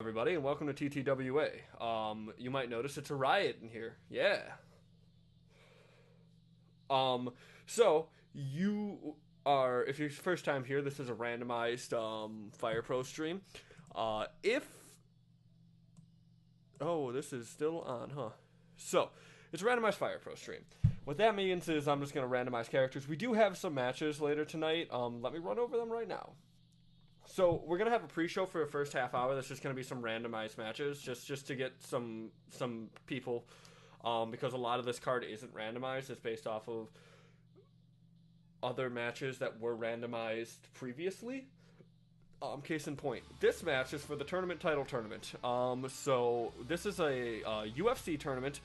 Everybody, and welcome to TTWA. You might notice it's a riot in here. Yeah. Um, so you are, if you're first time here, this is a randomized Fire Pro stream. If oh, this is still on, huh? So it's a randomized Fire Pro stream. What that means is I'm just gonna randomize characters. We do have some matches later tonight. Let me run over them right now. So we're gonna have a pre-show for the first half hour. That's just gonna be some randomized matches, just to get some people, because a lot of this card isn't randomized. It's based off of other matches that were randomized previously. Case in point, this match is for the tournament title tournament. So this is a UFC tournament,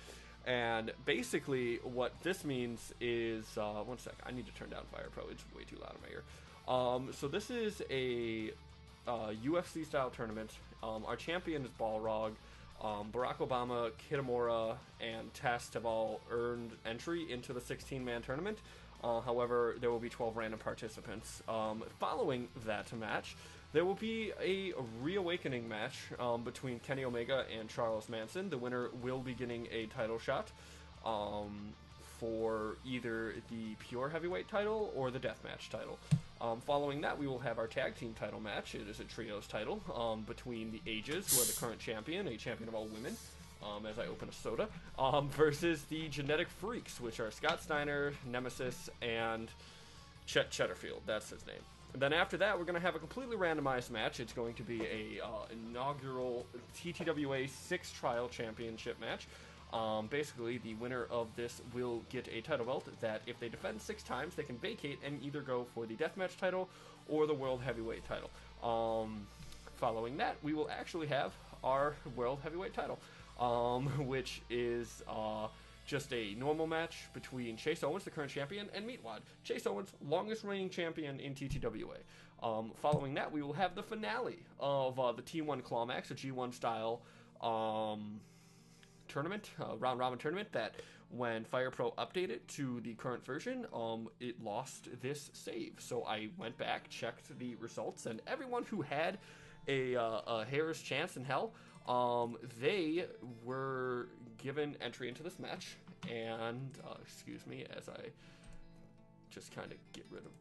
and basically what this means is, one sec, I need to turn down Fire Pro. It's way too loud in my ear. So this is a UFC style tournament. Our champion is Balrog. Barack Obama, Kitamura, and Test have all earned entry into the 16-man tournament. However, there will be 12 random participants. Following that match, there will be a Reawakening match between Kenny Omega and Charles Manson. The winner will be getting a title shot for either the pure heavyweight title or the deathmatch title. Following that, we will have our tag team title match. It is a trios title between the Ages, who are the current champion, a champion of all women, as I open a soda, versus the Genetic Freaks, which are Scott Steiner, Nemesis, and Chet Cheddarfield. That's his name. And then after that, we're going to have a completely randomized match. It's going to be a inaugural TTWA 6 Trial Championship match. Basically, the winner of this will get a title belt that, if they defend 6 times, they can vacate and either go for the deathmatch title or the World Heavyweight title. Following that, we will actually have our World Heavyweight title, which is just a normal match between Chase Owens, the current champion, and Meatwad. Chase Owens, longest reigning champion in TTWA. Following that, we will have the finale of the T1 Clawmax, a G1 style tournament, round robin tournament, that when Fire Pro updated to the current version, it lost this save. So I went back, checked the results, and everyone who had a hair's chance in hell, they were given entry into this match. And excuse me as I just kind of get rid of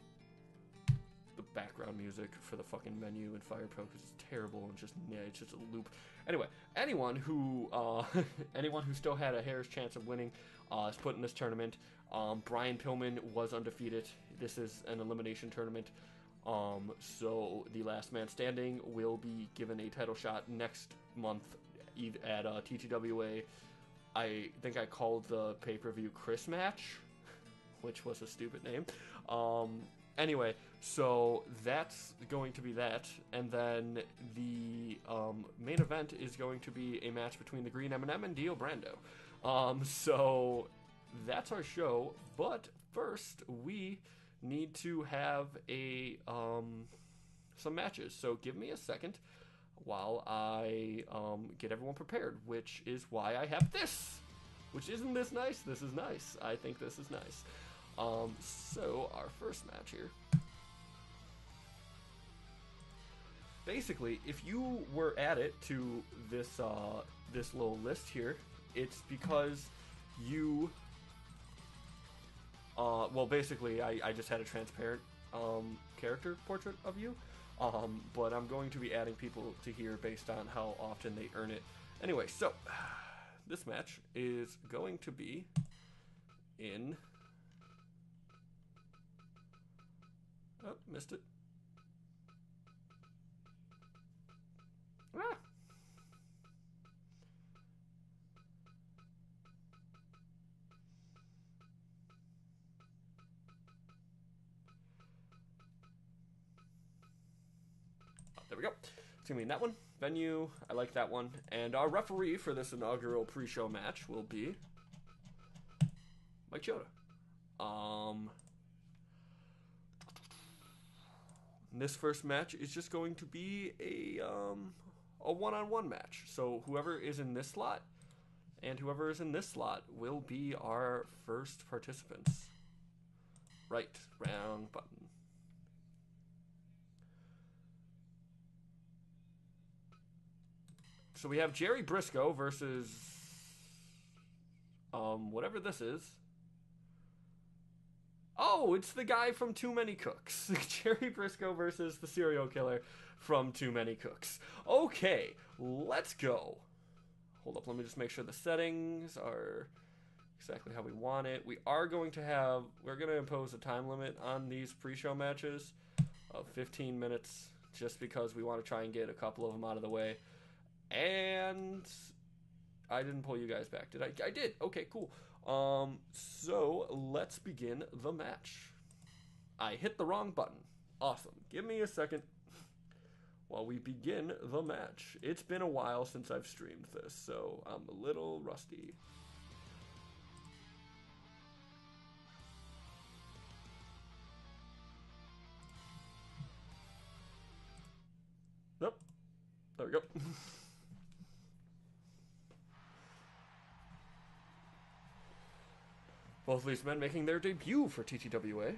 the background music for the fucking menu in Fire Pro, because it's terrible and just, yeah, it's just a loop. Anyway, anyone who still had a hair's chance of winning is put in this tournament. Brian Pillman was undefeated. This is an elimination tournament, so the last man standing will be given a title shot next month at TTWA. I think I called the pay-per-view Chris Match, which was a stupid name. Anyway, so that's going to be that, and then the main event is going to be a match between the Green M&M and Dio Brando. So that's our show, but first we need to have a some matches. So give me a second while I get everyone prepared, which is why I have this. Which, isn't this nice? This is nice. I think this is nice. So our first match here. Basically, if you were added to this this little list here, it's because you well, basically I just had a transparent character portrait of you. But I'm going to be adding people to here based on how often they earn it. Anyway, so this match is going to be in... Oh, missed it. Ah! There we go. It's going to be in that one. Venue, I like that one. And our referee for this inaugural pre-show match will be Mike Chioda. This first match is just going to be a one-on-one match. So whoever is in this slot and whoever is in this slot will be our first participants. Right, round button. So we have Jerry Briscoe versus whatever this is. Oh, it's the guy from Too Many Cooks. Jerry Briscoe versus the serial killer from Too Many Cooks. Okay, let's go. Hold up, let me just make sure the settings are exactly how we want it. We're going to impose a time limit on these pre-show matches of 15 minutes just because we want to try and get a couple of them out of the way. And I didn't pull you guys back, did I? I did. Okay, cool. So let's begin the match. I hit the wrong button. Awesome. Give me a second while we begin the match. It's been a while since I've streamed this, so I'm a little rusty. Nope. There we go. Both these men making their debut for TTWA.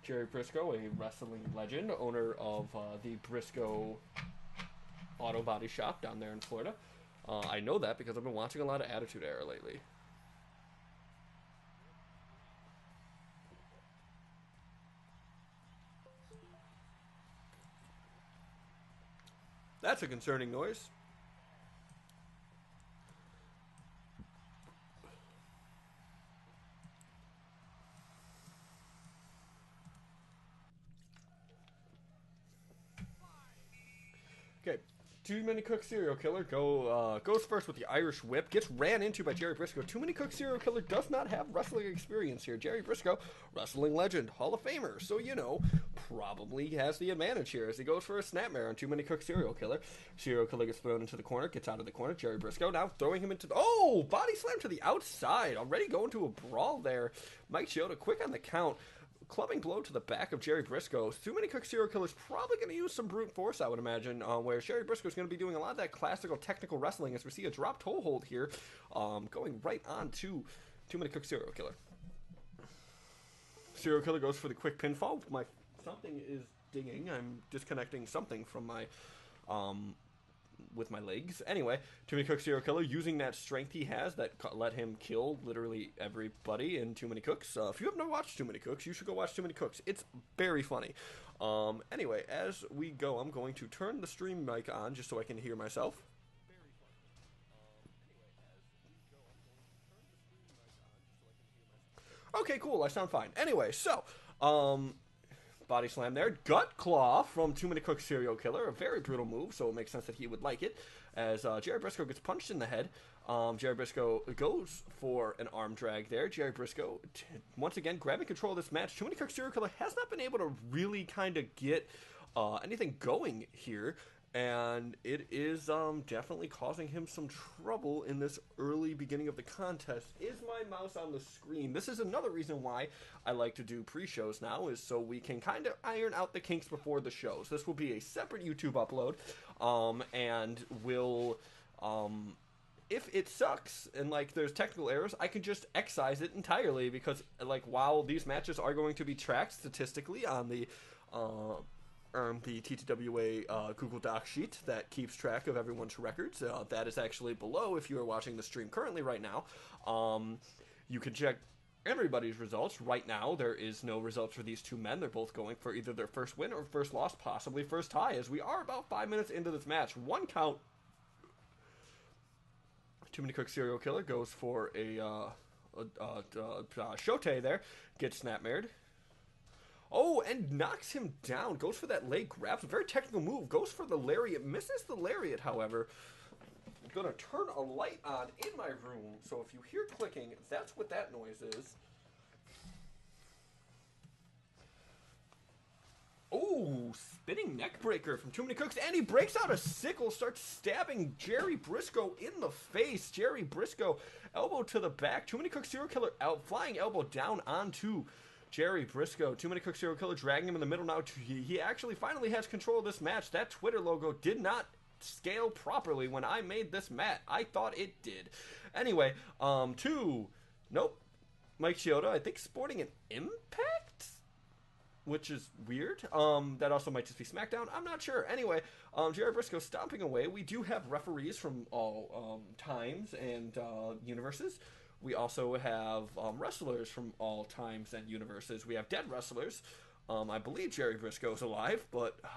Jerry Briscoe, a wrestling legend, owner of the Briscoe Auto Body Shop down there in Florida. I know that because I've been watching a lot of Attitude Era lately. That's a concerning noise. Okay, Too Many Cook serial killer goes first with the Irish whip, gets ran into by Jerry Briscoe. Too Many Cook serial killer does not have wrestling experience here. Jerry Briscoe, wrestling legend, Hall of Famer, so you know, probably has the advantage here as he goes for a snapmare on Too Many Cook serial killer. Serial killer gets thrown into the corner, gets out of the corner. Jerry Briscoe now throwing him into body slam to the outside, already going to a brawl there. Mike Chioda quick on the count. Clubbing blow to the back of Jerry Briscoe. Too Many Cook serial killer's probably going to use some brute force, I would imagine, where Jerry Briscoe's going to be doing a lot of that classical technical wrestling as we see a drop toe hold here, going right on to Too Many Cook serial killer. Serial killer goes for the quick pinfall. Something is dinging. I'm disconnecting something from my with my legs. Anyway, Too Many Cooks serial killer using that strength he has that let him kill literally everybody in Too Many Cooks. If you have never watched Too Many Cooks, you should go watch Too Many Cooks. It's very funny. Anyway, as we go, I'm going to turn the stream mic on just so I can hear myself. Okay, cool. I sound fine. Anyway, so, body slam there. Gut claw from Too Many Cooks serial killer. A very brutal move, so it makes sense that he would like it. As Jerry Briscoe gets punched in the head. Jerry Briscoe goes for an arm drag there. Jerry Briscoe, once again, grabbing control of this match. Too Many Cooks serial killer has not been able to really kind of get anything going here. And it is definitely causing him some trouble in this early beginning of the contest. Is my mouse on the screen? This is another reason why I like to do pre-shows now, is so we can kind of iron out the kinks before the shows. This will be a separate YouTube upload, and will, if it sucks and, like, there's technical errors, I can just excise it entirely because, like, while these matches are going to be tracked statistically on the TTWA Google Doc sheet that keeps track of everyone's records. That is actually below if you are watching the stream currently right now. You can check everybody's results. Right now, there is no results for these two men. They're both going for either their first win or first loss, possibly first tie, as we are about 5 minutes into this match. One count. Too Many Cooks serial killer goes for a shote there, gets snapmared. Oh, and knocks him down. Goes for that leg grab. A very technical move. Goes for the lariat. Misses the lariat, however. I'm going to turn a light on in my room. So if you hear clicking, that's what that noise is. Oh, spinning neck breaker from Too Many Cooks. And he breaks out a sickle. Starts stabbing Jerry Briscoe in the face. Jerry Briscoe, elbow to the back. Too Many Cooks serial killer out, flying elbow down onto Jerry Briscoe. Too Many Cooks serial killer dragging him in the middle now. He actually finally has control of this match. That Twitter logo did not scale properly when I made this match. I thought it did. Anyway, nope. Mike Chioda, I think, sporting an Impact, which is weird. That also might just be SmackDown. I'm not sure. Anyway, Jerry Briscoe stomping away. We do have referees from all times and universes. We also have wrestlers from all times and universes. We have dead wrestlers. I believe Jerry Briscoe's alive, but I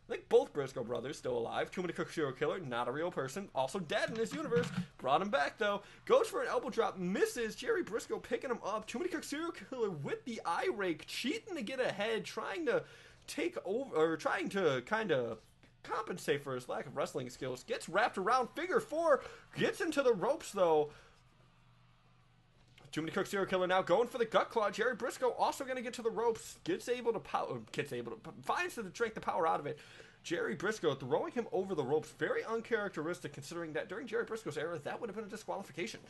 think both Briscoe brothers still alive. Too Many Cook serial killer, not a real person. Also dead in this universe. Brought him back, though. Goes for an elbow drop, misses. Jerry Briscoe picking him up. Too Many Cook serial killer with the eye rake, cheating to get ahead, trying to take over, or trying to kind of compensate for his lack of wrestling skills. Gets wrapped around, figure four. Gets into the ropes, though. Too Many Cook serial killer now going for the gut claw. Jerry Briscoe also going to get to the ropes. Finds the strength, the power out of it. Jerry Briscoe throwing him over the ropes. Very uncharacteristic considering that during Jerry Briscoe's era, that would have been a disqualification.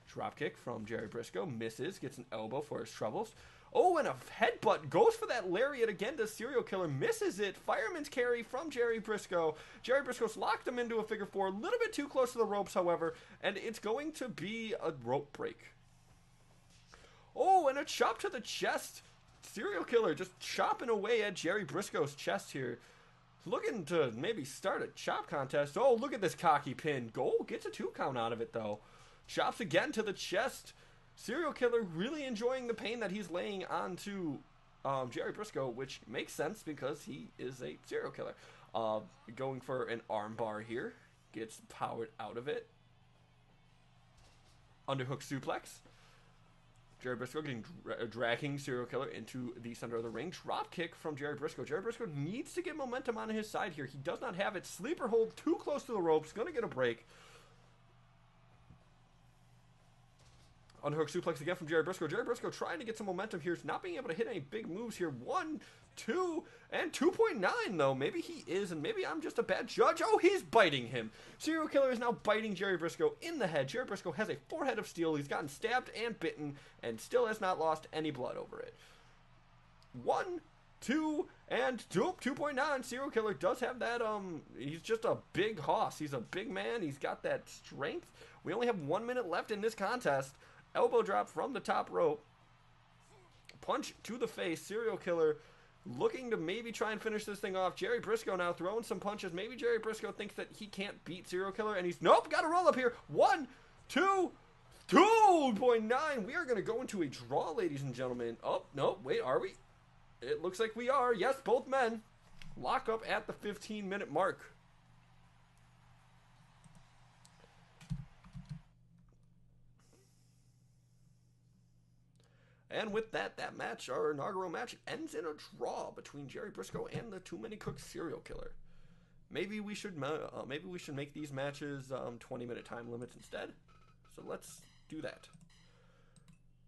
Drop kick from Jerry Briscoe. Misses. Gets an elbow for his troubles. Oh, and a headbutt. Goes for that lariat again to serial killer. Misses it. Fireman's carry from Jerry Briscoe. Jerry Briscoe's locked him into a figure four. A little bit too close to the ropes, however. And it's going to be a rope break. Oh, and a chop to the chest. Serial killer just chopping away at Jerry Briscoe's chest here. Looking to maybe start a chop contest. Oh, look at this cocky pin. Goal gets a 2 count out of it, though. Chops again to the chest. Serial killer really enjoying the pain that he's laying onto Jerry Briscoe, which makes sense because he is a serial killer. Going for an armbar here. Gets powered out of it. Underhook suplex. Jerry Briscoe dragging serial killer into the center of the ring. Drop kick from Jerry Briscoe. Jerry Briscoe needs to get momentum on his side here. He does not have it. Sleeper hold too close to the ropes. Going to get a break. Underhook suplex again from Jerry Briscoe. Jerry Briscoe trying to get some momentum here. He's not being able to hit any big moves here. 1, 2, and 2.9 though. Maybe he is, and maybe I'm just a bad judge. Oh, he's biting him. Serial killer is now biting Jerry Briscoe in the head. Jerry Briscoe has a forehead of steel. He's gotten stabbed and bitten, and still has not lost any blood over it. 1, 2, and 2.9. Serial killer does have that, he's just a big hoss. He's a big man. He's got that strength. We only have 1 minute left in this contest. Elbow drop from the top rope. Punch to the face. Serial killer looking to maybe try and finish this thing off. Jerry Briscoe now throwing some punches. Maybe Jerry Briscoe thinks that he can't beat serial killer, and he's, nope, got a roll up here. 1, 2, 2.9. We are going to go into a draw, ladies and gentlemen. Oh, no, wait, are we? It looks like we are. Yes, both men lock up at the 15-minute mark. And with that, that match, our inaugural match, ends in a draw between Jerry Briscoe and the Too Many Cooks serial killer. Maybe we should make these matches 20-minute time limits instead. So let's do that.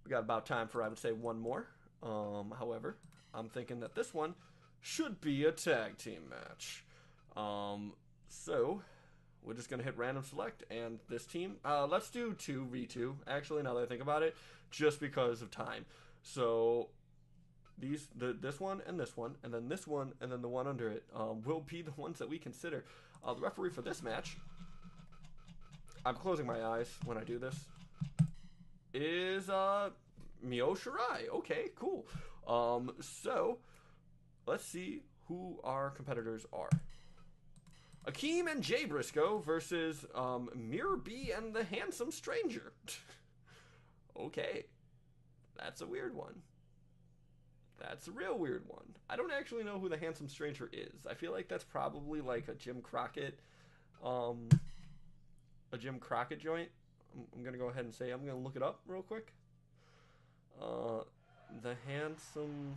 We got about time for, I would say, one more. However, I'm thinking that this one should be a tag team match. So we're just gonna hit random select, and this team. Let's do 2v2. Actually, now that I think about it, just because of time. So this one, and then this one, and then the one under it will be the ones that we consider. The referee for this match, I'm closing my eyes when I do this, is Mio Shirai. Okay, cool. So let's see who our competitors are. Akeem and Jay Briscoe versus Mirror B and the Handsome Stranger. Okay. That's a weird one. That's a real weird one. I don't actually know who the Handsome Stranger is. I feel like that's probably like a Jim Crockett joint. I'm going to go ahead and say, I'm going to look it up real quick. The Handsome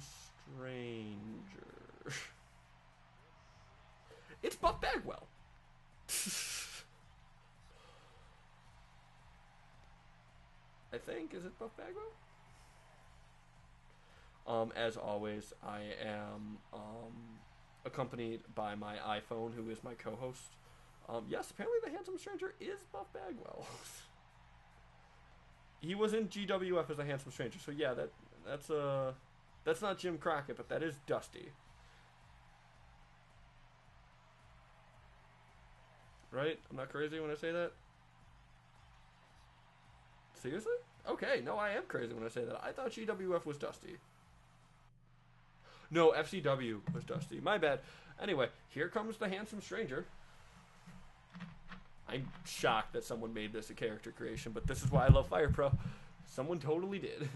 Stranger. It's Buff Bagwell. I think. Is it Buff Bagwell? As always, I am accompanied by my iPhone, who is my co-host. Yes, apparently the Handsome Stranger is Buff Bagwell. He was in GWF as a Handsome Stranger, so yeah, that's not Jim Crockett, but that is Dusty. Right? I'm not crazy when I say that? Seriously? Okay, no, I am crazy when I say that. I thought GWF was Dusty. No, FCW was Dusty. My bad. Anyway, here comes the handsome stranger. I'm shocked that someone made this a character creation, but this is why I love Fire Pro. Someone totally did.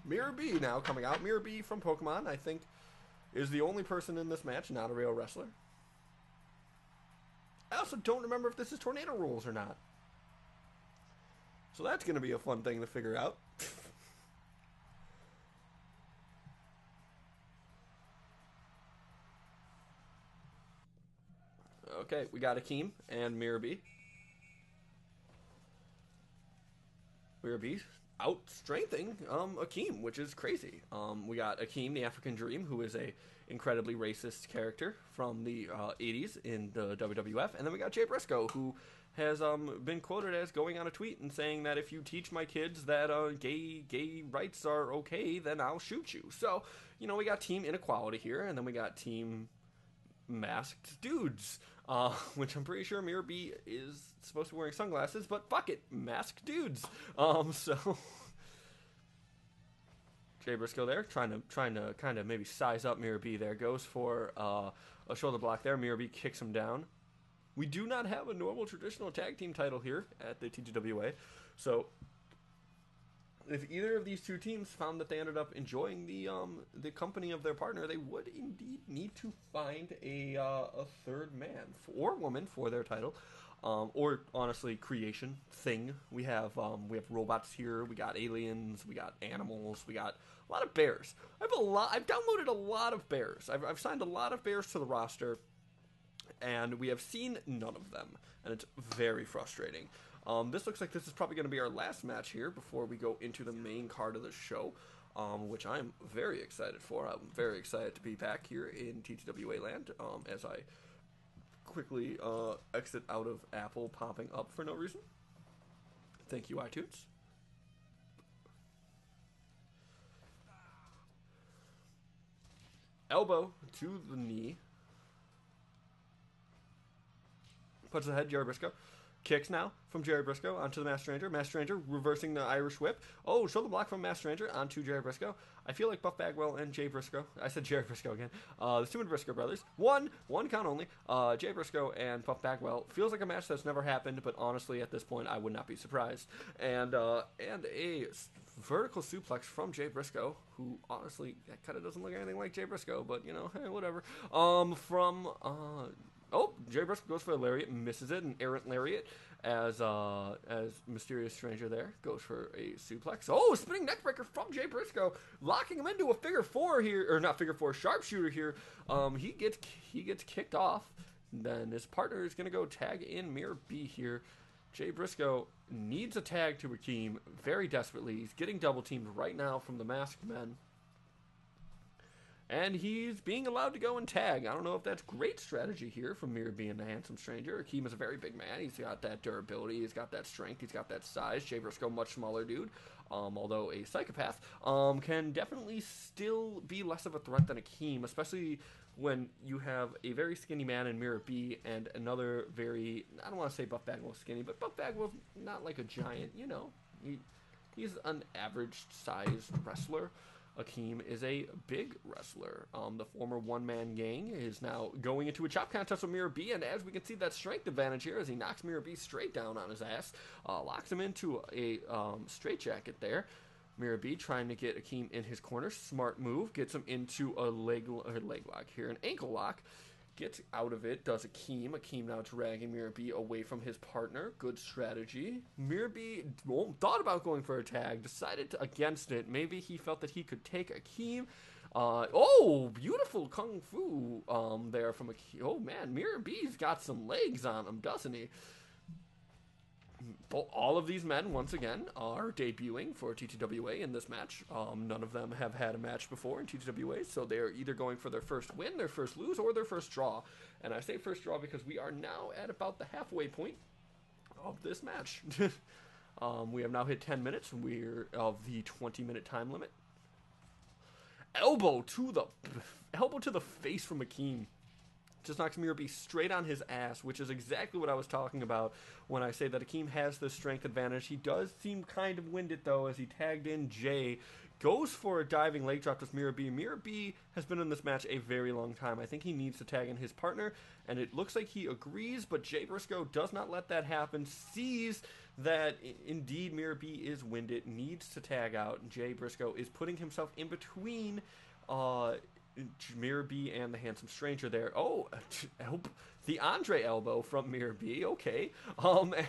Mirror B now coming out. Mirror B from Pokemon, I think, is the only person in this match not a real wrestler. I also don't remember if this is Tornado Rules or not. So that's going to be a fun thing to figure out. Okay, we got Akeem and Mirror B. Mirror B out-strengthening Akeem, which is crazy. We got Akeem, the African Dream, who is a incredibly racist character from the 80s in the WWF. And then we got Jay Briscoe, who has been quoted as going on a tweet and saying that if you teach my kids that gay rights are okay, then I'll shoot you. So, you know, we got team inequality here, and then we got team masked dudes, which I'm pretty sure Mirror B is supposed to be wearing sunglasses, but fuck it, masked dudes. So Jay Briscoe there, trying to kind of maybe size up Mirror B there, goes for a shoulder block there. Mirror B kicks him down. We do not have a normal traditional tag team title here at the TTWA, so if either of these two teams found that they ended up enjoying the company of their partner, they would indeed need to find a third man or woman for their title, or honestly, creation thing. We have robots here. We got aliens. We got animals. We got a lot of bears. I've downloaded a lot of bears. I've signed a lot of bears to the roster, and we have seen none of them, and it's very frustrating. This looks like this is probably going to be our last match here before we go into the main card of the show, which I'm very excited for. I'm very excited to be back here in TTWA land as I quickly exit out of Apple popping up for no reason. Thank you, iTunes. Elbow to the knee. Puts the head, Jerry Briscoe. Kicks now from Jerry Briscoe onto the Masked Stranger. Masked Stranger reversing the Irish Whip. Oh, shoulder block from Masked Stranger onto Jerry Briscoe. I feel like Buff Bagwell and Jay Briscoe. I said Jerry Briscoe again. The two Briscoe brothers. One count only. Jay Briscoe and Buff Bagwell. Feels like a match that's never happened, but honestly, at this point, I would not be surprised. And a vertical suplex from Jay Briscoe, who honestly kind of doesn't look anything like Jay Briscoe, but you know, hey, whatever. Oh, Jay Briscoe goes for a lariat, misses it, an errant lariat, as Mysterious Stranger there goes for a suplex. Oh, spinning neckbreaker from Jay Briscoe, locking him into a figure four here, or not figure four, sharpshooter here. He gets kicked off. Then his partner is gonna go tag in Mirror B here. Jay Briscoe needs a tag to Akeem very desperately. He's getting double teamed right now from the Masked Men. And he's being allowed to go and tag. I don't know if that's great strategy here from Mirror B and the Handsome Stranger. Akeem is a very big man. He's got that durability. He's got that strength. He's got that size. Jay Briscoe, much smaller dude. Although a psychopath, can definitely still be less of a threat than Akeem, especially when you have a very skinny man in Mirror B and another very, I don't want to say Buff Bagwell's skinny, but Buff Bagwell's not like a giant, you know. He's an average-sized wrestler. Akeem is a big wrestler. The former one-man gang is now going into a chop contest with Mirror B, and as we can see, that strength advantage here as he knocks Mirror B straight down on his ass, locks him into a straitjacket there. Mirror B trying to get Akeem in his corner. Smart move. Gets him into a leg lock here, an ankle lock. Gets out of it, does Akeem. Akeem now dragging Mirror B away from his partner. Good strategy. Mirror B thought about going for a tag, decided against it. Maybe he felt that he could take Akeem. Oh, beautiful kung fu there from Akeem. Oh, man, Mirror B's got some legs on him, doesn't he? All of these men, once again, are debuting for TTWA in this match. None of them have had a match before in TTWA, so they're either going for their first win, their first lose, or their first draw. And I say first draw because we are now at about the halfway point of this match. We have now hit 10 minutes. We're of the 20-minute time limit. elbow to the face from Akeem. Just knocks Mirabee straight on his ass, which is exactly what I was talking about when I say that Akeem has the strength advantage. He does seem kind of winded, though, as he tagged in Jay. Goes for a diving leg drop to Mirabee. Mirabee has been in this match a very long time. I think he needs to tag in his partner, and it looks like he agrees, but Jay Briscoe does not let that happen. Sees that indeed Mirabee is winded, needs to tag out. Jay Briscoe is putting himself in between Mirabee and the Handsome Stranger there. Oh, the Andre elbow from Mirabee. Okay.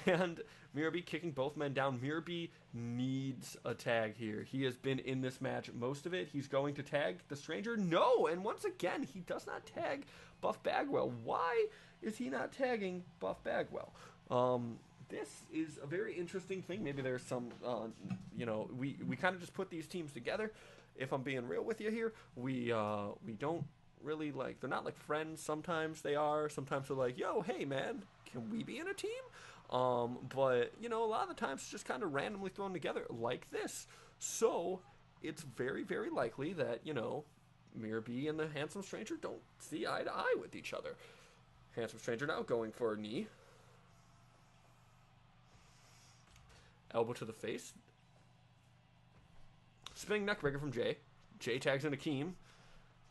And Mirabee kicking both men down. Mirabee needs a tag here. He has been in this match most of it. He's going to tag the Stranger. No, and once again, he does not tag Buff Bagwell. Why is he not tagging Buff Bagwell? This is a very interesting thing. Maybe there's some, we kind of just put these teams together. If I'm being real with you here, we don't really they're not like friends. Sometimes they are. Sometimes they're like, yo, hey man, can we be in a team? But a lot of the times it's just kind of randomly thrown together like this. So it's very, very likely that, Mirabee and the Handsome Stranger don't see eye to eye with each other. Handsome Stranger now going for a knee. Elbow to the face. Spinning neckbreaker from Jay. Jay tags in Akeem.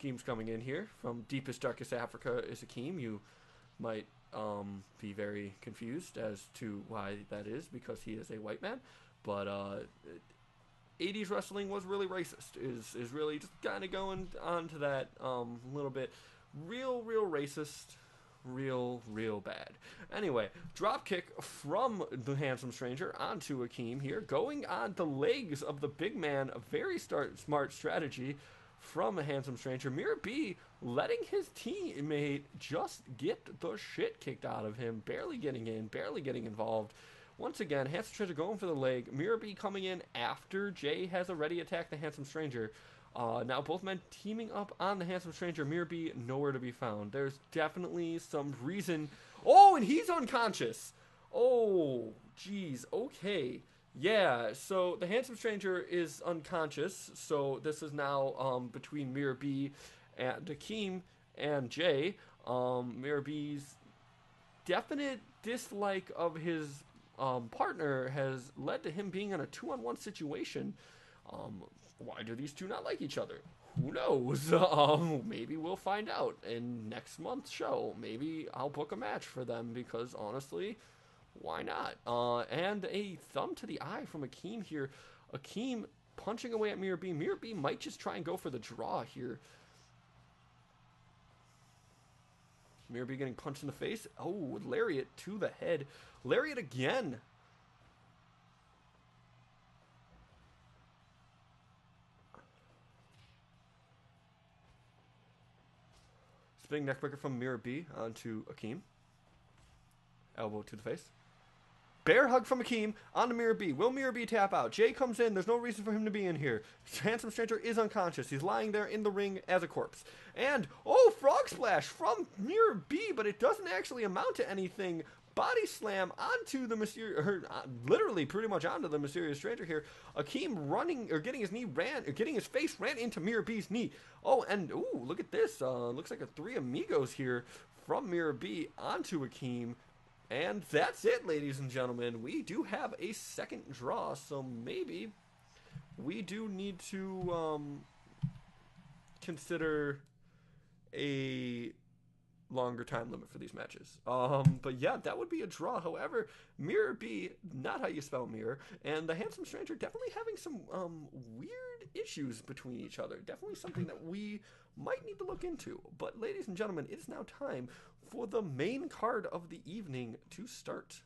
Akeem's coming in here. From deepest, darkest Africa is Akeem. You might be very confused as to why that is, because he is a white man. But 80s wrestling was really racist. Is really just kind of going on to that little bit. Real racist. Real bad. Anyway, drop kick from the Handsome Stranger onto Akeem here, going on the legs of the big man. A very smart strategy from a Handsome Stranger. Mirabee letting his teammate just get the shit kicked out of him, barely getting in, barely getting involved. Once again, Handsome Stranger going for the leg. Mirabee coming in after Jay has already attacked the Handsome Stranger. Now both men teaming up on the Handsome Stranger. Mirabee nowhere to be found. There's definitely some reason. Oh, and he's unconscious. Oh, geez. Okay. Yeah, so the Handsome Stranger is unconscious. So this is now between Mirabee and Akeem and Jay. Mirabee's definite dislike of his partner has led to him being in a 2-on-1 situation. Why do these two not like each other? Who knows? Maybe we'll find out in next month's show. Maybe I'll book a match for them because, honestly, why not? And a thumb to the eye from Akeem here. Akeem punching away at Mirabee. Mirabee might just try and go for the draw here. Mirabee getting punched in the face. Oh, lariat to the head. Lariat again. Spinning neckbreaker from Mirabee onto Akeem. Elbow to the face. Bear hug from Akeem onto Mirabee. Will Mirabee tap out? Jay comes in. There's no reason for him to be in here. Handsome Stranger is unconscious. He's lying there in the ring as a corpse. And, oh, frog splash from Mirabee, but it doesn't actually amount to anything. Body slam onto the literally pretty much onto the Mysterious Stranger here. Akeem running, or getting his face ran into Mirabee's knee. Oh, and, ooh, look at this. Looks like a Three Amigos here from Mirabee onto Akeem. And that's it, ladies and gentlemen. We do have a second draw, so maybe we do need to consider a longer time limit for these matches. But yeah, that would be a draw. However, Mirabee, not how you spell mirror, and the Handsome Stranger definitely having some weird issues between each other. Definitely something that we might need to look into. But ladies and gentlemen, it is now time for the main card of the evening to start.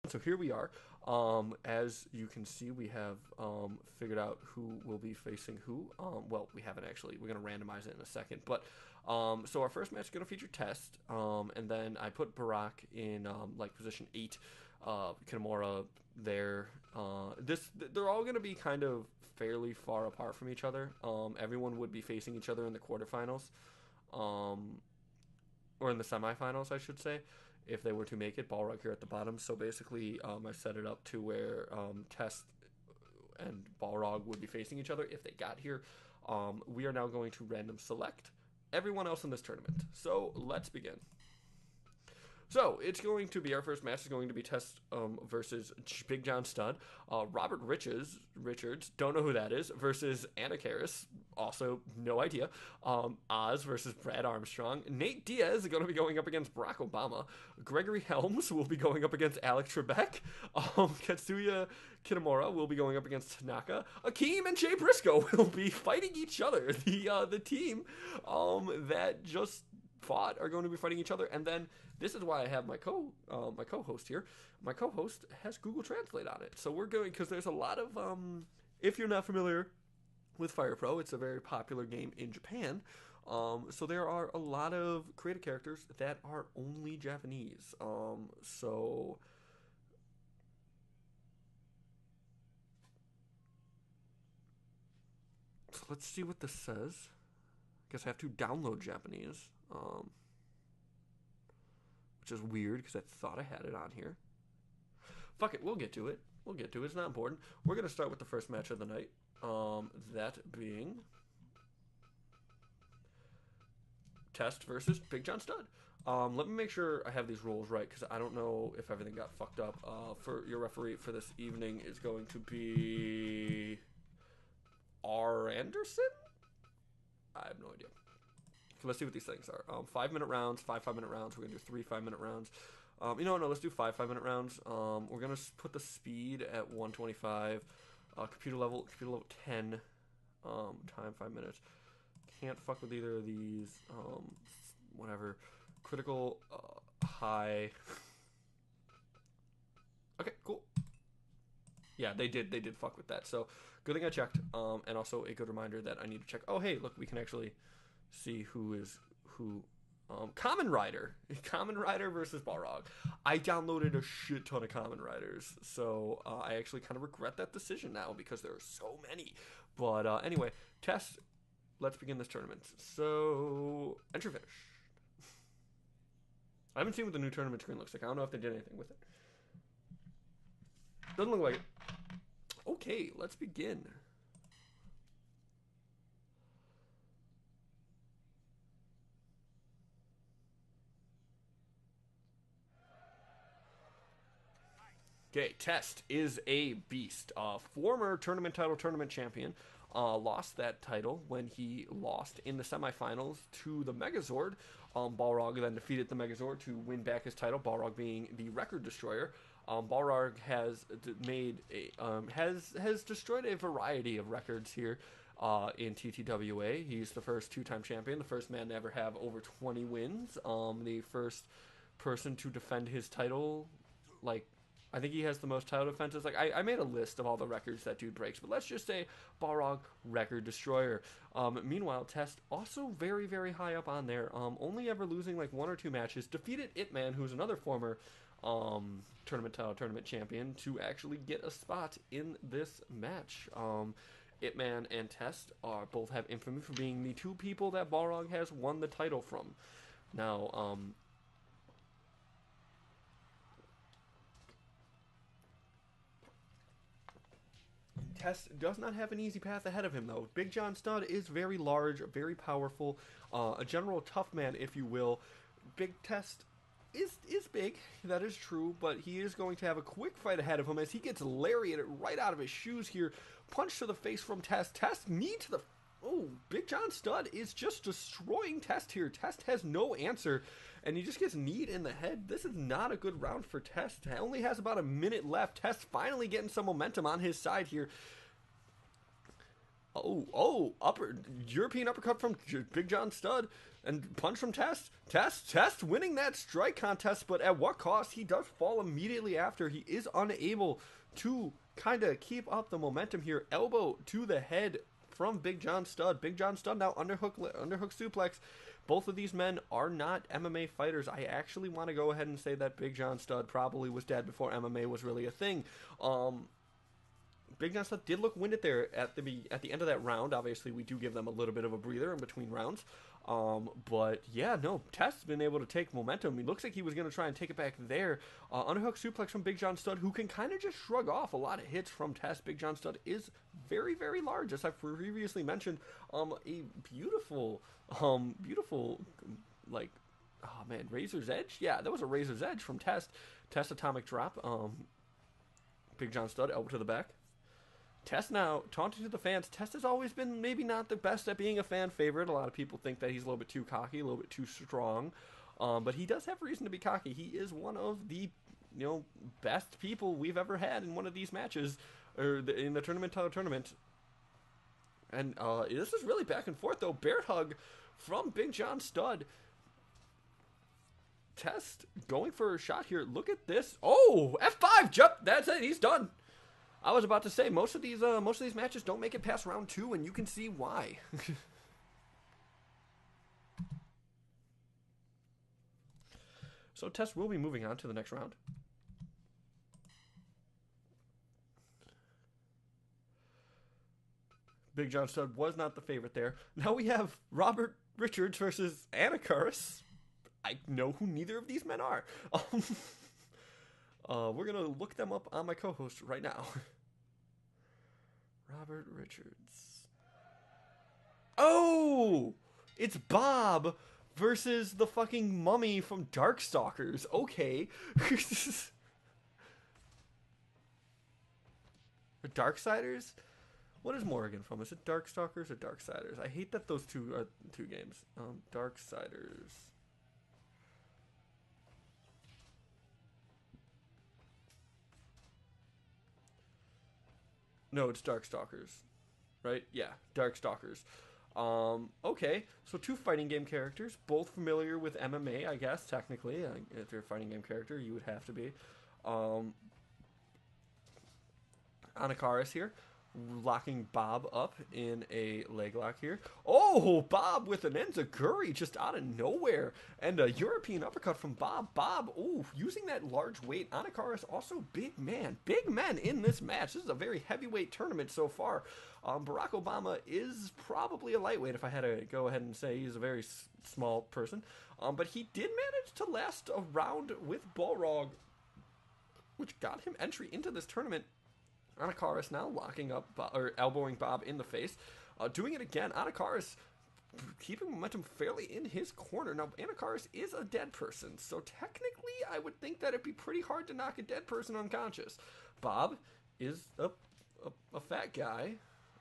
So here we are. As you can see, we have figured out who will be facing who. Well, we haven't actually. We're going to randomize it in a second. But so our first match is going to feature Test. And then I put Barack in like position 8. Kinemura there. They're all going to be kind of fairly far apart from each other. Everyone would be facing each other in the quarterfinals. Or in the semifinals, I should say, if they were to make it. Balrog here at the bottom. So basically, I set it up to where Test and Balrog would be facing each other if they got here. We are now going to random select everyone else in this tournament. So let's begin. So it's going to be, our first match is going to be Test versus Big John Studd. Robert Richards, don't know who that is, versus Anna Karras, also no idea. Oz versus Brad Armstrong. Nate Diaz is going to be going up against Barack Obama. Gregory Helms will be going up against Alex Trebek. Katsuya Kinemura will be going up against Tanaka. Akeem and Jay Briscoe will be fighting each other. The team that just fought are going to be fighting each other. And then this is why I have my co-host here. My co-host has Google Translate on it. So we're going, because there's a lot of if you're not familiar with Fire Pro, it's a very popular game in Japan. So there are a lot of creative characters that are only Japanese. So let's see what this says. I guess I have to download Japanese. Which is weird because I thought I had it on here. Fuck it, we'll get to it. It's not important. We're going to start with the first match of the night. That being Test versus Big John Studd. Let me make sure I have these rules right because I don't know if everything got fucked up. For your referee for this evening is going to be R. Anderson? I have no idea. So let's see what these things are. 5-minute rounds, 5-minute rounds. We're going to do 3 5-minute rounds. No, let's do 5 5-minute rounds. We're going to put the speed at 125. Computer level 10. Time 5 minutes. Can't fuck with either of these. Whatever. Critical, high. Okay, cool. Yeah, they did fuck with that. So good thing I checked. And also a good reminder that I need to check. Oh, hey, look, we can actually see who is who. Kamen Rider versus Balrog. I downloaded a shit ton of Kamen Riders, so I actually kind of regret that decision now because there are so many. But anyway, Test. Let's begin this tournament. So entry finish. I haven't seen what the new tournament screen looks like. I don't know if they did anything with it. Doesn't look like it. Okay, let's begin. Okay, Test is a beast. Former tournament champion. Lost that title when he lost in the semifinals to the Megazord. Balrog then defeated the Megazord to win back his title. Balrog being the record destroyer. Balrog has destroyed a variety of records here in TTWA. He's the first 2-time champion, the first man to ever have over 20 wins. The first person to defend his title, I think he has the most title defenses. I made a list of all the records that dude breaks, but let's just say Balrog, record destroyer. Meanwhile, Test also very, very high up on there. Only ever losing 1 or 2 matches. Defeated Ip Man, who's another former tournament champion, to actually get a spot in this match. Ip Man and Test both have infamy for being the 2 people that Balrog has won the title from. Now, Test does not have an easy path ahead of him, though. Big John Studd is very large, very powerful, a general tough man, if you will. Big Test is big, that is true, but he is going to have a quick fight ahead of him as he gets lariated right out of his shoes here. Punch to the face from Test. Test knee to the... Oh, Big John Studd is just destroying Test here. Test has no answer, and he just gets kneed in the head. This is not a good round for Test. He only has about a minute left. Test finally getting some momentum on his side here. Upper European uppercut from Big John Studd and punch from Test. Test winning that strike contest, but at what cost? He does fall immediately after. He is unable to kind of keep up the momentum here. Elbow to the head from Big John Studd. Big John Studd now underhook suplex. Both of these men are not MMA fighters. I actually want to go ahead and say that Big John Studd probably was dead before MMA was really a thing. Big John Studd did look winded there at the end of that round. Obviously, we do give them a little bit of a breather in between rounds. But yeah, no, Test's been able to take momentum. He looks like he was going to try and take it back there. Underhook suplex from Big John Studd, who can kind of just shrug off a lot of hits from Test. Big John Studd is very, very large, as I've previously mentioned. A beautiful, like, oh man, Razor's Edge? Yeah, that was a Razor's Edge from Test. Test atomic drop. Big John Studd, elbow to the back. Test now taunting to the fans. Test has always been maybe not the best at being a fan favorite. A lot of people think that he's a little bit too cocky, a little bit too strong. But he does have reason to be cocky. He is one of the best people we've ever had in one of these matches, or in the tournament. And this is really back and forth though. Bear hug from Big John Studd. Test going for a shot here. Look at this. Oh, F5 jump. That's it. He's done. I was about to say most of these matches don't make it past round 2, and you can see why. So Test will be moving on to the next round. Big John Studd was not the favorite there. Now we have Robert Richards versus Anacaris. I know who neither of these men are. We're going to look them up on my co-host right now. Robert Richards. Oh! It's Bob versus the fucking mummy from Darkstalkers. Okay. The Darksiders? What is Morrigan from? Is it Darkstalkers or Darksiders? I hate that those two are two games. Darksiders. No, it's Darkstalkers, right? Yeah, Darkstalkers. Okay, so two fighting game characters, both familiar with MMA, I guess, technically. If you're a fighting game character, you would have to be. Anacaris here, locking Bob up in a leg lock here. Oh, Bob with an enziguri just out of nowhere. And a European uppercut from Bob. Bob, ooh, using that large weight. Anacaris also big man. Big men in this match. This is a very heavyweight tournament so far. Barack Obama is probably a lightweight, if I had to go ahead and say. He's a very small person. But he did manage to last a round with Balrog, which got him entry into this tournament. Anacaris now locking up, or elbowing Bob in the face. Doing it again. Anacaris keeping momentum fairly in his corner. Now, Anacaris is a dead person, so technically I would think that it'd be pretty hard to knock a dead person unconscious. Bob is a fat guy,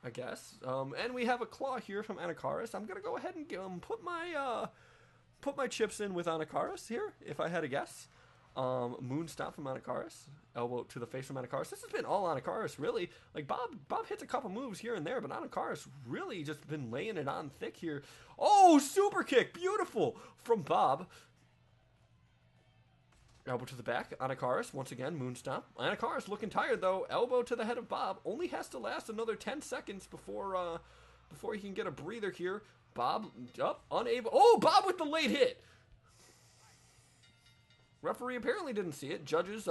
I guess. And we have a claw here from Anacaris. I'm going to go ahead and put my chips in with Anacaris here, if I had a guess. Moon stop from Anacaris. Elbow to the face from Anacaris. This has been all Anacaris, really. Like, Bob hits a couple moves here and there, but Anacaris really just been laying it on thick here. Oh, super kick. Beautiful from Bob. Elbow to the back. Anacaris, once again, moon stop. Anacaris looking tired, though. Elbow to the head of Bob. Only has to last another 10 seconds before he can get a breather here. Bob, up, unable. Oh, Bob with the late hit. Referee apparently didn't see it. Judges,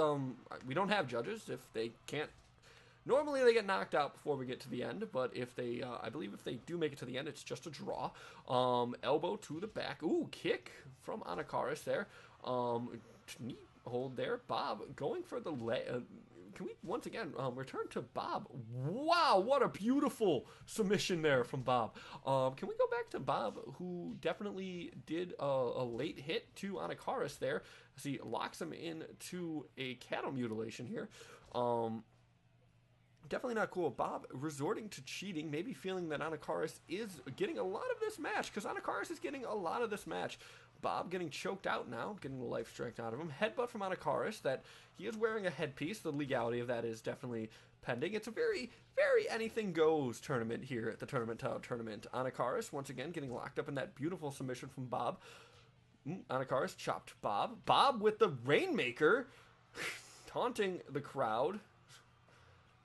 we don't have judges if they can't. Normally they get knocked out before we get to the end, but if they, I believe if they do make it to the end, it's just a draw. Elbow to the back. Ooh, kick from Anacaris there. Knee hold there. Bob going for the leg. Can we once again return to Bob? Wow, what a beautiful submission there from Bob. Can we go back to Bob, who definitely did a late hit to Anacaris there, as he locks him into a cattle mutilation here. Definitely not cool. Bob resorting to cheating, maybe feeling that Anacaris is getting a lot of this match, because Anacaris is getting a lot of this match. Bob getting choked out now, getting the life strength out of him. Headbutt from Anakaris, that he is wearing a headpiece. The legality of that is definitely pending. It's a very, very anything goes tournament here at the Tournament Title Tournament. Anakaris, once again, getting locked up in that beautiful submission from Bob. Anakaris chopped Bob. Bob with the Rainmaker, taunting the crowd.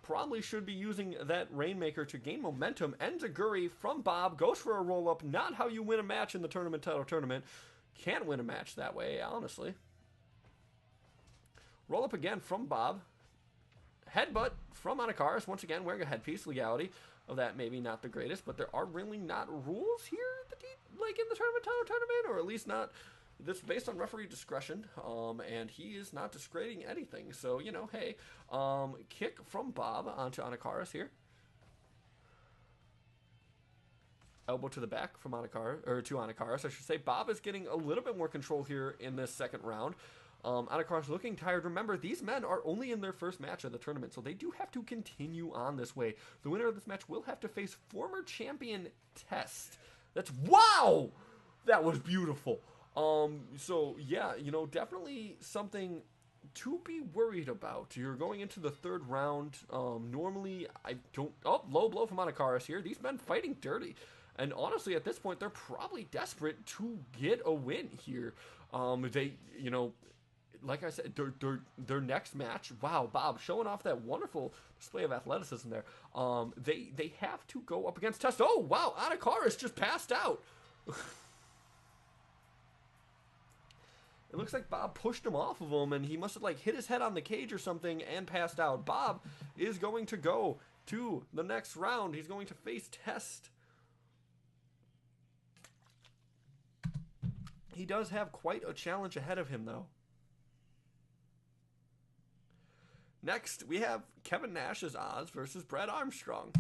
Probably should be using that Rainmaker to gain momentum. Enziguri from Bob, goes for a roll-up. Not how you win a match in the Tournament Title Tournament. Can't win a match that way, honestly. Roll-up again from Bob. Headbutt from Anakaris, once again wearing a headpiece. Legality of that maybe not the greatest, but there are really not rules here like in the Tournament Title Tournament, or at least not. This is based on referee discretion, and he is not discrediting anything. So, you know, hey, kick from Bob onto Anakaris here. Elbow to the back from Anakaris, or to Anakaris, I should say. Bob is getting a little bit more control here in this second round. Anakaris looking tired. Remember, these men are only in their first match of the tournament, so they do have to continue on this way. The winner of this match will have to face former champion Test. That's, wow! That was beautiful. So yeah, you know, definitely something to be worried about. You're going into the third round. Normally I don't, low blow from Anakaris here. These men fighting dirty. And honestly, at this point, they're probably desperate to get a win here. They, you know, like I said, their next match, wow, Bob showing off that wonderful display of athleticism there. They have to go up against Test. Oh, wow, Anakaris just passed out. It looks like Bob pushed him off of him, and he must have, like, hit his head on the cage or something and passed out. Bob is going to go to the next round. He's going to face Test. He does have quite a challenge ahead of him, though. Next, we have Kevin Nash's Oz versus Brad Armstrong.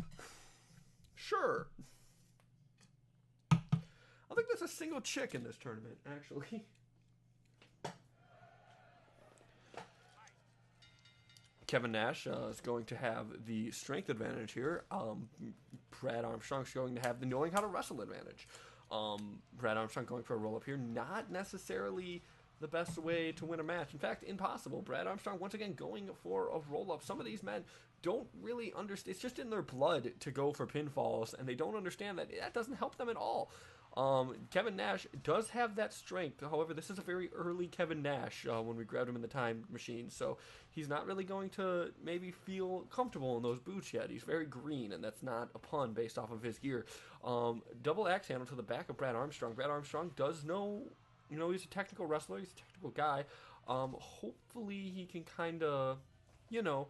Sure. I think there's a single chick in this tournament, actually. Kevin Nash is going to have the strength advantage here. Brad Armstrong's going to have the knowing how to wrestle advantage. Brad Armstrong going for a roll-up here. Not necessarily the best way to win a match. In fact, impossible. Brad Armstrong, once again, going for a roll-up. Some of these men don't really understand. It's just in their blood to go for pinfalls, and they don't understand that that doesn't help them at all. Kevin Nash does have that strength. However, this is a very early Kevin Nash when we grabbed him in the time machine, so he's not really going to maybe feel comfortable in those boots yet. He's very green, and that's not a pun based off of his gear. Double axe handle to the back of Brad Armstrong. Brad Armstrong does know, you know, he's a technical wrestler. He's a technical guy. Hopefully he can kind of, you know,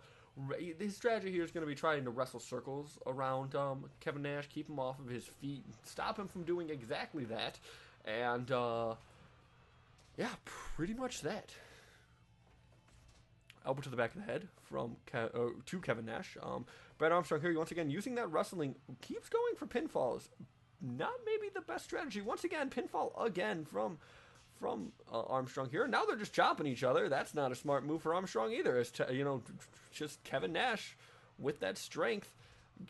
his strategy here is going to be trying to wrestle circles around Kevin Nash, keep him off of his feet, stop him from doing exactly that, and yeah, pretty much that. Elbow to the back of the head from to Kevin Nash. Brad Armstrong here, once again, using that wrestling, keeps going for pinfalls. Not maybe the best strategy. Once again, pinfall again from Armstrong here. Now they're just chopping each other. That's not a smart move for Armstrong either. As you know, just Kevin Nash with that strength.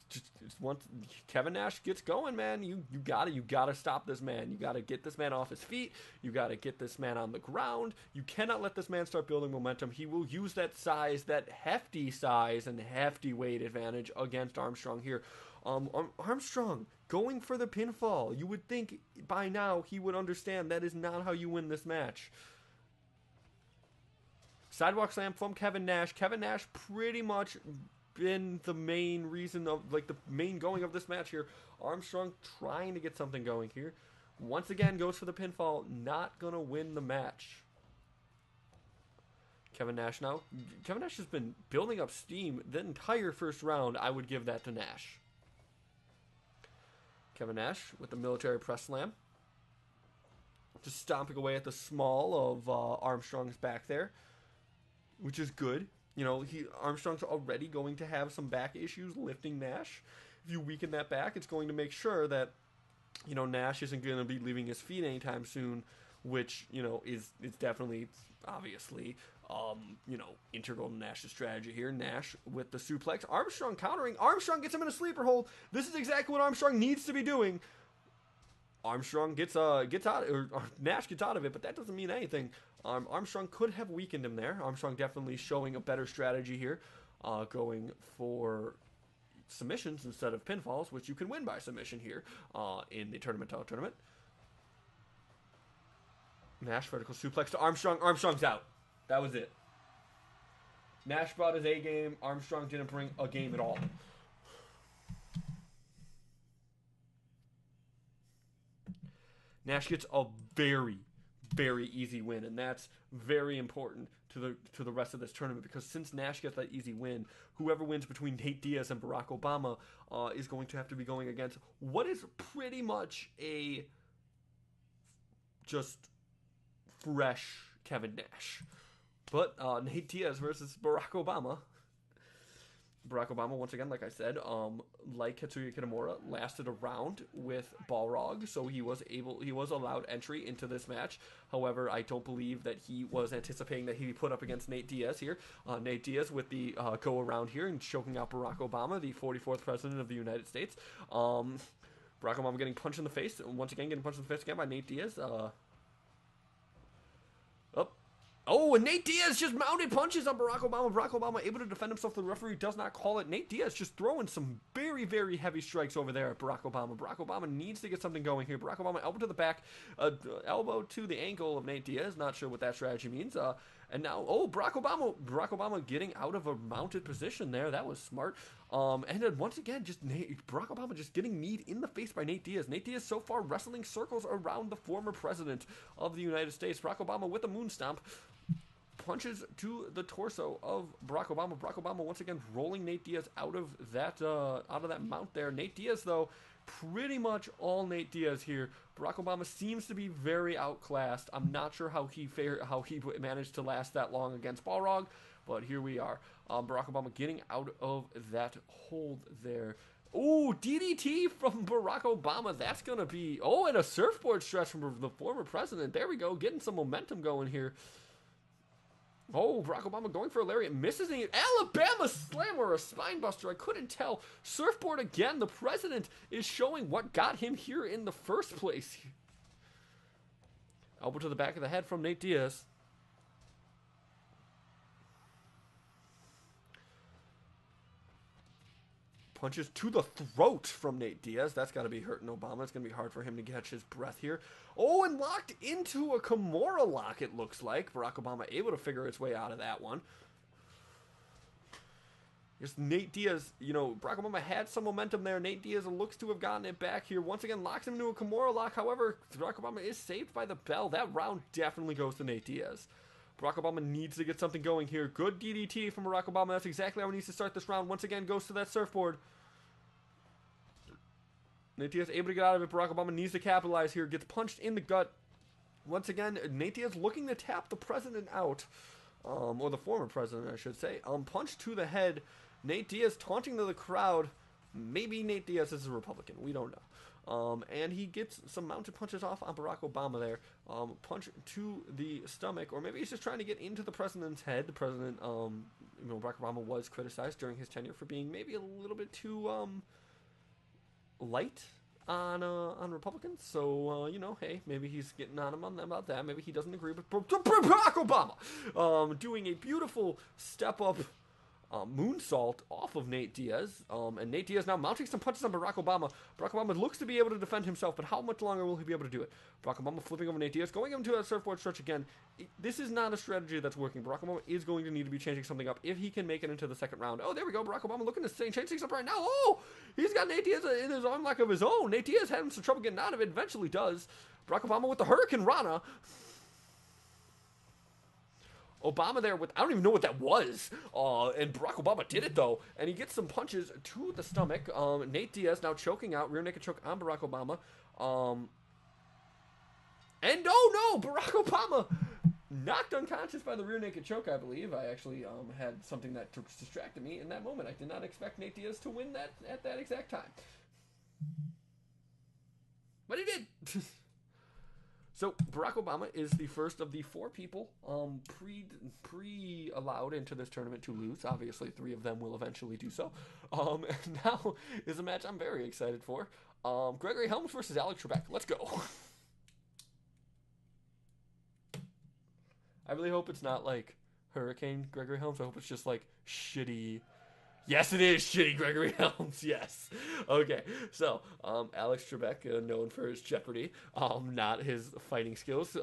Just once Kevin Nash gets going, man, you gotta stop this man. You gotta get this man off his feet. You gotta get this man on the ground. You cannot let this man start building momentum. He will use that size, that hefty size and hefty weight advantage against Armstrong here. Armstrong going for the pinfall. You would think by now he would understand that is not how you win this match. Sidewalk slam from Kevin Nash. Kevin Nash pretty much been the main reason of, like, the main going of this match here. Armstrong trying to get something going here. Once again goes for the pinfall. Not gonna win the match. Kevin Nash now. Kevin Nash has been building up steam the entire first round. I would give that to Nash. Kevin Nash with the military press slam. Just stomping away at the small of Armstrong's back there, which is good. You know, Armstrong's already going to have some back issues lifting Nash. If you weaken that back, it's going to make sure that, you know, Nash isn't going to be leaving his feet anytime soon, which, you know, is definitely, obviously, you know, integral to Nash's strategy here. Nash with the suplex. Armstrong countering. Armstrong gets him in a sleeper hold. This is exactly what Armstrong needs to be doing. Armstrong gets out, or Nash gets out of it, but that doesn't mean anything. Armstrong could have weakened him there. Armstrong definitely showing a better strategy here, going for submissions instead of pinfalls, which you can win by submission here in the tournament. Nash vertical suplex to Armstrong. Armstrong's out. That was it. Nash brought his A game. Armstrong didn't bring a game at all. Nash gets a very, very easy win, and that's very important to the rest of this tournament, because since Nash gets that easy win, whoever wins between Nate Diaz and Barack Obama is going to have to be going against what is pretty much a just fresh Kevin Nash. But Nate Diaz versus Barack Obama. Barack Obama, once again, like I said, like Katsuya Kitamura, lasted a round with Balrog, so he was allowed entry into this match. However, I don't believe that he was anticipating that he'd be put up against Nate Diaz here. Nate Diaz with the go around here and choking out Barack Obama, the 44th president of the United States. Barack Obama getting punched in the face, once again getting punched in the face again by Nate Diaz. Oh, and Nate Diaz just mounted punches on Barack Obama. Barack Obama able to defend himself. The referee does not call it. Nate Diaz just throwing some very, very heavy strikes over there at Barack Obama. Barack Obama needs to get something going here. Barack Obama elbow to the back, elbow to the ankle of Nate Diaz. Not sure what that strategy means. And now, Barack Obama getting out of a mounted position there. That was smart. And then once again, Barack Obama just getting kneed in the face by Nate Diaz. Nate Diaz so far wrestling circles around the former president of the United States. Barack Obama with a moon stomp. Punches to the torso of Barack Obama. Barack Obama once again rolling Nate Diaz out of that mount there. Nate Diaz, though, pretty much all Nate Diaz here. Barack Obama seems to be very outclassed. I'm not sure how he managed to last that long against Balrog, but here we are. Barack Obama getting out of that hold there. Oh, DDT from Barack Obama. That's going to be... Oh, and a surfboard stretch from the former president. There we go. Getting some momentum going here. Oh, Barack Obama going for a lariat, misses the Alabama slam or a spine buster. I couldn't tell. Surfboard again. The president is showing what got him here in the first place. Elbow to the back of the head from Nate Diaz. Punches to the throat from Nate Diaz. That's got to be hurting Obama. It's going to be hard for him to catch his breath here. Oh, and locked into a Kimura lock, it looks like. Barack Obama able to figure its way out of that one. Just Nate Diaz, Barack Obama had some momentum there. Nate Diaz looks to have gotten it back here. Once again, locks him into a Kimura lock. However, Barack Obama is saved by the bell. That round definitely goes to Nate Diaz. Barack Obama needs to get something going here. Good DDT from Barack Obama. That's exactly how he needs to start this round. Once again, goes to that surfboard. Nate Diaz able to get out of it. Barack Obama needs to capitalize here. Gets punched in the gut. Once again, Nate Diaz looking to tap the president out. Or the former president, I should say. Punch to the head. Nate Diaz taunting to the crowd. Maybe Nate Diaz is a Republican. We don't know. And he gets some mounted punches off on Barack Obama there. Punch to the stomach. Or maybe he's just trying to get into the president's head. The president, Barack Obama was criticized during his tenure for being maybe a little bit too... light on Republicans, so hey, maybe he's getting on him about that. Maybe he doesn't agree with Barack Obama doing a beautiful step up moonsault off of Nate Diaz, and Nate Diaz now mounting some punches on Barack Obama. Barack Obama looks to be able to defend himself, but how much longer will he be able to do it? Barack Obama flipping over Nate Diaz, going into that surfboard stretch again. This is not a strategy that's working. Barack Obama is going to need to be changing something up if he can make it into the second round. Oh, there we go. Barack Obama looking to change things up right now. Oh, he's got Nate Diaz in his arm lock of his own. Nate Diaz having some trouble getting out of it. Eventually does. Barack Obama with the Hurricane Rana. Obama there with, I don't even know what that was, and Barack Obama did it though, and he gets some punches to the stomach. Nate Diaz now choking out, rear naked choke on Barack Obama, and oh no, Barack Obama knocked unconscious by the rear naked choke, I believe. I actually had something that distracted me in that moment. I did not expect Nate Diaz to win that at that exact time, but he did. So Barack Obama is the first of the 4 people pre-allowed into this tournament to lose. Obviously, 3 of them will eventually do so. And now is a match I'm very excited for. Gregory Helms versus Alex Trebek. Let's go. I really hope it's not like Hurricane Gregory Helms. I hope it's just like shitty. Yes, it is shitty Gregory Helms. Yes. Okay. So, Alex Trebek, known for his Jeopardy, not his fighting skills.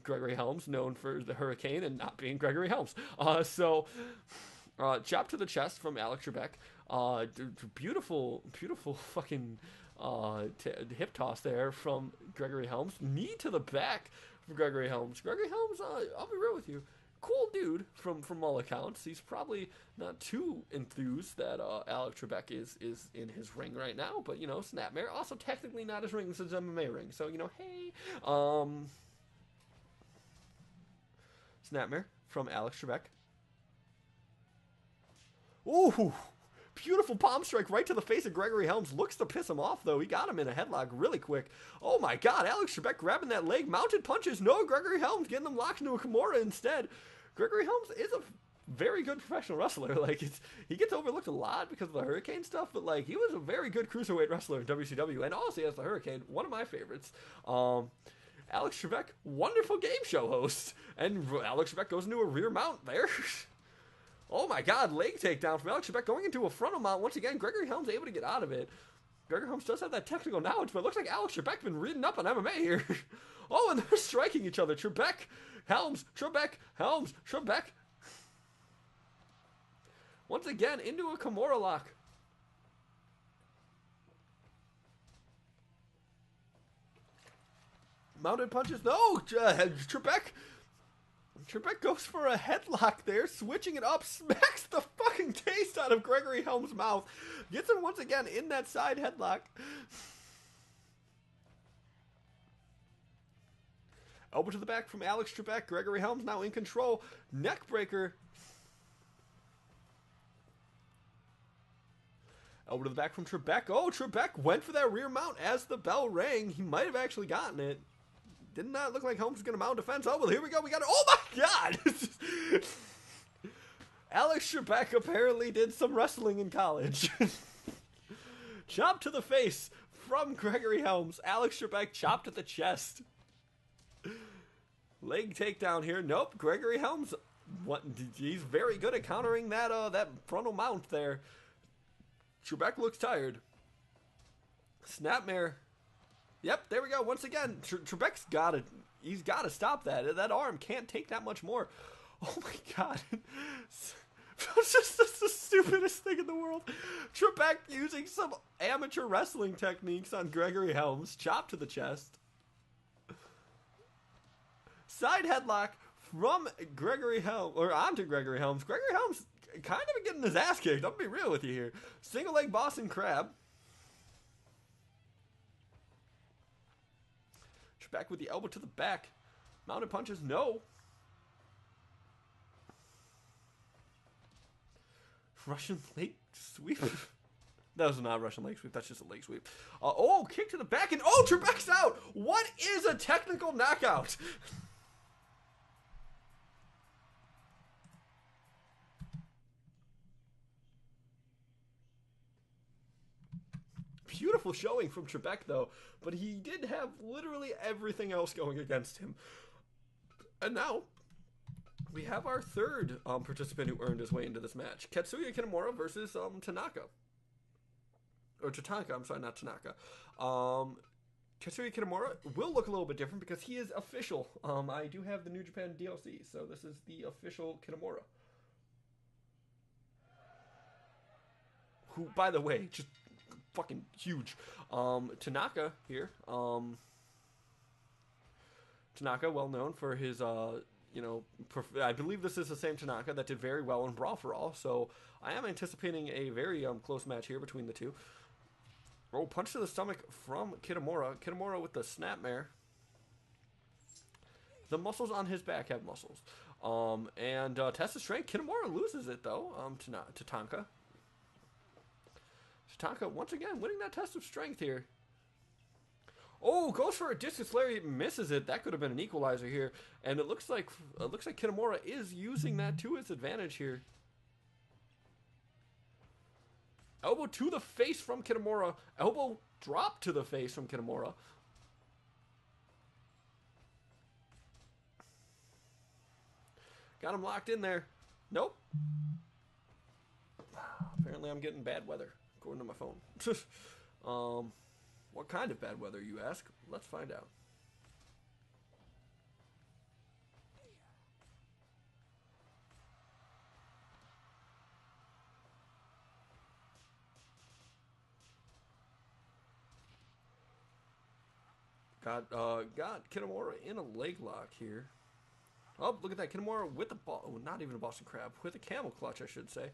Gregory Helms, known for the Hurricane and not being Gregory Helms. Chop to the chest from Alex Trebek. Beautiful, beautiful fucking hip toss there from Gregory Helms. Knee to the back from Gregory Helms. Gregory Helms, I'll be real with you, cool dude from all accounts. He's probably not too enthused that Alex Trebek is in his ring right now, but you know, Snapmare also technically not his ring, it's his MMA ring. So you know, hey, Snapmare from Alex Trebek. Ooh, beautiful palm strike right to the face of Gregory Helms. Looks to piss him off, though. He got him in a headlock really quick. Oh, my God. Alex Trebek grabbing that leg. Mounted punches. No, Gregory Helms getting them locked into a Kimura instead. Gregory Helms is a very good professional wrestler. Like, he gets overlooked a lot because of the Hurricane stuff, but, like, he was a very good cruiserweight wrestler in WCW. And also, as the Hurricane, one of my favorites. Alex Trebek, wonderful game show host. And Alex Trebek goes into a rear mount there. Oh my God, leg takedown from Alex Trebek going into a frontal mount. Once again, Gregory Helms able to get out of it. Gregory Helms does have that technical knowledge, but it looks like Alex Trebek's been reading up on MMA here. Oh, and they're striking each other. Trebek, Helms, Trebek, Helms, Trebek. Once again, into a Kimura lock. Mounted punches. No, Trebek. Trebek goes for a headlock there, switching it up, smacks the fucking taste out of Gregory Helms' mouth. Gets him once again in that side headlock. Elbow to the back from Alex Trebek. Gregory Helms now in control. Neck breaker. Elbow to the back from Trebek. Oh, Trebek went for that rear mount as the bell rang. He might have actually gotten it. Did not look like Helms was going to mount defense. Oh, well, here we go. We got it. Oh, my God. Alex Trebek apparently did some wrestling in college. Chop to the face from Gregory Helms. Alex Trebek chopped at the chest. Leg takedown here. Nope. Gregory Helms, he's very good at countering that frontal mount there. Trebek looks tired. Snapmare. Yep, there we go. Once again, Trebek's he's got to stop that. That arm can't take that much more. Oh my God. It's just the stupidest thing in the world. Trebek using some amateur wrestling techniques on Gregory Helms. Chop to the chest. Side headlock from Gregory Helms, or onto Gregory Helms. Gregory Helms kind of getting his ass kicked. I'm going to be real with you here. Single leg Boston Crab. Back with the elbow to the back. Mounted punches, no. Russian leg sweep. That was not a Russian leg sweep. That's just a leg sweep. Oh, kick to the back. And oh, Trebek's out. What is a technical knockout? Beautiful showing from Trebek, though, but he did have literally everything else going against him. And now, we have our third participant who earned his way into this match. Katsuya Kitamura versus Tanaka. Or Tatanka, I'm sorry, not Tanaka. Katsuya Kitamura will look a little bit different because he is official. I do have the New Japan DLC, so this is the official Kitamura. Who, by the way, just fucking huge. Tanaka here. Tanaka, well known for his, I believe this is the same Tanaka that did very well in Brawl for All, so I am anticipating a very close match here between the two. Oh, punch to the stomach from Kitamura. Kitamura with the snapmare. The muscles on his back have muscles. Test of strength. Kitamura loses it, though, to Tatanka. Tatanka, once again, winning that test of strength here. Oh, goes for a discus lariat, misses it. That could have been an equalizer here. And it looks like Kitamura is using that to his advantage here. Elbow to the face from Kitamura. Elbow drop to the face from Kitamura. Got him locked in there. Nope. Apparently I'm getting bad weather, according to my phone. What kind of bad weather, you ask? Let's find out. Got Kitamura in a leg lock here. Oh, look at that. Kitamura with the ball. Oh, not even a Boston Crab. With a camel clutch, I should say.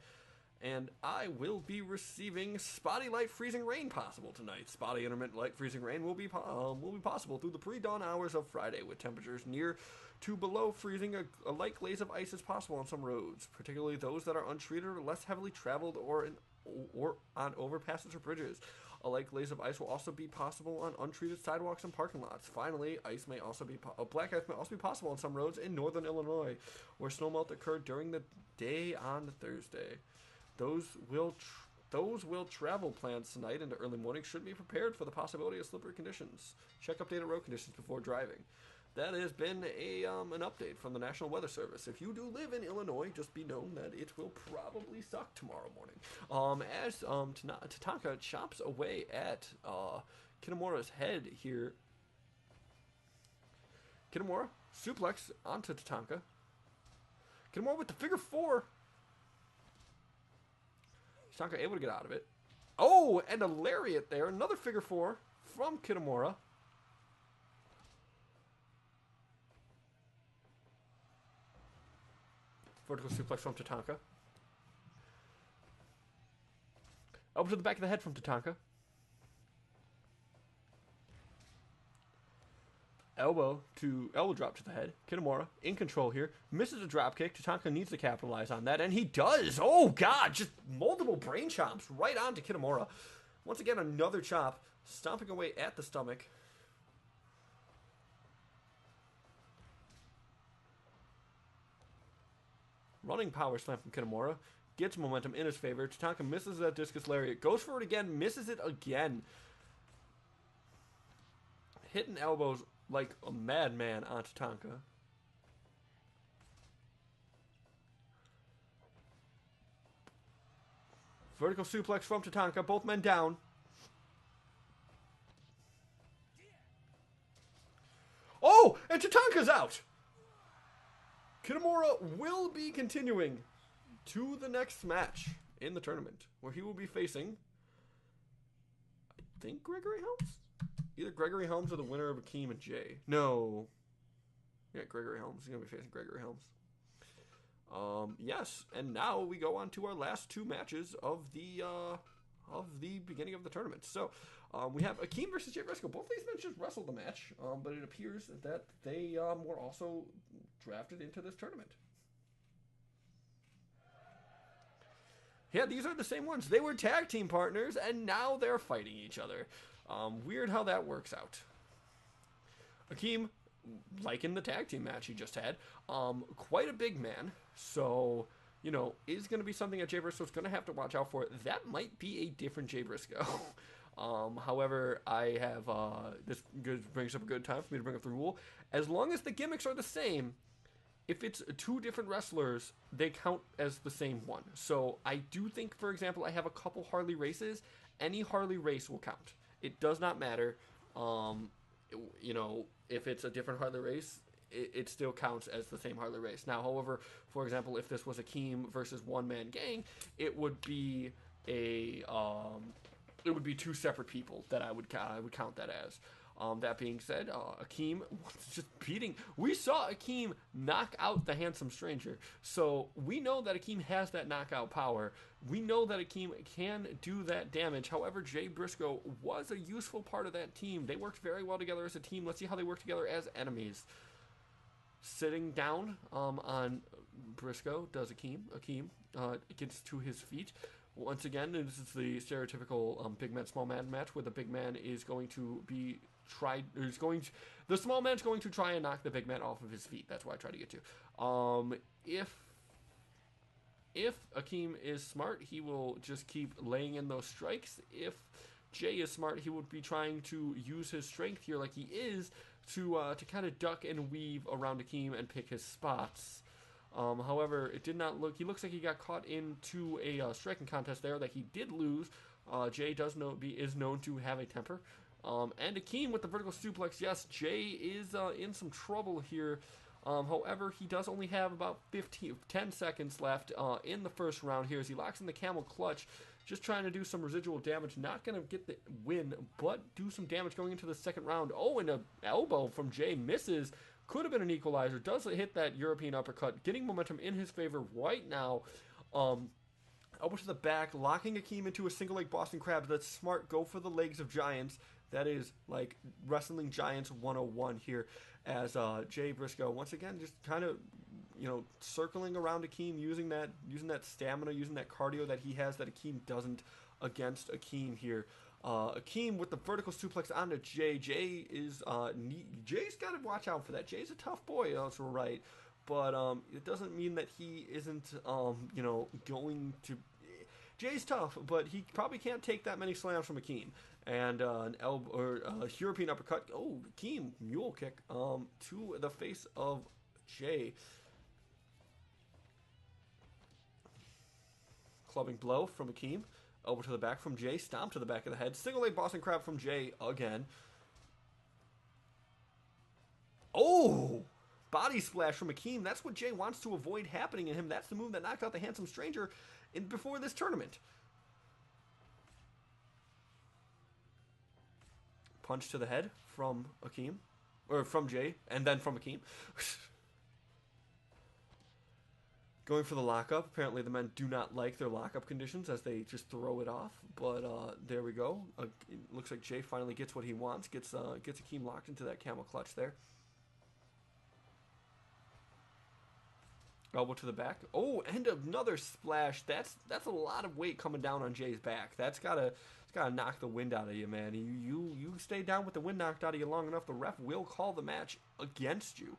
And I will be receiving spotty light freezing rain possible tonight. Spotty intermittent light freezing rain will be possible through the pre-dawn hours of Friday, with temperatures near to below freezing. A light glaze of ice is possible on some roads, particularly those that are untreated or less heavily traveled, or on overpasses or bridges. A light glaze of ice will also be possible on untreated sidewalks and parking lots. Finally, black ice may also be possible on some roads in northern Illinois, where snowmelt occurred during the day on Thursday. Those will travel plans tonight into early morning should be prepared for the possibility of slippery conditions. Check updated road conditions before driving. That has been an update from the National Weather Service. If you do live in Illinois, just be known that it will probably suck tomorrow morning. As Tatanka chops away at Kitamura's head here. Kitamura suplex onto Tatanka. Kitamura with the figure four. Tatanka able to get out of it. Oh, and a lariat there. Another figure four from Kitamura. Vertical suplex from Tatanka. Elbow to the back of the head from Tatanka. Elbow drop to the head. Kitamura in control here. Misses a drop kick. Tatanka needs to capitalize on that, and he does. Oh, God. Just multiple brain chops right onto Kitamura. Once again, another chop. Stomping away at the stomach. Running power slam from Kitamura. Gets momentum in his favor. Tatanka misses that discus lariat. Goes for it again. Misses it again. Hitting elbows like a madman on Tatanka. Vertical suplex from Tatanka. Both men down. Oh! And Tatanka's out! Kitamura will be continuing to the next match in the tournament, where he will be facing, I think, Gregory Helms? Either Gregory Helms or the winner of Akeem and Jay. No. Yeah, Gregory Helms. He's going to be facing Gregory Helms. Yes, and now we go on to our last two matches of the beginning of the tournament. So, we have Akeem versus Jay Briscoe. Both these men just wrestled the match, but it appears that they were also drafted into this tournament. Yeah, these are the same ones. They were tag team partners, and now they're fighting each other. Weird how that works out. Akeem, like in the tag team match he just had, quite a big man. So, is going to be something that Jay Briscoe's going to have to watch out for. That might be a different Jay Briscoe. However, I have, this brings up a good time for me to bring up the rule. As long as the gimmicks are the same, if it's two different wrestlers, they count as the same one. So I do think, for example, I have a couple Harley races. Any Harley race will count. It does not matter. If it's a different Harley race, it still counts as the same Harley race. Now, however, for example, if this was Akeem versus One Man Gang, it would be two separate people that I would count that as. That being said, Akeem was just beating. We saw Akeem knock out the Handsome Stranger. So we know that Akeem has that knockout power. We know that Akeem can do that damage. However, Jay Briscoe was a useful part of that team. They worked very well together as a team. Let's see how they work together as enemies. Sitting down on Briscoe does Akeem. Akeem gets to his feet. Once again, this is the stereotypical big man, small man match where the big man is going to be the small man's going to try and knock the big man off of his feet. That's what I try to get to. If Akeem is smart, he will just keep laying in those strikes. If Jay is smart, he would be trying to use his strength here like he is to kind of duck and weave around Akeem and pick his spots. However, it did not look. He looks like he got caught into a striking contest there that he did lose. Jay is known to have a temper. And Akeem with the vertical suplex. Yes, Jay is in some trouble here. However, he does only have about 10 seconds left in the first round here as he locks in the camel clutch. Just trying to do some residual damage. Not going to get the win, but do some damage going into the second round. Oh, and an elbow from Jay misses. Could have been an equalizer. Does hit that European uppercut. Getting momentum in his favor right now. Elbow to the back. Locking Akeem into a single leg Boston Crab. That's smart. Go for the legs of giants. That is like Wrestling Giants 101 here. As Jay Briscoe, once again, just kind of, circling around Akeem, using that stamina, using that cardio that he has that Akeem doesn't against Akeem here. Akeem with the vertical suplex onto Jay. Jay's got to watch out for that. Jay's a tough boy, that's right. But it doesn't mean that he isn't, going to... Jay's tough, but he probably can't take that many slams from Akeem. And an elbow or a European uppercut. Oh, Akeem mule kick to the face of Jay. Clubbing blow from Akeem. Elbow to the back from Jay. Stomp to the back of the head. Single leg Boston Crab from Jay again. Oh! Body splash from Akeem. That's what Jay wants to avoid happening in him. That's the move that knocked out the Handsome Stranger before this tournament. Punch to the head from Akeem. Or from Jay. And then from Akeem. Going for the lockup. Apparently the men do not like their lockup conditions as they just throw it off. But there we go. It looks like Jay finally gets what he wants. Gets Akeem locked into that camel clutch there. Elbow to the back. Oh, and another splash. That's a lot of weight coming down on Jay's back. It's gotta knock the wind out of you, man. You stay down with the wind knocked out of you long enough, the ref will call the match against you.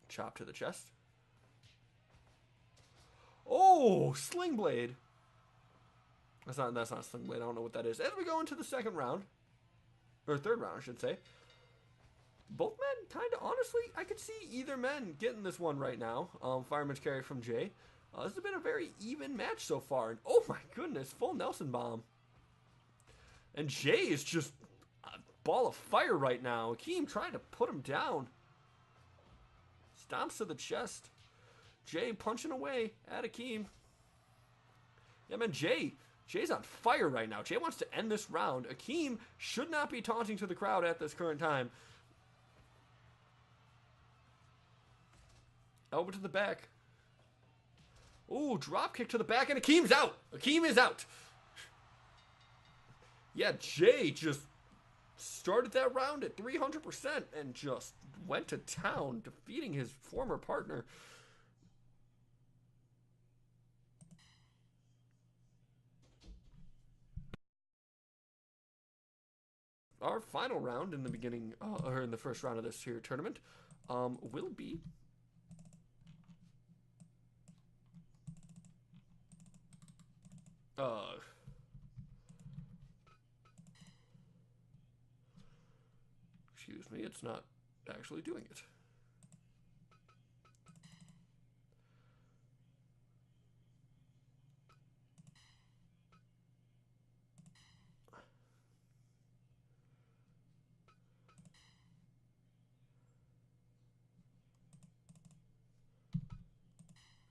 Chop to the chest. Oh, sling blade. That's not a sling blade. I don't know what that is. As we go into the second round, or third round, I should say. Both men, kind of, honestly, I could see either man getting this one right now. Fireman's carry from Jay. This has been a very even match so far. And oh my goodness, full Nelson bomb. And Jay is just a ball of fire right now. Akeem trying to put him down. Stomps to the chest. Jay punching away at Akeem. Yeah, man, Jay's on fire right now. Jay wants to end this round. Akeem should not be taunting to the crowd at this current time. Elbow to the back. Ooh, drop kick to the back, and Akeem's out. Akeem is out. Yeah, Jay just started that round at 300% and just went to town, defeating his former partner. Our final round in the beginning, or in the first round of this here tournament, will be excuse me, it's not actually doing it.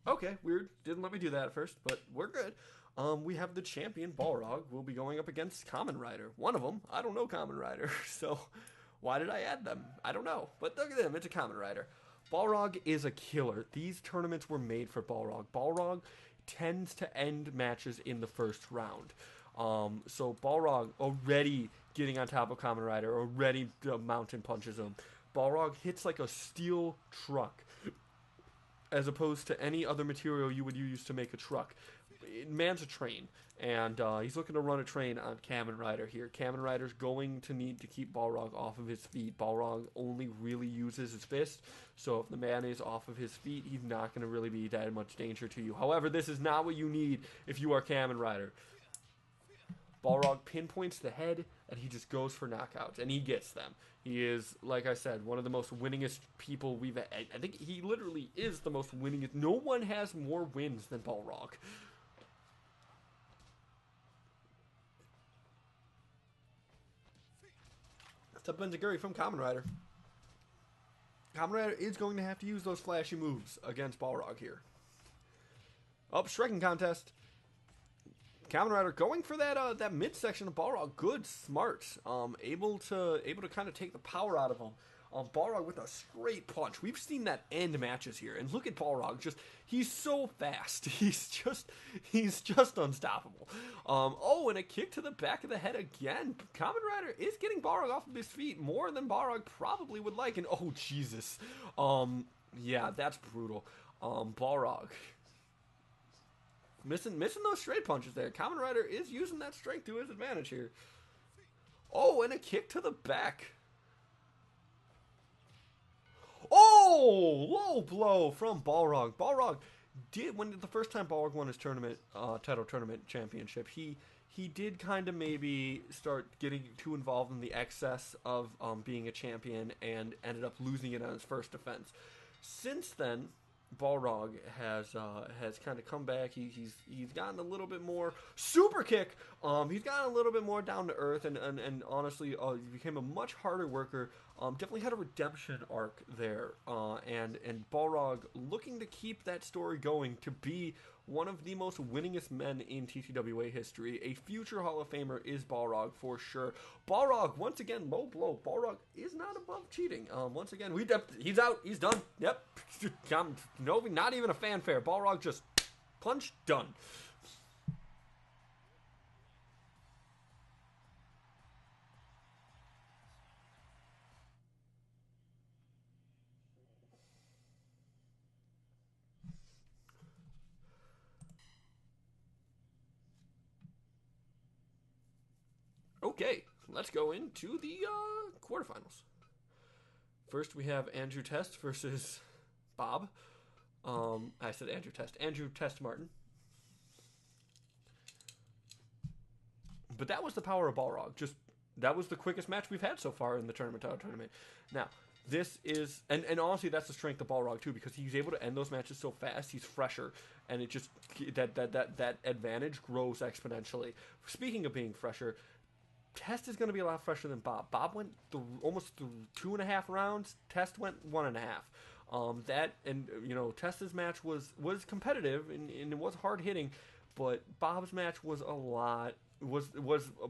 Okay, weird. Didn't let me do that at first, but we're good. We have the champion, Balrog, will be going up against Kamen Rider. One of them, I don't know Kamen Rider, so why did I add them? I don't know, but look at them, it's a Kamen Rider. Balrog is a killer. These tournaments were made for Balrog. Balrog tends to end matches in the first round. So Balrog already getting on top of Kamen Rider, already mountain punches him. Balrog hits like a steel truck, as opposed to any other material you would use to make a truck. man's a train, and he's looking to run a train on Kamen Rider here. Kamen Rider's going to need to keep Balrog off of his feet. Balrog only really uses his fist, so if the man is off of his feet, he's not going to really be that much danger to you. However, this is not what you need if you are Kamen Rider. Balrog pinpoints the head, and he just goes for knockouts, and he gets them. He is, like I said, one of the most winningest people we've had. I think he literally is the most winningest. No one has more wins than Balrog. That's up Enziguri from Kamen Rider. Kamen Rider is going to have to use those flashy moves against Balrog here. Up, striking contest. Kamen Rider going for that midsection of Balrog. Good, smart. Able to kind of take the power out of him. Balrog with a straight punch. We've seen that end matches here, and look at Balrog. He's so fast. He's just unstoppable. Oh, and a kick to the back of the head again. Kamen Rider is getting Balrog off of his feet more than Balrog probably would like. And oh Jesus, yeah, that's brutal. Balrog. Missing those straight punches there. Kamen Rider is using that strength to his advantage here. Oh, and a kick to the back. Oh, low blow from Balrog. Balrog did, when the first time Balrog won his tournament, title tournament championship, he did kind of maybe start getting too involved in the excess of being a champion and ended up losing it on his first defense. Since then, Balrog has kind of come back. He's gotten a little bit more super kick. He's gotten a little bit more down to earth, and honestly, he became a much harder worker. Definitely had a redemption arc there, and Balrog looking to keep that story going to be one of the most winningest men in TTWA history. A future Hall of Famer is Balrog for sure. Balrog, once again, low blow. Balrog is not above cheating. Once again, he's out. He's done. Yep. No, not even a fanfare. Balrog just punch, done. Okay, let's go into the quarterfinals. First, we have Andrew Test versus Bob. I said Andrew Test. Andrew Test Martin. But that was the power of Balrog. That was the quickest match we've had so far in the tournament. Now, this is, and honestly, that's the strength of Balrog too, because he's able to end those matches so fast. He's fresher, and it just that advantage grows exponentially. Speaking of being fresher, Test is going to be a lot fresher than Bob. Bob went almost 2.5 rounds. Test went 1.5. Test's match was competitive and it was hard hitting, but Bob's match was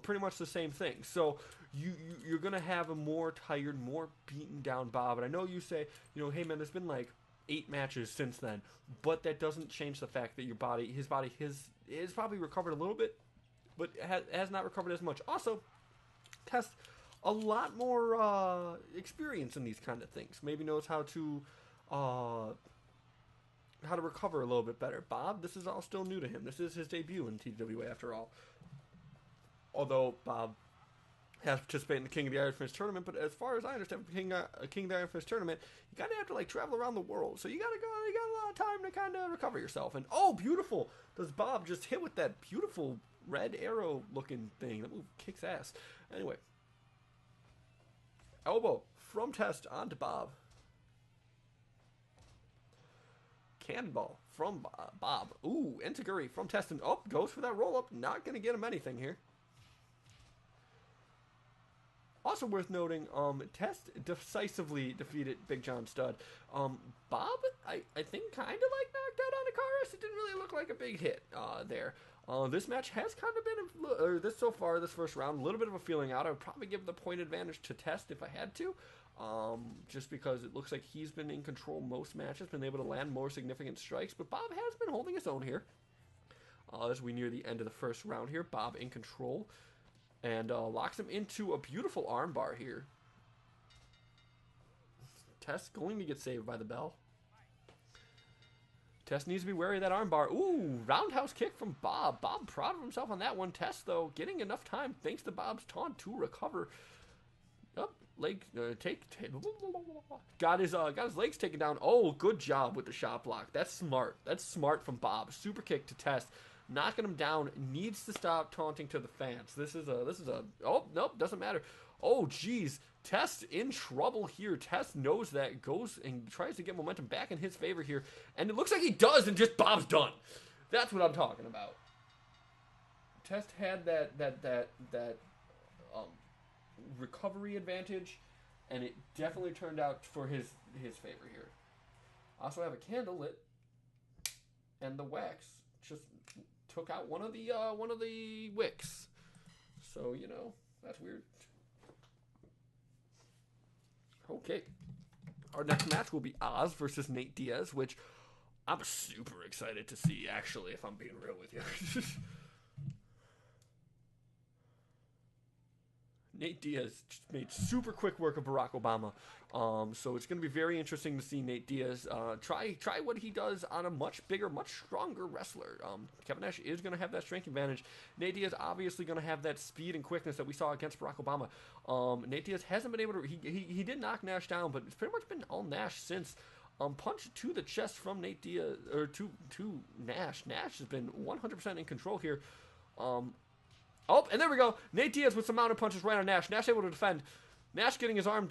pretty much the same thing. So you're going to have a more tired, more beaten down Bob. And I know you say, hey man, there's been like 8 matches since then, but that doesn't change the fact that his body is probably recovered a little bit, but has not recovered as much. Also, Test a lot more experience in these kind of things. Maybe knows how to recover a little bit better. Bob, this is all still new to him. This is his debut in TTWA after all. Although Bob has participated in the King of the Iron Fist tournament, but as far as I understand, King of the Iron Fist tournament, you kind of have to like travel around the world. So you got a lot of time to kind of recover yourself. And oh, beautiful! Does Bob just hit with that beautiful red arrow looking thing? That move kicks ass. Anyway, elbow from Test onto Bob. Cannonball from Bob. Ooh, Enziguri from Test, and goes for that roll up. Not going to get him anything here. Also worth noting, Test decisively defeated Big John Studd. Bob, I think, kind of like knocked out on a Karis. It didn't really look like a big hit there. This match has kind of been, this first round, a little bit of a feeling out. I would probably give the point advantage to Test if I had to. Just because it looks like he's been in control most matches, been able to land more significant strikes. But Bob has been holding his own here. As we near the end of the first round here, Bob in control. And locks him into a beautiful armbar here. Test going to get saved by the bell. Test needs to be wary of that armbar. Ooh, roundhouse kick from Bob. Bob proud of himself on that one. Test, though, getting enough time thanks to Bob's taunt to recover. Up, leg, got his legs taken down. Oh, good job with the shot block. That's smart. That's smart from Bob. Super kick to Test. Knocking him down. Needs to stop taunting to the fans. This is a, oh, nope, doesn't matter. Oh, geez. Test in trouble here. Test knows that, goes and tries to get momentum back in his favor here, and it looks like he does, and just Bob's done. That's what I'm talking about. Test had that recovery advantage, and it definitely turned out for his favor here. Also have a candle lit, and the wax just took out one of the wicks. So, you know, that's weird. Okay, our next match will be Oz versus Nate Diaz, which I'm super excited to see, actually, if I'm being real with you. Nate Diaz just made super quick work of Barack Obama. So it's going to be very interesting to see Nate Diaz try what he does on a much bigger, much stronger wrestler. Kevin Nash is going to have that strength advantage. Nate Diaz obviously going to have that speed and quickness that we saw against Barack Obama. Nate Diaz hasn't been able to, he did knock Nash down, but it's pretty much been all Nash since. Punch to the chest from Nate Diaz, or to Nash. Nash has been 100% in control here. Oh, and there we go. Nate Diaz with some mounted punches right on Nash. Nash able to defend. Nash getting his arm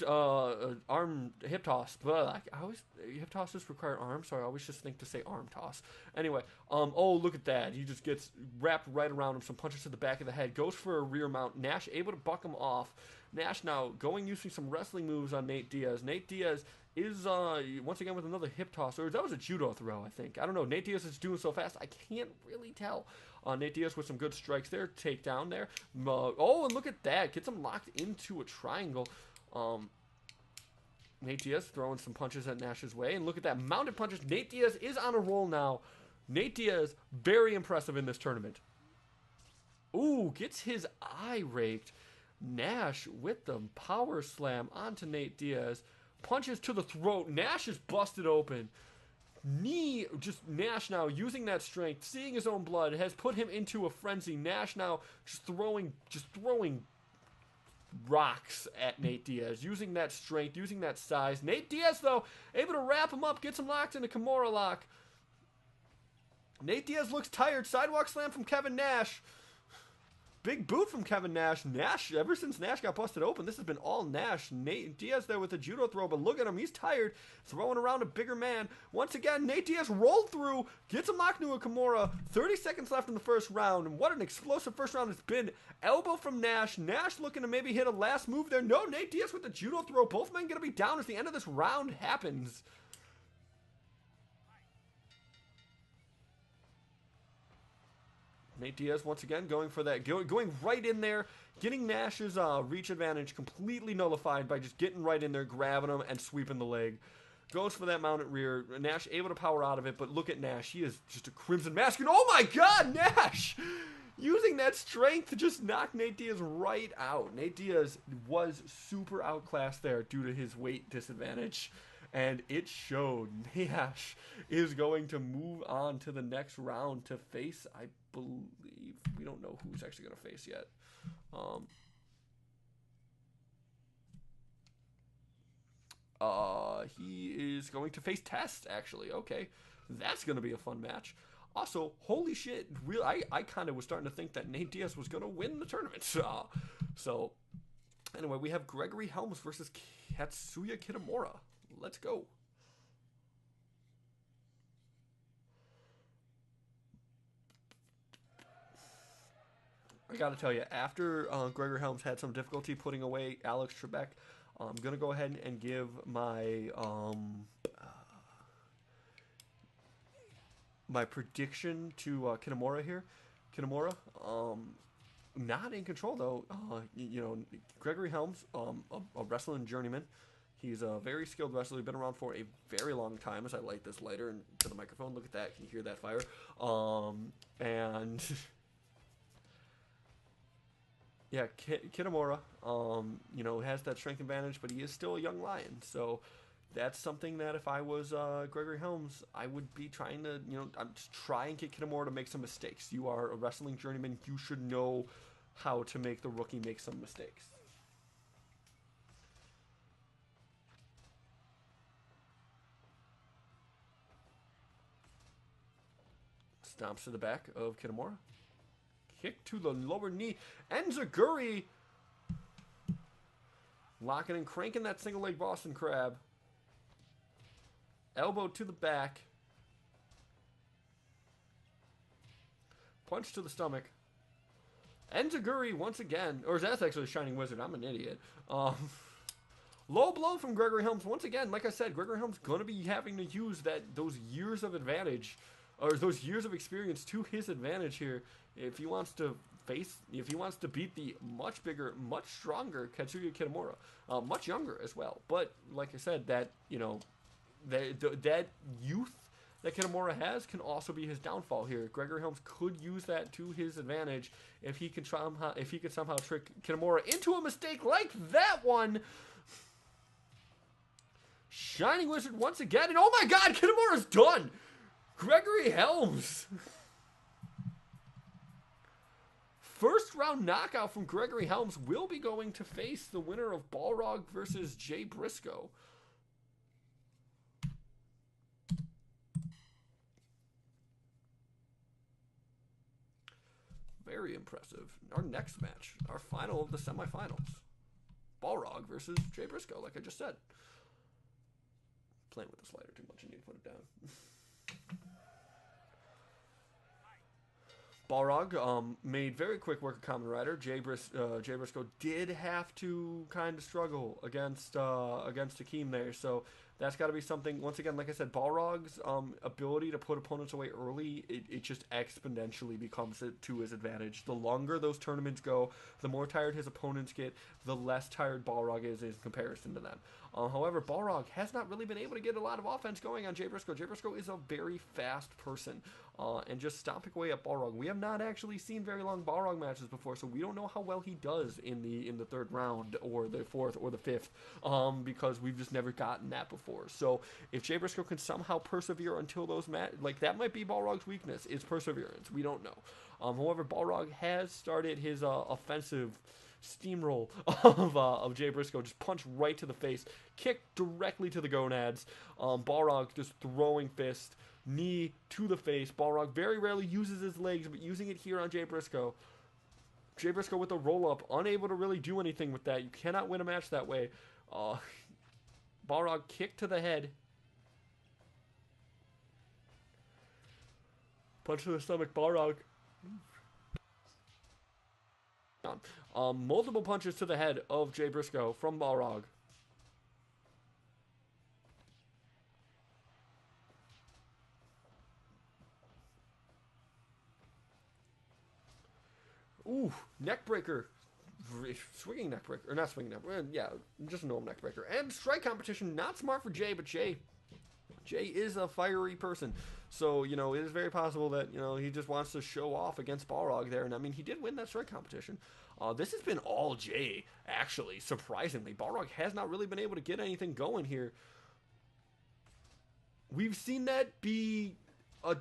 hip toss. But I always, hip tosses require arms, so I always just think to say arm toss. Anyway, oh, look at that. He just gets wrapped right around him. Some punches to the back of the head. Goes for a rear mount. Nash able to buck him off. Nash now going using some wrestling moves on Nate Diaz. Nate Diaz is once again with another hip toss. Or that was a judo throw, I think. I don't know. Nate Diaz is doing so fast, I can't really tell. Nate Diaz with some good strikes there. Takedown there. Oh, and look at that. Gets him locked into a triangle. Nate Diaz throwing some punches at Nash's way. And look at that. Mounted punches. Nate Diaz is on a roll now. Nate Diaz, very impressive in this tournament. Ooh, gets his eye raked. Nash with the power slam onto Nate Diaz. Punches to the throat. Nash is busted open. Knee, just Nash now using that strength, seeing his own blood, has put him into a frenzy. Nash now just throwing rocks at Nate Diaz, using that strength, using that size. Nate Diaz, though, able to wrap him up, gets him locked in a Kimura lock. Nate Diaz looks tired. Sidewalk slam from Kevin Nash. Big boot from Kevin Nash. Nash, ever since Nash got busted open, this has been all Nash. Nate Diaz there with a judo throw, but look at him. He's tired. Throwing around a bigger man. Once again, Nate Diaz rolled through, gets him locked into a Kimura. 30 seconds left in the first round, and what an explosive first round it's been. Elbow from Nash. Nash looking to maybe hit a last move there. No, Nate Diaz with the judo throw. Both men going to be down as the end of this round happens. Nate Diaz once again going for that, going right in there, getting Nash's reach advantage completely nullified by just getting right in there, grabbing him, and sweeping the leg. Goes for that mounted rear. Nash able to power out of it, but look at Nash. He is just a crimson mask. And oh my god, Nash! Using that strength to just knock Nate Diaz right out. Nate Diaz was super outclassed there due to his weight disadvantage. And it showed. Nash is going to move on to the next round to face, I believe, we don't know who's actually going to face yet. He is going to face Test, actually. Okay, that's going to be a fun match. Also, holy shit, I kind of was starting to think that Nate Diaz was going to win the tournament. So, anyway, we have Gregory Helms versus Katsuya Kitamura. Let's go. I gotta tell you, after Gregory Helms had some difficulty putting away Alex Trebek, I'm gonna go ahead and give my my prediction to Kitamura here. Kitamura, not in control though. You know, Gregory Helms, a wrestling journeyman. He's a very skilled wrestler. He's been around for a very long time. As I light this lighter into the microphone, look at that. Can you hear that fire? And yeah, Kitamura, you know, has that strength advantage, but he is still a young lion. So that's something that if I was Gregory Helms, I would be trying to, I'm just try and get Kitamura to make some mistakes. You are a wrestling journeyman. You should know how to make the rookie make some mistakes. Stomps to the back of Kitamura. Kick to the lower knee. Enziguri locking and cranking that single leg Boston Crab. Elbow to the back. Punch to the stomach. Enziguri once again. Or that's actually Shining Wizard. I'm an idiot. Low blow from Gregory Helms. Once again, like I said, Gregory Helms going to be having to use those years of advantage, or those years of experience to his advantage here if he wants to beat the much bigger, much stronger Katsuya Kitamura. Much younger as well. But like I said, that that youth that Kitamura has can also be his downfall here. Gregory Helms could use that to his advantage if he could somehow trick Kitamura into a mistake like that one. Shining Wizard once again, and oh my god, Kitamura's done! Gregory Helms! First round knockout from Gregory Helms will be going to face the winner of Balrog versus Jay Briscoe. Very impressive. Our next match, our final of the semifinals. Balrog versus Jay Briscoe, like I just said. Playing with the slider too much, I need to put it down. Balrog made very quick work of Kamen Rider. Jay Briscoe did have to kind of struggle against Hakeem there, so that's got to be something. Once again, like I said, Balrog's ability to put opponents away early, it just exponentially becomes to his advantage. The longer those tournaments go, the more tired his opponents get, the less tired Balrog is in comparison to them. However, Balrog has not really been able to get a lot of offense going on Jay Briscoe. Jay Briscoe is a very fast person, and just stomping away at Balrog. We have not actually seen very long Balrog matches before, so we don't know how well he does in the third round or the fourth or the fifth, because we've just never gotten that before. So if Jay Briscoe can somehow persevere until those like that might be Balrog's weakness, is perseverance. We don't know. However, Balrog has started his offensive steamroll of Jay Briscoe, just punch right to the face, kick directly to the gonads. Balrog just throwing fist, knee to the face. Balrog very rarely uses his legs, but using it here on Jay Briscoe. Jay Briscoe with a roll up, unable to really do anything with that. You cannot win a match that way. Balrog kick to the head. Punch to the stomach. Balrog. Multiple punches to the head of Jay Briscoe from Balrog. Ooh, neck breaker. Swinging neck breaker. Or not swinging neck breaker. Yeah, just a normal neck breaker. And strike competition. Not smart for Jay, but Jay is a fiery person. So, it is very possible that, he just wants to show off against Balrog there. And, I mean, he did win that strike competition. This has been all Jay, actually, surprisingly. Balrog has not really been able to get anything going here. We've seen that be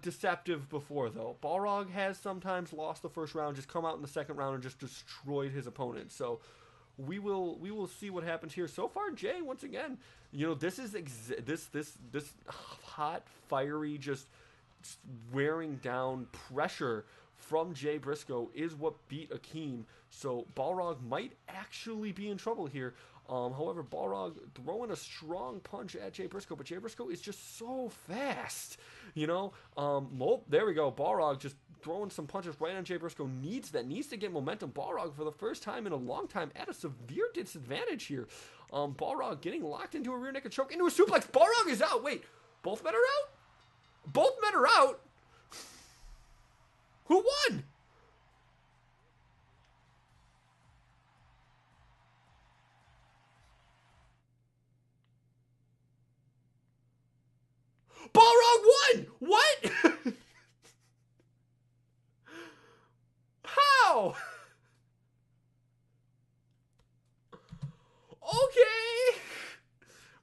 deceptive before, though. Balrog has sometimes lost the first round, just come out in the second round and just destroyed his opponent. So we will see what happens here. So far, Jay, once again, this is this hot, fiery, just wearing down pressure from Jay Briscoe is what beat Akeem. So Balrog might actually be in trouble here. However, Balrog throwing a strong punch at Jay Briscoe, but Jay Briscoe is just so fast, there we go. Balrog just throwing some punches right on Jay Briscoe. Needs to get momentum. Balrog, for the first time in a long time, at a severe disadvantage here. Balrog getting locked into a rear naked choke, into a suplex. Balrog is out. Wait, both men are out? Both men are out? Who won? Balrog won! What? How? Okay.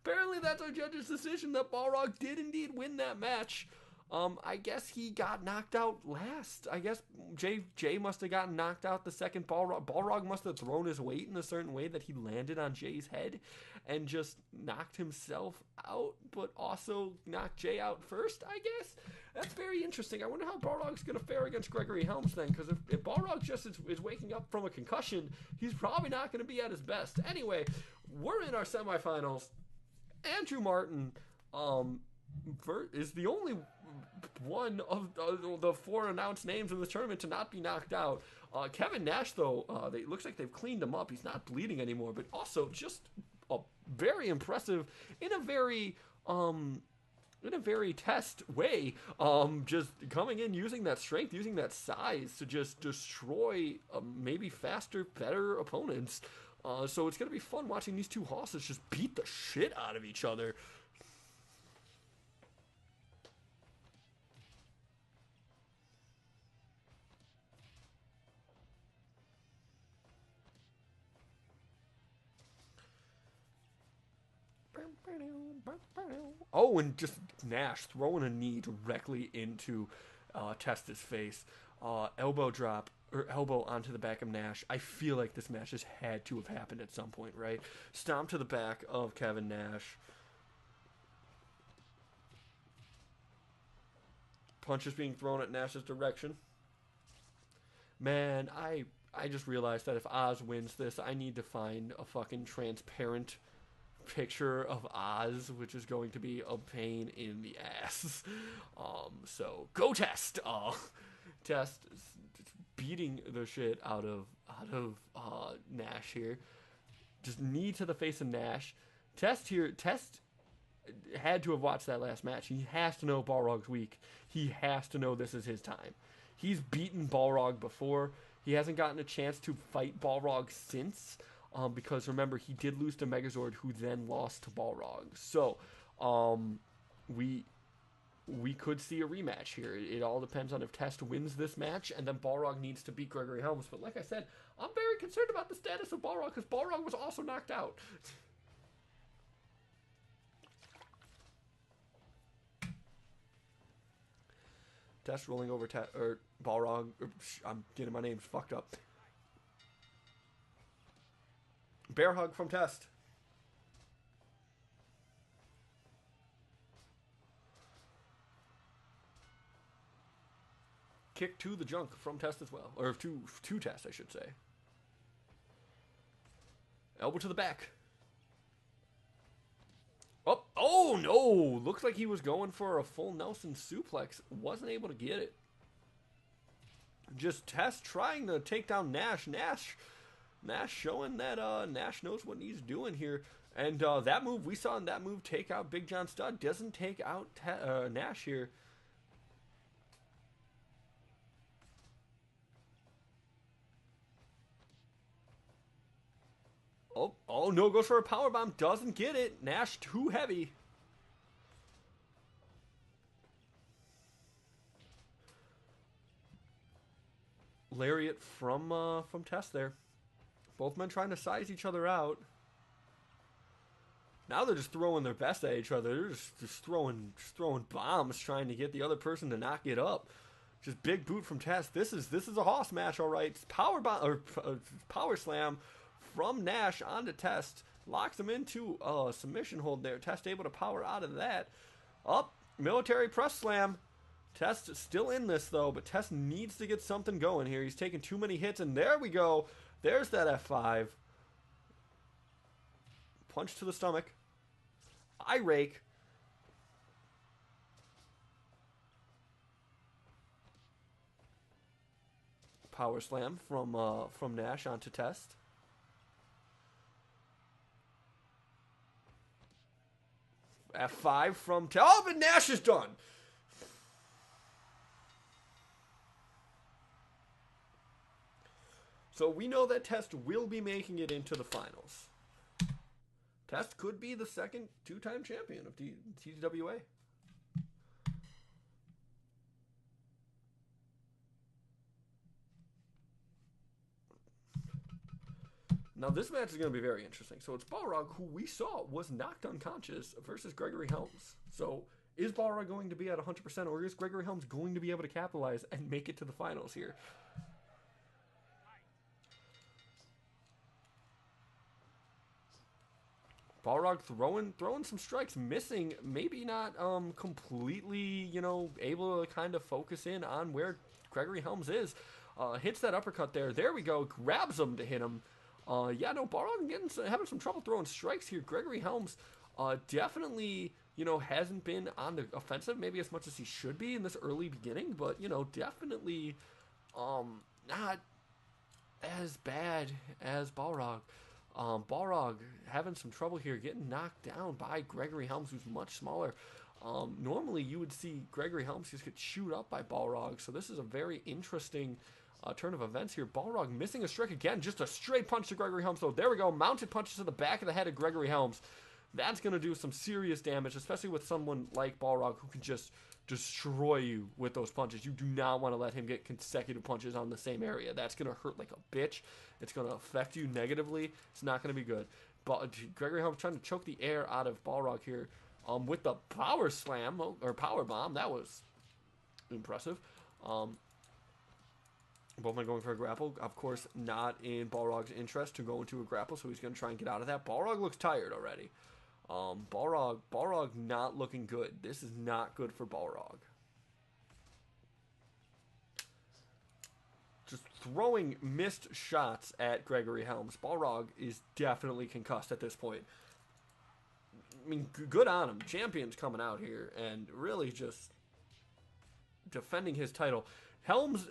Apparently that's a judge's decision that Balrog did indeed win that match. I guess he got knocked out last. I guess Jay must have gotten knocked out the second Balrog. Balrog must have thrown his weight in a certain way that he landed on Jay's head and just knocked himself out, but also knocked Jay out first, I guess. That's very interesting. I wonder how Balrog's going to fare against Gregory Helms then, because if Balrog just is waking up from a concussion, he's probably not going to be at his best. Anyway, we're in our semifinals. Andrew Martin is the only one of the 4 announced names in the tournament to not be knocked out. Kevin Nash, though, it looks like they've cleaned him up. He's not bleeding anymore, but also just a very impressive in a very test way, just coming in, using that strength, using that size to just destroy maybe faster, better opponents. So it's going to be fun watching these two horses just beat the shit out of each other. Oh, and just Nash throwing a knee directly into Testa's face. Elbow drop, or elbow onto the back of Nash. I feel like this match just had to have happened at some point, right? Stomp to the back of Kevin Nash. Punches being thrown at Nash's direction. Man, I just realized that if Oz wins this, I need to find a fucking transparent picture of Oz, which is going to be a pain in the ass. So go Test. Test beating the shit out of Nash here. Just knee to the face of Nash. Test had to have watched that last match. He has to know Balrog's weak. He has to know this is his time. He's beaten Balrog before. He hasn't gotten a chance to fight Balrog since. Because remember, he did lose to Megazord, who then lost to Balrog. So, we could see a rematch here. It all depends on if Test wins this match, and then Balrog needs to beat Gregory Helms. But like I said, I'm very concerned about the status of Balrog, because Balrog was also knocked out. Test rolling over Balrog. I'm getting my names fucked up. Bear hug from Test. Kick to the junk from Test as well. Or to Test, I should say. Elbow to the back. Oh no! Looks like he was going for a full Nelson suplex. Wasn't able to get it. Just Test trying to take down Nash. Nash showing that Nash knows what he's doing here. And that move, we saw in that move take out Big John Studd. Doesn't take out Nash here. Oh no, goes for a powerbomb. Doesn't get it. Nash too heavy. Lariat from Test there. Both men trying to size each other out. Now they're just throwing their best at each other. They're just throwing bombs, trying to get the other person to not get up. Just big boot from Test. This is a hoss match, all right. It's power slam from Nash onto Test. Locks him into a submission hold there. Test able to power out of that. Military press slam. Test still in this though, but Test needs to get something going here. He's taking too many hits, and there we go. There's that F5. Punch to the stomach. Eye rake. Power slam from Nash onto Test. F5 from Test. Oh, but Nash is done. So we know that Test will be making it into the finals. Test could be the second two-time champion of TTWA. Now, this match is going to be very interesting. So, it's Balrog, who we saw was knocked unconscious, versus Gregory Helms. So, is Balrog going to be at 100%, or is Gregory Helms going to be able to capitalize and make it to the finals here? Balrog throwing some strikes, missing, maybe not completely, you know, able to kind of focus in on where Gregory Helms is. Hits that uppercut there. There we go. Grabs him to hit him. Yeah, no, Balrog having some trouble throwing strikes here. Gregory Helms definitely, you know, hasn't been on the offensive maybe as much as he should be in this early beginning, but, you know, definitely not as bad as Balrog. Balrog having some trouble here, getting knocked down by Gregory Helms, who's much smaller. Normally, you would see Gregory Helms just get chewed up by Balrog, so this is a very interesting turn of events here. Balrog missing a strike again, just a straight punch to Gregory Helms. So there we go, mounted punches to the back of the head of Gregory Helms. That's going to do some serious damage, especially with someone like Balrog who can just destroy you with those punches. You do not want to let him get consecutive punches on the same area. That's going to hurt like a bitch. It's going to affect you negatively. It's not going to be good. But Gregory Helms trying to choke the air out of Balrog here with the power slam, or power bomb. That was impressive. Both men going for a grapple. Of course, not in Balrog's interest to go into a grapple, so he's going to try and get out of that. Balrog looks tired already. Balrog not looking good. This is not good for Balrog. Just throwing missed shots at Gregory Helms. Balrog is definitely concussed at this point. I mean, good on him. Champion's coming out here and really just defending his title. Helms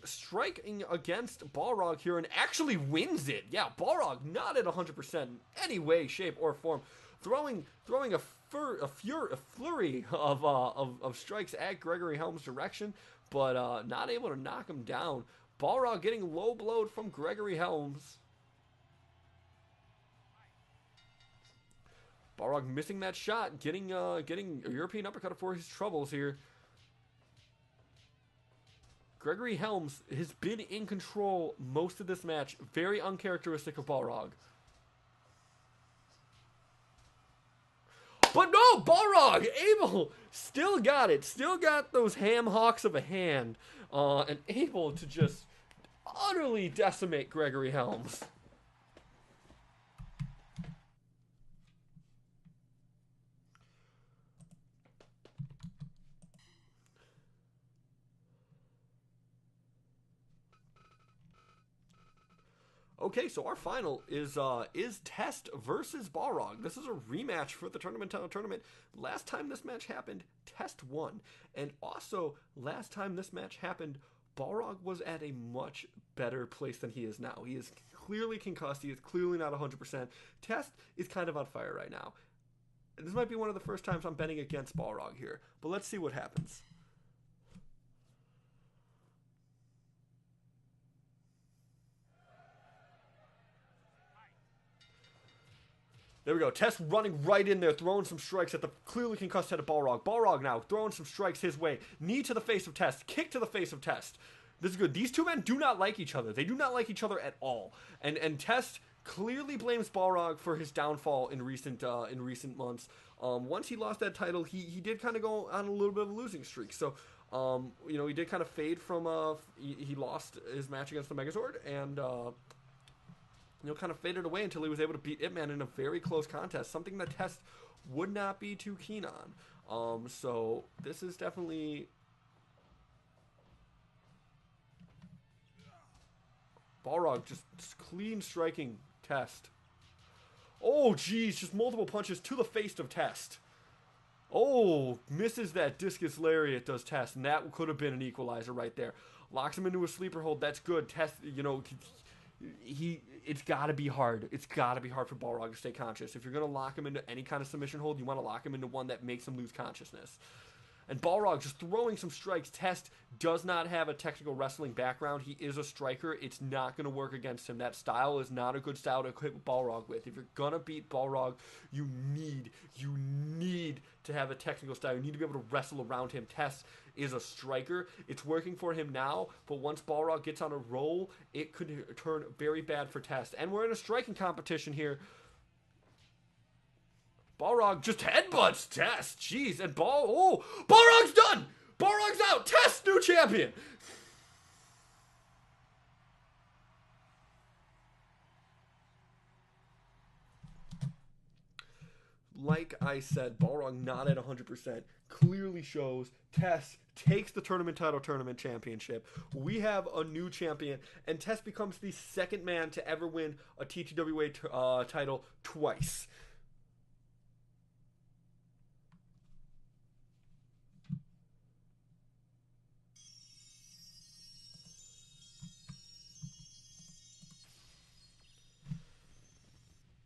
striking against Balrog here and actually wins it. Yeah, Balrog not at 100% in any way, shape, or form. Throwing a flurry of strikes at Gregory Helms' direction, but not able to knock him down. Balrog getting low blowed from Gregory Helms. Balrog missing that shot, getting a European uppercut for his troubles here. Gregory Helms has been in control most of this match. Very uncharacteristic of Balrog. But no, Balrog able, still got it, still got those ham hocks of a hand, and able to just utterly decimate Gregory Helms. Okay, so our final is Test versus Balrog. This is a rematch for the tournament. Last time this match happened, Test won. And also, last time this match happened, Balrog was at a much better place than he is now. He is clearly concussed. He is clearly not 100%. Test is kind of on fire right now. This might be one of the first times I'm betting against Balrog here. But let's see what happens. There we go. Test running right in there, throwing some strikes at the clearly concussed head of Balrog. Balrog now throwing some strikes his way. Knee to the face of Test. Kick to the face of Test. This is good. These two men do not like each other. They do not like each other at all. And Test clearly blames Balrog for his downfall in recent months. Once he lost that title, he did kind of go on a little bit of a losing streak. So, you know, he did kind of fade from he lost his match against the Megazord and you know, kind of faded away until he was able to beat Ip Man in a very close contest, something that Test would not be too keen on. So this is definitely Balrog just clean striking Test. Oh, geez, just multiple punches to the face of Test. Oh, misses that discus lariat, does Test, and that could have been an equalizer right there. Locks him into a sleeper hold. That's good. Test, you know, it's got to be hard. It's got to be hard for Balrog to stay conscious. If you're going to lock him into any kind of submission hold, you want to lock him into one that makes him lose consciousness. And Balrog just throwing some strikes. Test does not have a technical wrestling background. He is a striker. It's not going to work against him. That style is not a good style to equip Balrog with. If you're going to beat Balrog, you need to have a technical style. You need to be able to wrestle around him. Test is a striker. It's working for him now, but once Balrog gets on a roll, it could turn very bad for Test. And we're in a striking competition here. Balrog just headbutts Test. Jeez, and Balrog's done! Balrog's out! Test, new champion! Like I said, Balrog not at 100%. Clearly shows Tess takes the tournament championship. We have a new champion, and Tess becomes the second man to ever win a TTWA title twice.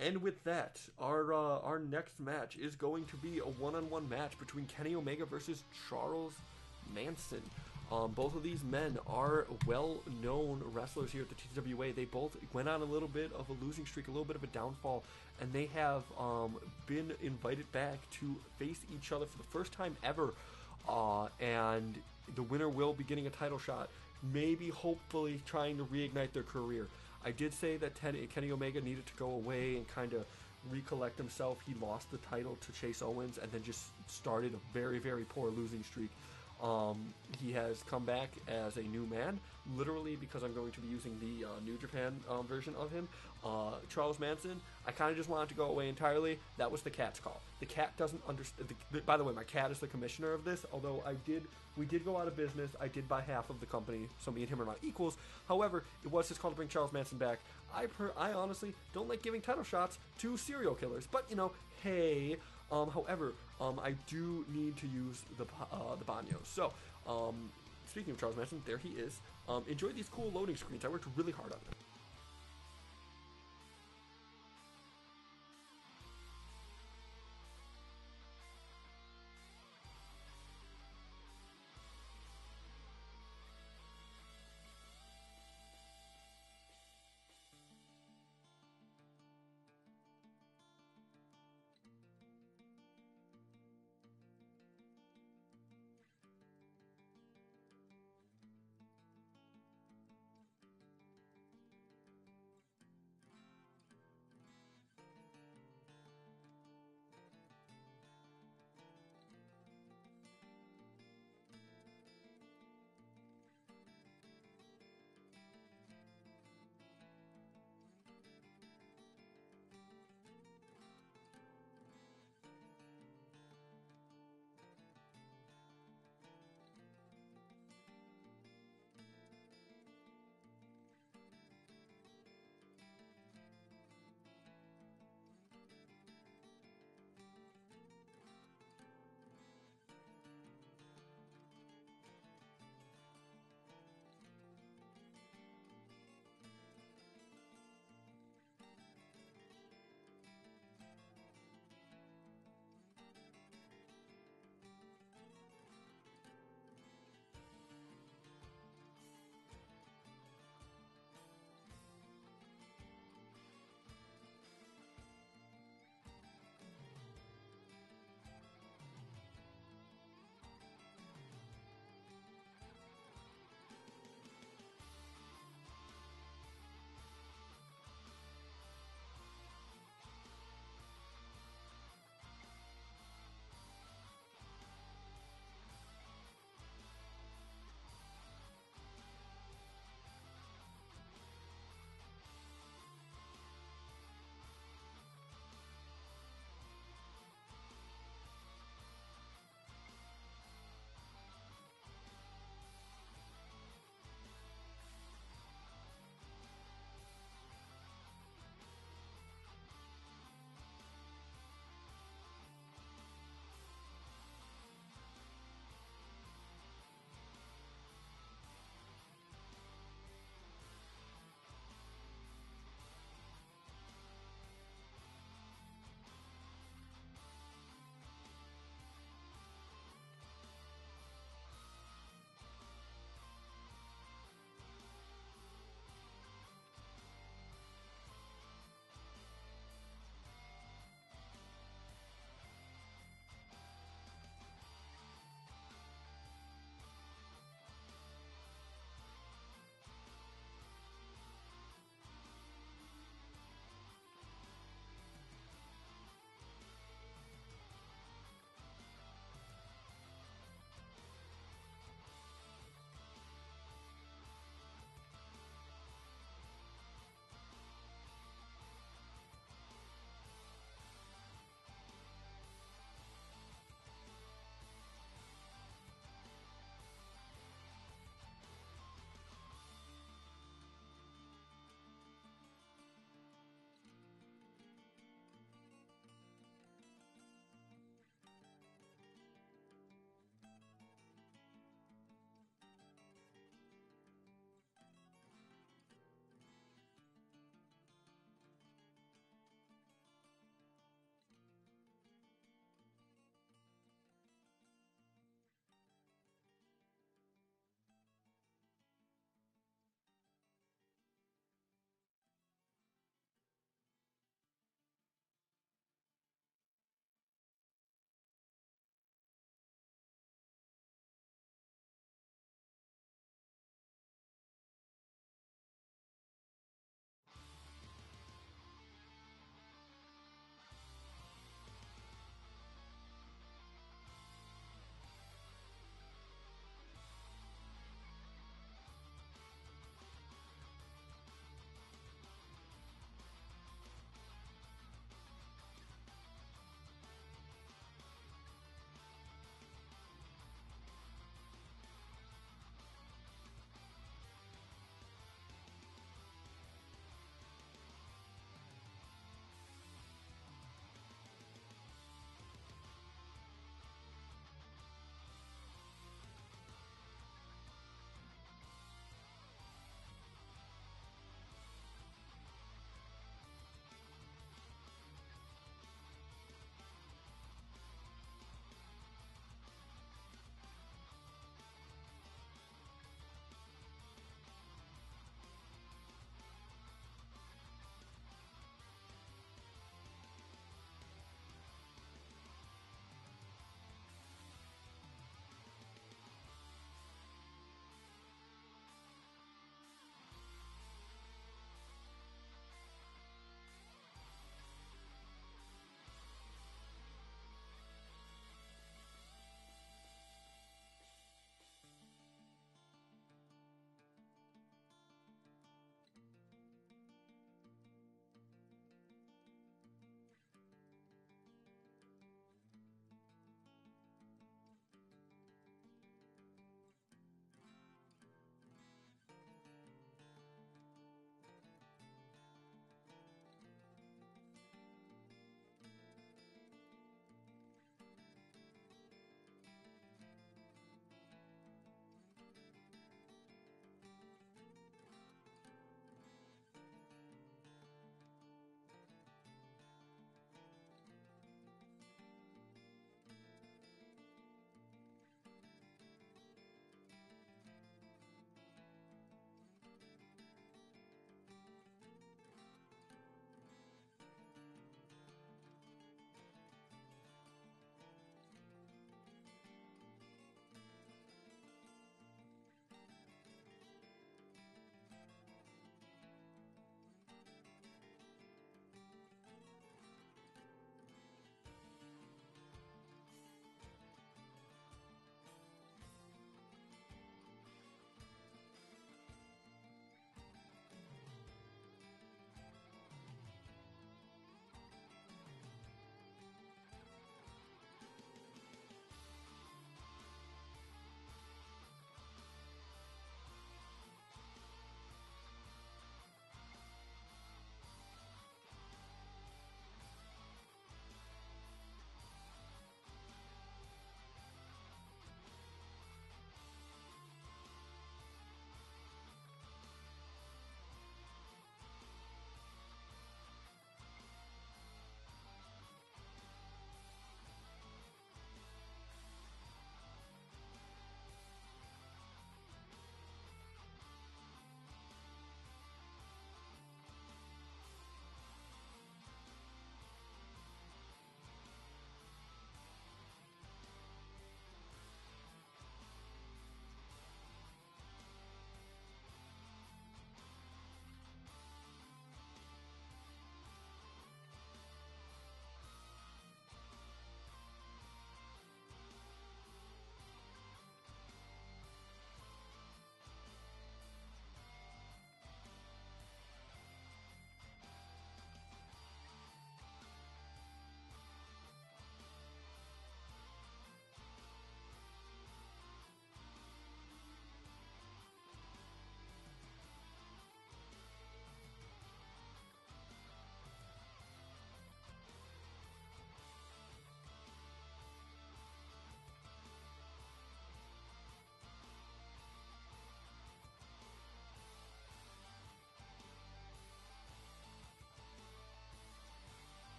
And with that, our next match is going to be a one-on-one match between Kenny Omega versus Charles Manson. Both of these men are well-known wrestlers here at the TTWA. They both went on a little bit of a losing streak, a little bit of a downfall, and they have been invited back to face each other for the first time ever. And the winner will be getting a title shot, maybe hopefully trying to reignite their career. I did say that Kenny Omega needed to go away and kind of recollect himself. He lost the title to Chase Owens and then just started a very, very poor losing streak. He has come back as a new man, literally because I'm going to be using the New Japan version of him. Charles Manson, I kind of just wanted to go away entirely. That was the cat's call. The cat doesn't understand. By the way, my cat is the commissioner of this, although we did go out of business. I did buy half of the company, so me and him are not equals. However, it was his call to bring Charles Manson back. I honestly don't like giving title shots to serial killers, but hey. However, I do need to use the Banyos. So, speaking of Charles Manson, there he is. Enjoy these cool loading screens. I worked really hard on them.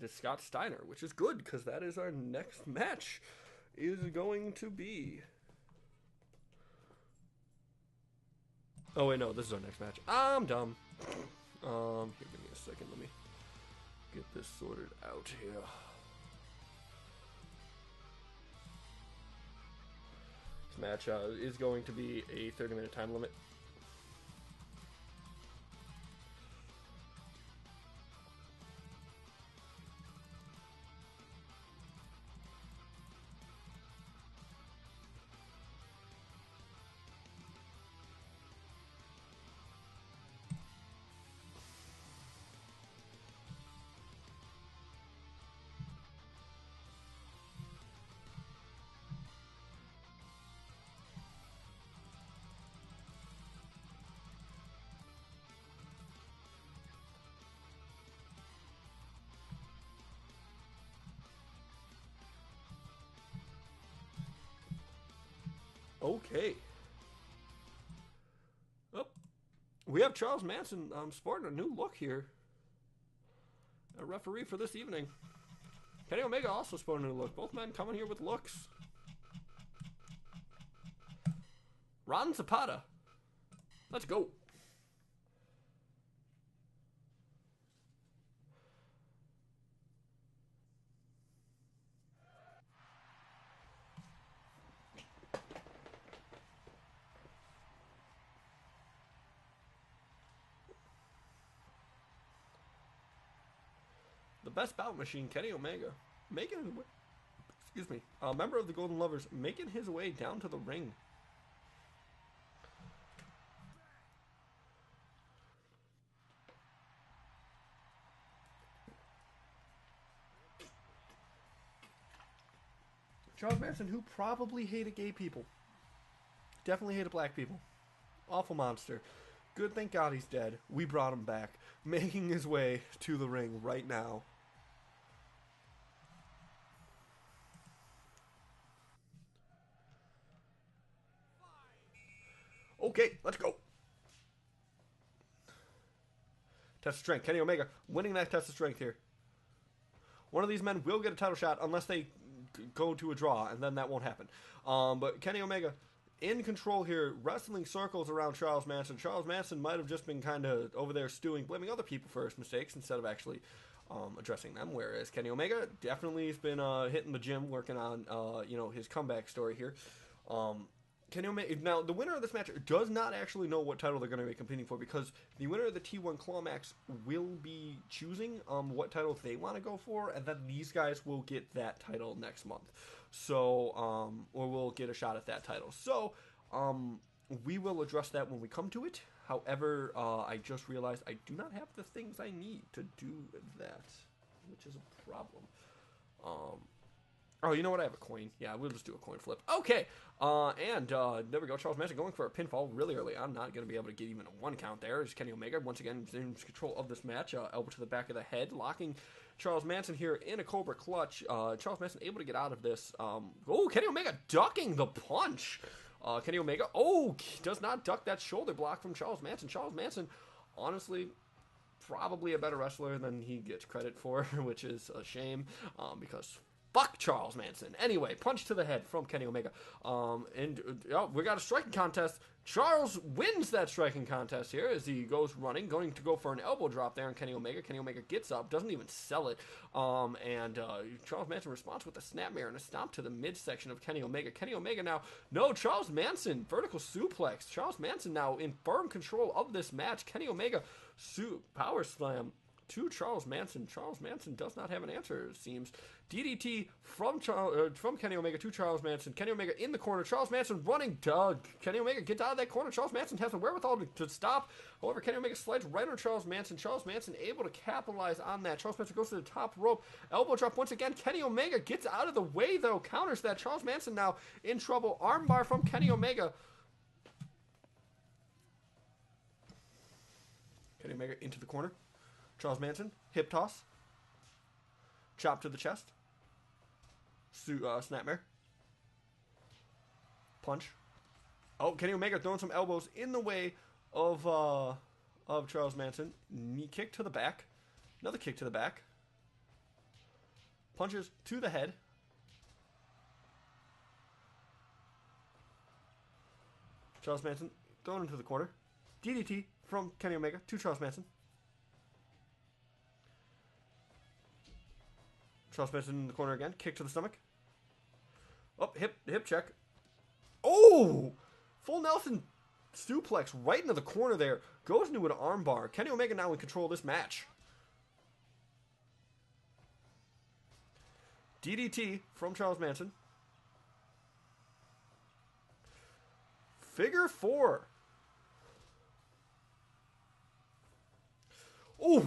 It is Scott Steiner, which is good because that is our next match. Is going to be. Oh wait, no, this is our next match. I'm dumb. Here, give me a second. Let me get this sorted out here. This match is going to be a 30-minute time limit. Okay. Oh, we have Charles Manson sporting a new look here. A referee for this evening. Kenny Omega also sporting a new look. Both men coming here with looks. Ron Zapata. Let's go. The best bout machine, Kenny Omega, a member of the Golden Lovers, making his way down to the ring. Charles Manson, who probably hated gay people. Definitely hated black people. Awful monster. Good, thank God he's dead. We brought him back. Making his way to the ring right now. Okay, let's go. Test of strength. Kenny Omega winning that test of strength here. One of these men will get a title shot unless they go to a draw, and then that won't happen. But Kenny Omega in control here, wrestling circles around Charles Manson. Charles Manson might have just been kind of over there stewing, blaming other people for his mistakes instead of actually addressing them. Whereas Kenny Omega definitely has been hitting the gym, working on his comeback story here. Kenny Omega, now the winner of this match does not actually know what title they're going to be competing for, because the winner of the T1 Climax will be choosing what title they want to go for, and then these guys will get that title next month. So, or we'll get a shot at that title. So, we will address that when we come to it. However, I just realized I do not have the things I need to do that, which is a problem. Oh, you know what? I have a coin. Yeah, we'll just do a coin flip. Okay. And there we go. Charles Manson going for a pinfall really early on. Not going to be able to get even a one count there. As Kenny Omega, once again, in control of this match. Elbow to the back of the head. Locking Charles Manson here in a Cobra clutch. Charles Manson able to get out of this. Kenny Omega ducking the punch. Kenny Omega, does not duck that shoulder block from Charles Manson. Charles Manson, honestly, probably a better wrestler than he gets credit for, which is a shame, because fuck Charles Manson. Anyway, punch to the head from Kenny Omega. We got a striking contest. Charles wins that striking contest here as he goes running, going to go for an elbow drop there on Kenny Omega. Kenny Omega gets up, doesn't even sell it. Charles Manson responds with a snapmare and a stomp to the midsection of Kenny Omega. Kenny Omega now, no, Charles Manson, vertical suplex. Charles Manson now in firm control of this match. Kenny Omega, power slam to Charles Manson. Charles Manson does not have an answer, it seems. DDT from Kenny Omega to Charles Manson. Kenny Omega in the corner. Charles Manson running. Kenny Omega gets out of that corner. Charles Manson has the wherewithal to stop. However, Kenny Omega slides right on Charles Manson. Charles Manson able to capitalize on that. Charles Manson goes to the top rope. Elbow drop once again. Kenny Omega gets out of the way, though. Counters that. Charles Manson now in trouble. Armbar from Kenny Omega. Kenny Omega into the corner. Charles Manson, hip toss, chop to the chest, snapmare, punch. Kenny Omega throwing some elbows in the way of Charles Manson. Knee kick to the back, another kick to the back. Punches to the head. Charles Manson thrown into the corner. DDT from Kenny Omega to Charles Manson. Charles Manson in the corner again. Kick to the stomach. Oh, hip check. Oh! Full Nelson suplex right into the corner there. Goes into an armbar. Kenny Omega now in control of this match. DDT from Charles Manson. Figure 4. Oh!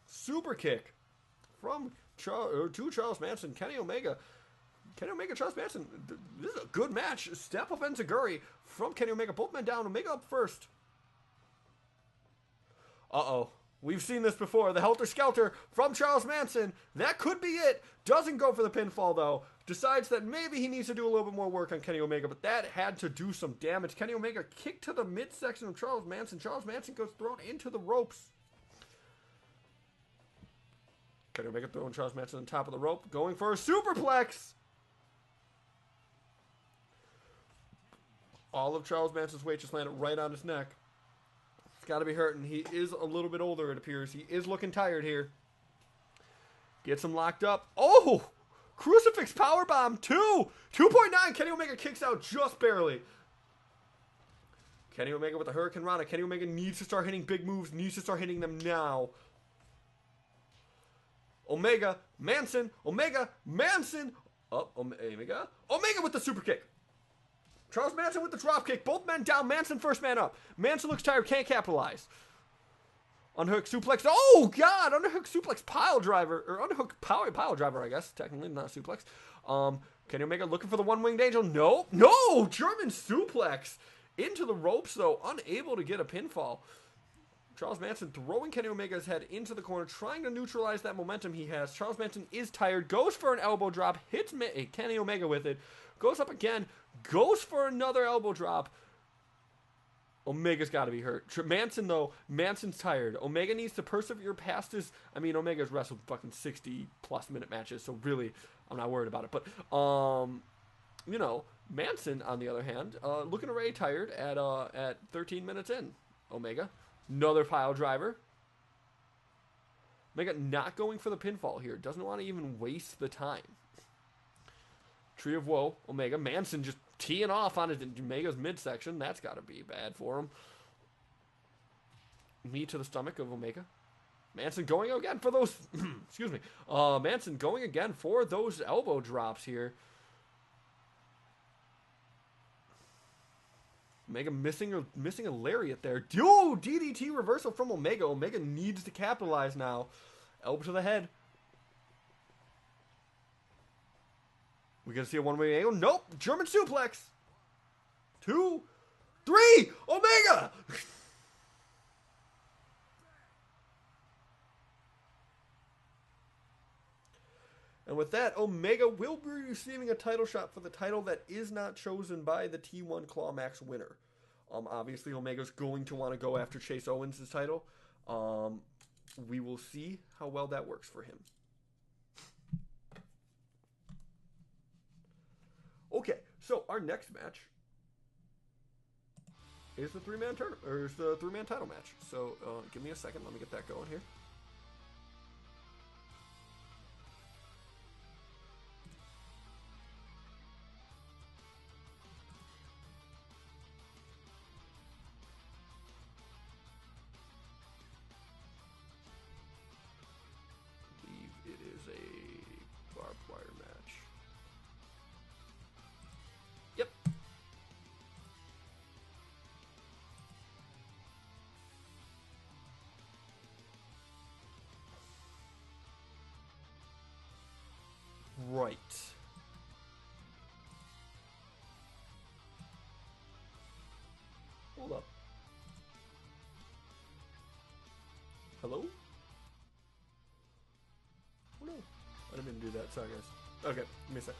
Super kick from to Charles Manson. Kenny Omega, Charles Manson. This is a good match. Step up Enziguri from Kenny Omega. Both men down. Omega up first. Uh-oh. We've seen this before. The Helter Skelter from Charles Manson. That could be it. Doesn't go for the pinfall, though. Decides that maybe he needs to do a little bit more work on Kenny Omega, but that had to do some damage. Kenny Omega kicked to the midsection of Charles Manson. Charles Manson goes thrown into the ropes. Kenny Omega throwing Charles Manson on top of the rope. Going for a superplex. All of Charles Manson's weight just landed right on his neck. It's got to be hurting. He is a little bit older, it appears. He is looking tired here. Gets him locked up. Oh! Crucifix powerbomb 2! 2.9! Kenny Omega kicks out just barely. Kenny Omega with the Hurricane Rana. Kenny Omega needs to start hitting big moves. Needs to start hitting them now. Omega, Manson, Omega, Manson. Oh, Omega. Omega with the super kick. Charles Manson with the drop kick. Both men down. Manson first man up. Manson looks tired. Can't capitalize. Underhook suplex. Oh, God. Underhook suplex pile driver. Or underhook pile driver, I guess. Technically, not suplex. Kenny Omega looking for the one-winged angel. No. No. German suplex. Into the ropes, though. Unable to get a pinfall. Charles Manson throwing Kenny Omega's head into the corner, trying to neutralize that momentum he has. Charles Manson is tired, goes for an elbow drop, hits Kenny Omega with it, goes up again, goes for another elbow drop. Omega's got to be hurt. Manson, though, Manson's tired. Omega needs to persevere past his... I mean, Omega's wrestled fucking 60-plus minute matches, so really, I'm not worried about it. But, you know, Manson, on the other hand, looking already tired at 13 minutes in. Omega. Another pile driver. Omega not going for the pinfall here. Doesn't want to even waste the time. Tree of Woe. Omega. Manson just teeing off on Omega's midsection. That's got to be bad for him. Knee to the stomach of Omega. Manson going again for those... excuse me. Manson going again for those elbow drops here. Omega missing a lariat there. Dude, DDT reversal from Omega. Omega needs to capitalize now. Elbow to the head. We gonna see a one-way angle? Nope. German suplex. 2, 3. Omega. And with that, Omega will be receiving a title shot for the title that is not chosen by the T1 Clawmax winner. Obviously, Omega's going to want to go after Chase Owens' title. We will see how well that works for him. Okay, so our next match is the three-man title match. So give me a second. Let me get that going here. Right. Hold up. Hello? Oh no. I didn't mean to do that. Sorry, guys. Okay, give me a sec.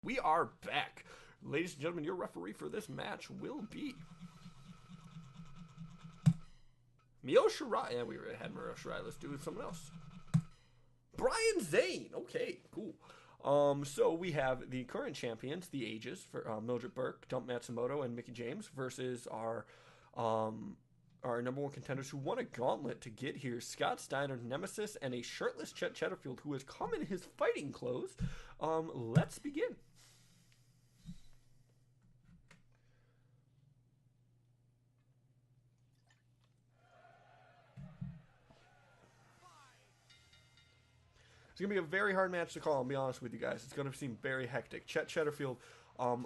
We are back. Ladies and gentlemen, your referee for this match will be Mio Shirai. Yeah, we already had Mio Shirai. Let's do someone else. Brian Zane. Okay, cool. So we have the current champions, the Ages, for Mildred Burke, Dump Matsumoto, and Mickie James versus our number one contenders who won a gauntlet to get here, Scott Steiner, Nemesis, and a shirtless Chet Chatterfield who has come in his fighting clothes. Let's begin. It's going to be a very hard match to call, I'll be honest with you guys. It's going to seem very hectic. Chet Chatterfield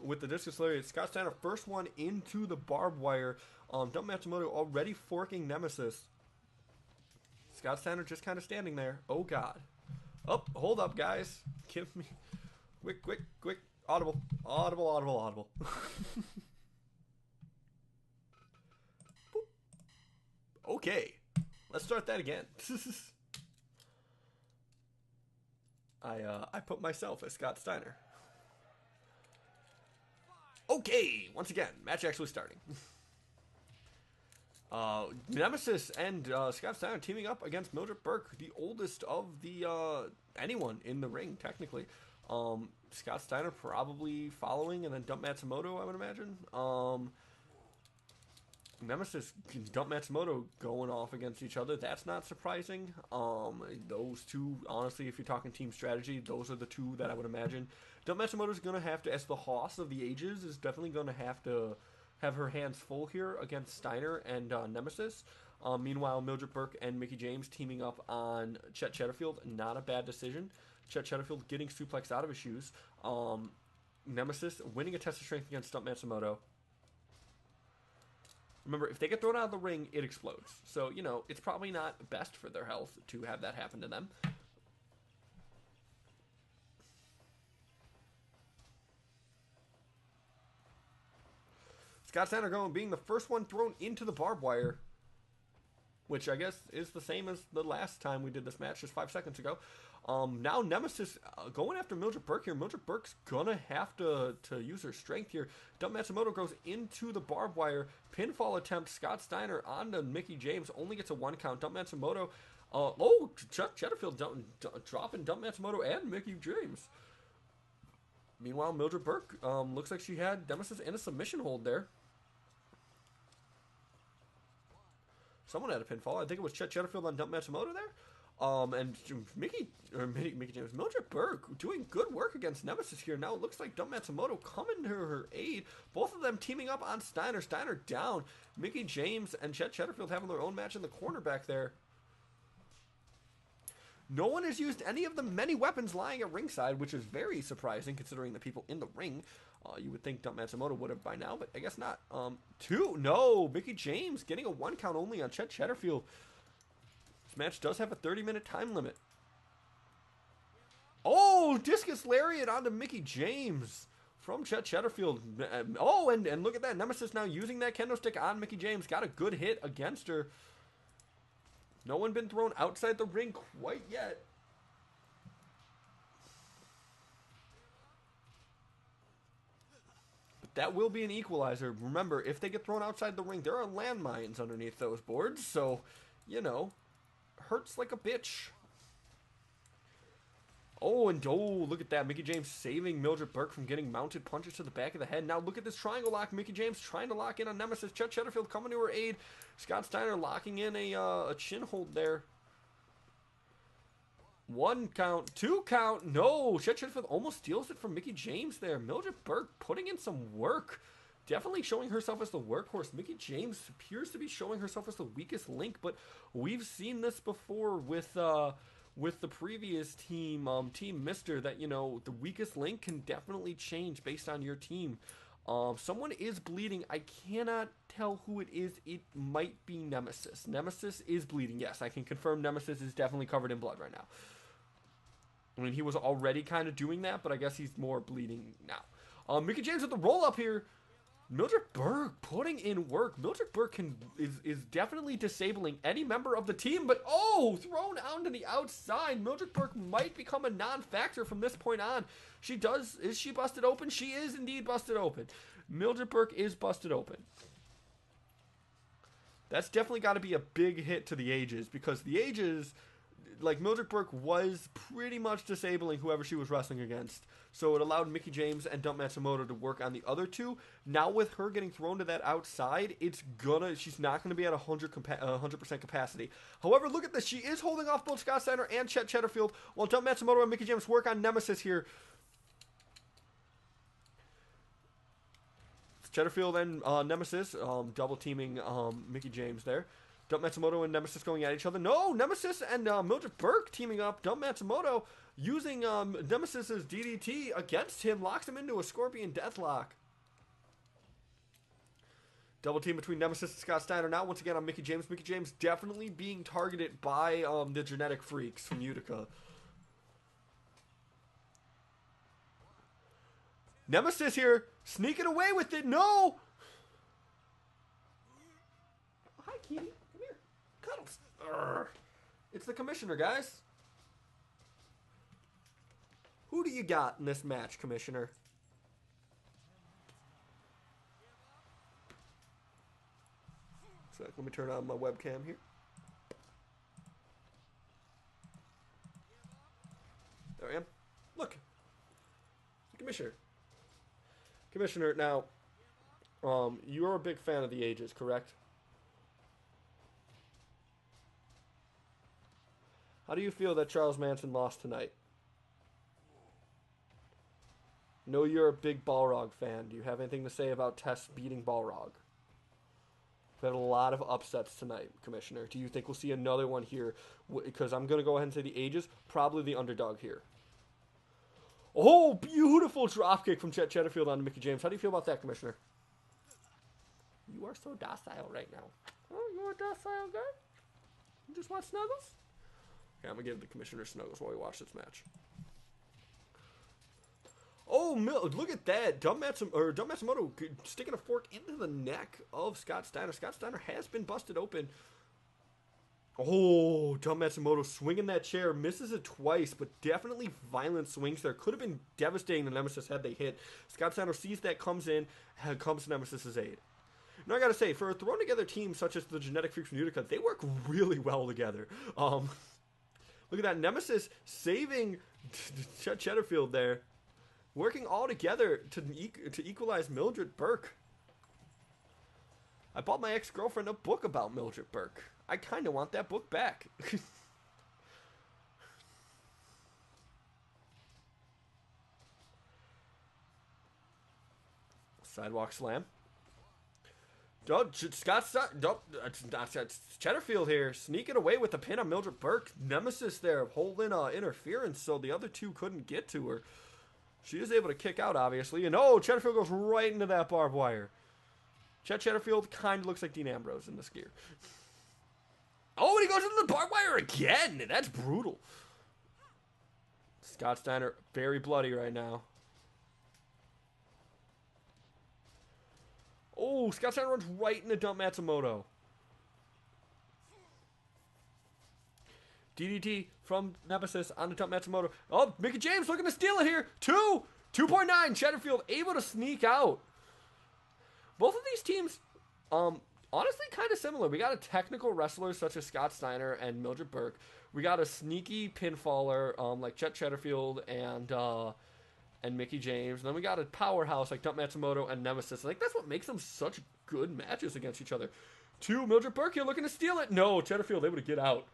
with the discus lariat. Scott Steiner, first one into the barbed wire. Dump Matsumoto already forking Nemesis. Scott Steiner just kind of standing there. Oh, God. Oh, hold up, guys. Give me... Quick. Audible. Okay. Let's start that again. I put myself as Scott Steiner. Okay, once again, match actually starting. Nemesis and Scott Steiner teaming up against Mildred Burke, the oldest of the anyone in the ring, technically. Scott Steiner probably following, and then Dump Matsumoto, I would imagine. Nemesis, Dump Matsumoto going off against each other. That's not surprising. Those two, honestly, if you're talking team strategy, those are the two that I would imagine. Dump Matsumoto's going to have to, as the Hoss of the Ages, is definitely going to have her hands full here against Steiner and Nemesis. Meanwhile, Mildred Burke and Mickie James teaming up on Chet Chatterfield. Not a bad decision. Chet Chatterfield getting suplexed out of his shoes. Nemesis winning a test of strength against Dump Matsumoto. Remember, if they get thrown out of the ring, it explodes. So, it's probably not best for their health to have that happen to them. Scott Steiner being the first one thrown into the barbed wire, which I guess is the same as the last time we did this match just 5 seconds ago. Now Nemesis going after Mildred Burke here. Mildred Burke's gonna have to use her strength here. Dump Matsumoto goes into the barbed wire. Pinfall attempt. Scott Steiner onto Mickie James. Only gets a 1 count. Dump Matsumoto. Chuck Chatterfield dropping Dump Matsumoto and Mickie James. Meanwhile, Mildred Burke looks like she had Nemesis in a submission hold there. Someone had a pinfall. I think it was Chet Chatterfield on Dump Matsumoto there. And Mickie James, Mildred Burke doing good work against Nemesis here. Now it looks like Dump Matsumoto coming to her aid. Both of them teaming up on Steiner. Steiner down. Mickie James and Chet Chatterfield having their own match in the corner back there. No one has used any of the many weapons lying at ringside, which is very surprising considering the people in the ring. You would think Dump Matsumoto would have by now, but I guess not. No, Mickie James getting a 1 count only on Chet Chatterfield. This match does have a 30-minute time limit. Oh, discus lariat onto Mickie James from Chet Chatterfield. And look at that. Nemesis now using that kendo stick on Mickie James. Got a good hit against her. No one been thrown outside the ring quite yet. But that will be an equalizer. Remember, if they get thrown outside the ring, there are landmines underneath those boards. So, hurts like a bitch. Look at that. Mickie James saving Mildred Burke from getting mounted punches to the back of the head. Now look at this triangle lock. Mickie James trying to lock in on Nemesis. Chet Chatterfield coming to her aid. Scott Steiner locking in a chin hold there. 1 count, 2 count. No, Chet Chatterfield almost steals it from Mickie James there. Mildred Burke putting in some work. Definitely showing herself as the workhorse. Mickie James appears to be showing herself as the weakest link, but we've seen this before with the previous team, Team Mister, that, the weakest link can definitely change based on your team. Someone is bleeding. I cannot tell who it is. It might be Nemesis. Nemesis is bleeding. Yes, I can confirm Nemesis is definitely covered in blood right now. I mean, he was already kind of doing that, but I guess he's more bleeding now. Mickie James with the roll-up here. Mildred Burke putting in work. Mildred Burke is definitely disabling any member of the team, but thrown out to the outside. Mildred Burke might become a non-factor from this point on. Is she busted open? She is indeed busted open. Mildred Burke is busted open. That's definitely got to be a big hit to the Ages, because the Ages, like, Mildred Burke was pretty much disabling whoever she was wrestling against. So it allowed Mickie James and Dump Matsumoto to work on the other two. Now with her getting thrown to that outside, she's not going to be at 100% capacity. However, look at this. She is holding off both Scott Steiner and Chet Chatterfield, while Dump Matsumoto and Mickie James work on Nemesis here. Chatterfield and Nemesis double teaming Mickie James there. Dump Matsumoto and Nemesis going at each other. No, Nemesis and Mildred Burke teaming up. Dump Matsumoto using Nemesis's DDT against him, locks him into a Scorpion Deathlock. Double team between Nemesis and Scott Steiner now once again on Mickie James. Mickie James definitely being targeted by the genetic freaks from Utica. Nemesis here, sneaking away with it. No! Hi, Kitty. Come here. Cuddles. Urgh. It's the Commissioner, guys. Who do you got in this match, Commissioner? So let me turn on my webcam here. There I am. Look. Commissioner. Commissioner, now, you're a big fan of the Ages, correct? How do you feel that Charles Manson lost tonight? I know you're a big Balrog fan. Do you have anything to say about Tess beating Balrog? We've had a lot of upsets tonight, Commissioner. Do you think we'll see another one here? Because I'm going to go ahead and say the Ages, probably the underdog here. Oh, beautiful dropkick from Chet Chatterfield on Mickie James. How do you feel about that, Commissioner? You are so docile right now. Oh, you're a docile guy? You just want snuggles? Okay, I'm going to give the Commissioner snuggles while we watch this match. Oh, look at that. Dump Matsumoto sticking a fork into the neck of Scott Steiner. Scott Steiner has been busted open. Oh, Dump Matsumoto swinging that chair. Misses it twice, but definitely violent swings there. Could have been devastating to Nemesis had they hit. Scott Steiner sees that, comes to Nemesis's aid. Now, I got to say, for a thrown together team such as the Genetic Freaks from Utica, they work really well together. Look at that. Nemesis saving Chet Chatterfield there. Working all together to equalize Mildred Burke. I bought my ex-girlfriend a book about Mildred Burke. I kind of want that book back. Sidewalk slam. Chatterfield here, sneaking away with the pin on Mildred Burke. Nemesis there, holding interference so the other two couldn't get to her. She is able to kick out, obviously. And Chatterfield goes right into that barbed wire. Chet Chatterfield kind of looks like Dean Ambrose in this gear. Oh, and he goes into the barbed wire again. That's brutal. Scott Steiner, very bloody right now. Oh, Scott Steiner runs right into Dump Matsumoto. DDT from Nemesis onto Dump Matsumoto. Oh, Mickie James looking to steal it here. 2.9. Chatterfield able to sneak out. Both of these teams, honestly, kind of similar. We got a technical wrestler such as Scott Steiner and Mildred Burke. We got a sneaky pinfaller like Chet Chatterfield and Mickie James. And then we got a powerhouse like Dump Matsumoto and Nemesis. I think that's what makes them such good matches against each other. Mildred Burke here looking to steal it. No, Chatterfield able to get out.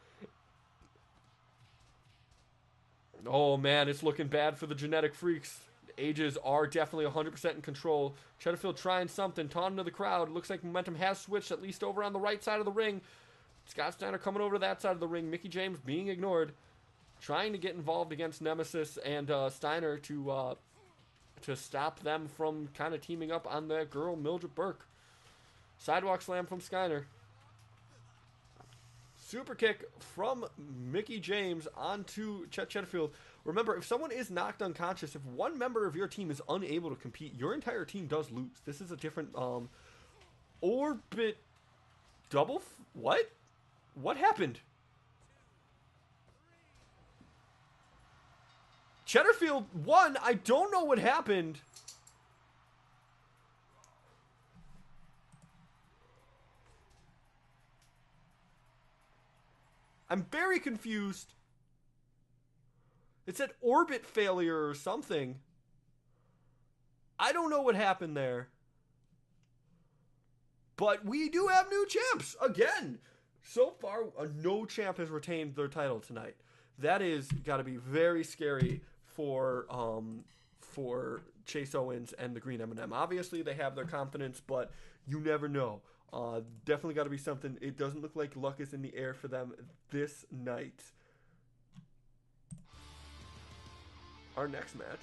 Oh, man, it's looking bad for the Genetic Freaks. Ages are definitely 100% in control. Chatterfield trying something, taunting to the crowd. Looks like momentum has switched, at least over on the right side of the ring. Scott Steiner coming over to that side of the ring. Mickie James being ignored. Trying to get involved against Nemesis and Steiner to stop them from kind of teaming up on that girl, Mildred Burke. Sidewalk slam from Steiner. Super kick from Mickie James onto Chet Chatterfield. Remember, if someone is knocked unconscious, if one member of your team is unable to compete, your entire team does lose. This is a different orbit double. What? What happened? Cheddarfield won. I don't know what happened. I'm very confused. It said orbit failure or something. I don't know what happened there. But we do have new champs again. So far, no champ has retained their title tonight. That is got to be very scary for Chase Owens and the Green M&M. Obviously, they have their confidence, but you never know. Definitely got to be something. It doesn't look like luck is in the air for them this night. Our next match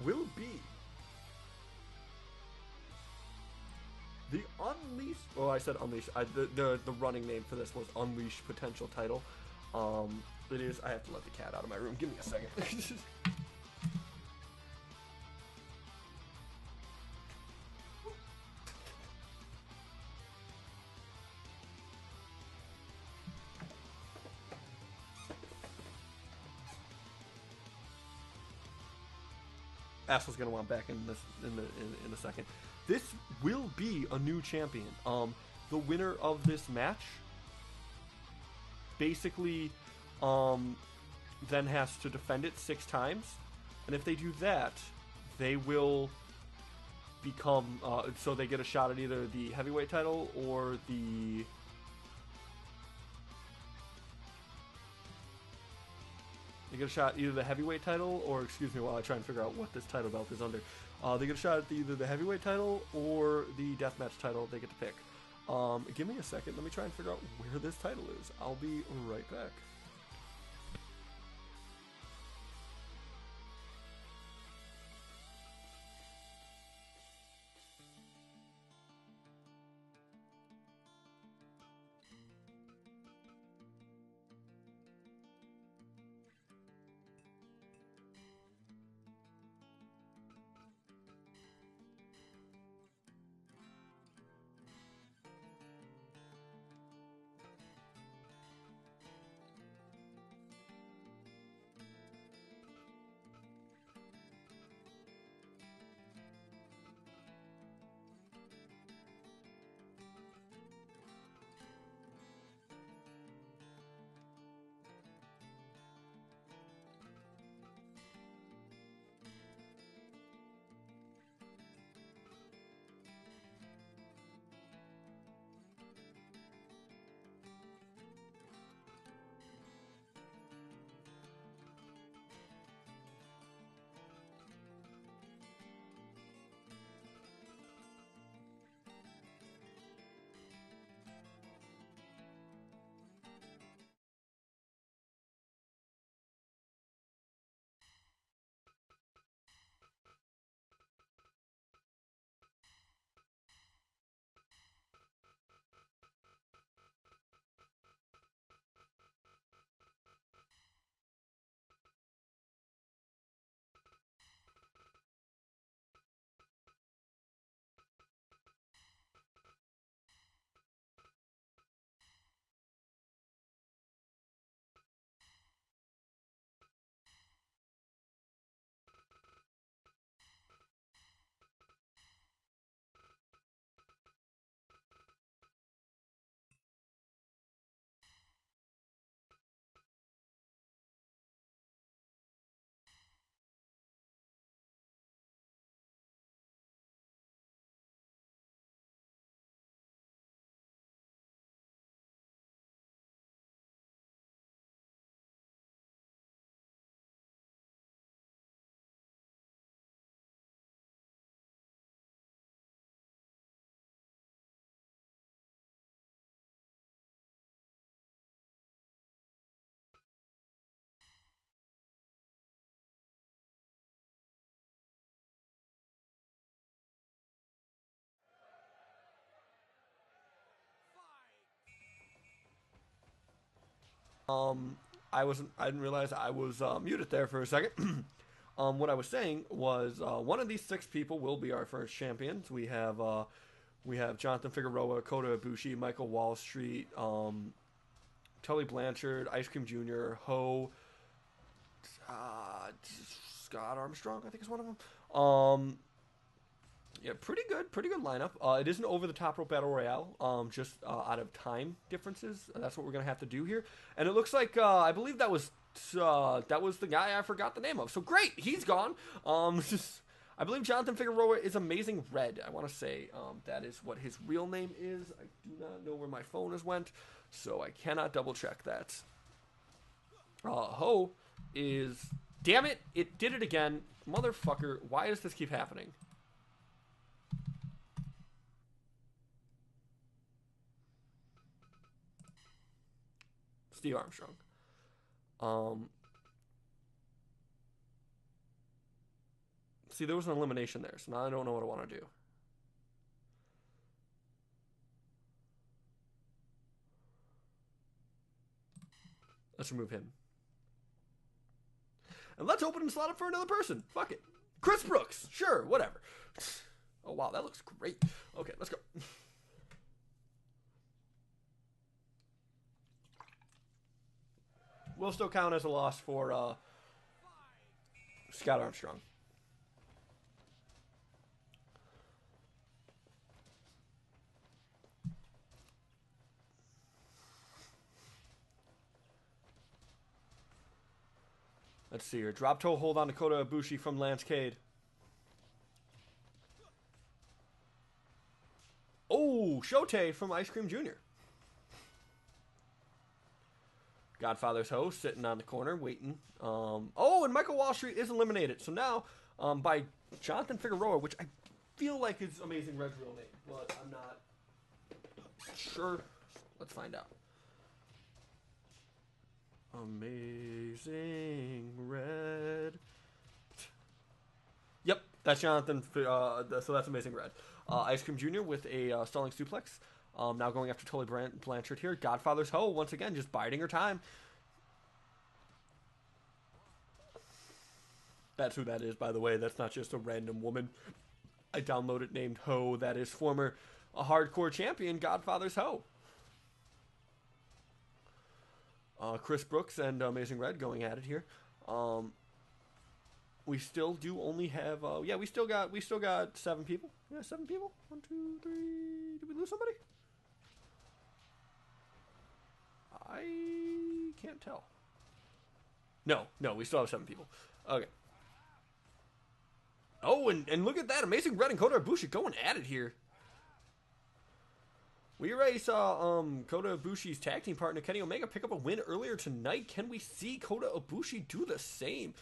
will be the Unleashed. Oh, I said Unleashed. The running name for this was Unleashed Potential title. It is. I have to let the cat out of my room. Give me a second. Ashley's gonna want back in this in a second. This will be a new champion. The winner of this match basically then has to defend it 6 times, and if they do that, they will become so they get a shot at either the heavyweight title or the they get a shot either the heavyweight title or, excuse me while I try and figure out what this title belt is under. They get a shot at either the heavyweight title or the deathmatch title they get to pick. Give me a second. Let me try and figure out where this title is. I'll be right back. I didn't realize I was muted there for a second. What I was saying was one of these 6 people will be our first champions. We have Jonathan Figueroa, Kota Ibushi, Michael Wall Street, Tully Blanchard, Ice Cream Jr., Ho, Scott Armstrong, I think is one of them. Yeah, pretty good lineup. It is an over-the-top rope battle royale, just out of time differences. That's what we're gonna have to do here. And it looks like I believe that was the guy I forgot the name of. So great, he's gone. I believe Jonathan Figueroa is Amazing Red. I want to say that is what his real name is. I do not know where my phone has went, so I cannot double check that. Ho is, damn it, it did it again, motherfucker. Why does this keep happening? Steve Armstrong. See, there was an elimination there, so now I don't know what I want to do. Let's remove him. And let's open and slot up for another person. Fuck it. Chris Brooks. Sure, whatever. Oh, wow, that looks great. Okay, let's go. Will still count as a loss for Scott Armstrong. Let's see here. Drop toe hold on to Kota Ibushi from Lance Cade. Oh, Shote from Ice Cream Jr. Godfather's host sitting on the corner waiting. Oh, and Michael Wall Street is eliminated. So now, by Jonathan Figueroa, which I feel like is Amazing Red's real name, but I'm not sure. Let's find out. Amazing Red. Yep, that's Jonathan. So that's Amazing Red. Ice Cream Jr. with a stalling suplex. Now going after Tully Blanchard here. Godfather's Ho, once again, just biding her time. That's who that is, by the way. That's not just a random woman. I downloaded named Ho. That is former hardcore champion, Godfather's Ho. Chris Brooks and Amazing Red going at it here. We still do only have yeah, we still got 7 people. Yeah, 7 people. 1, 2, 3. Did we lose somebody? I can't tell. No, we still have 7 people. Okay. Oh, and look at that. Amazing Red and Kota Ibushi going at it here. We already saw Kota Ibushi's tag team partner Kenny Omega pick up a win earlier tonight. Can we see Kota Ibushi do the same?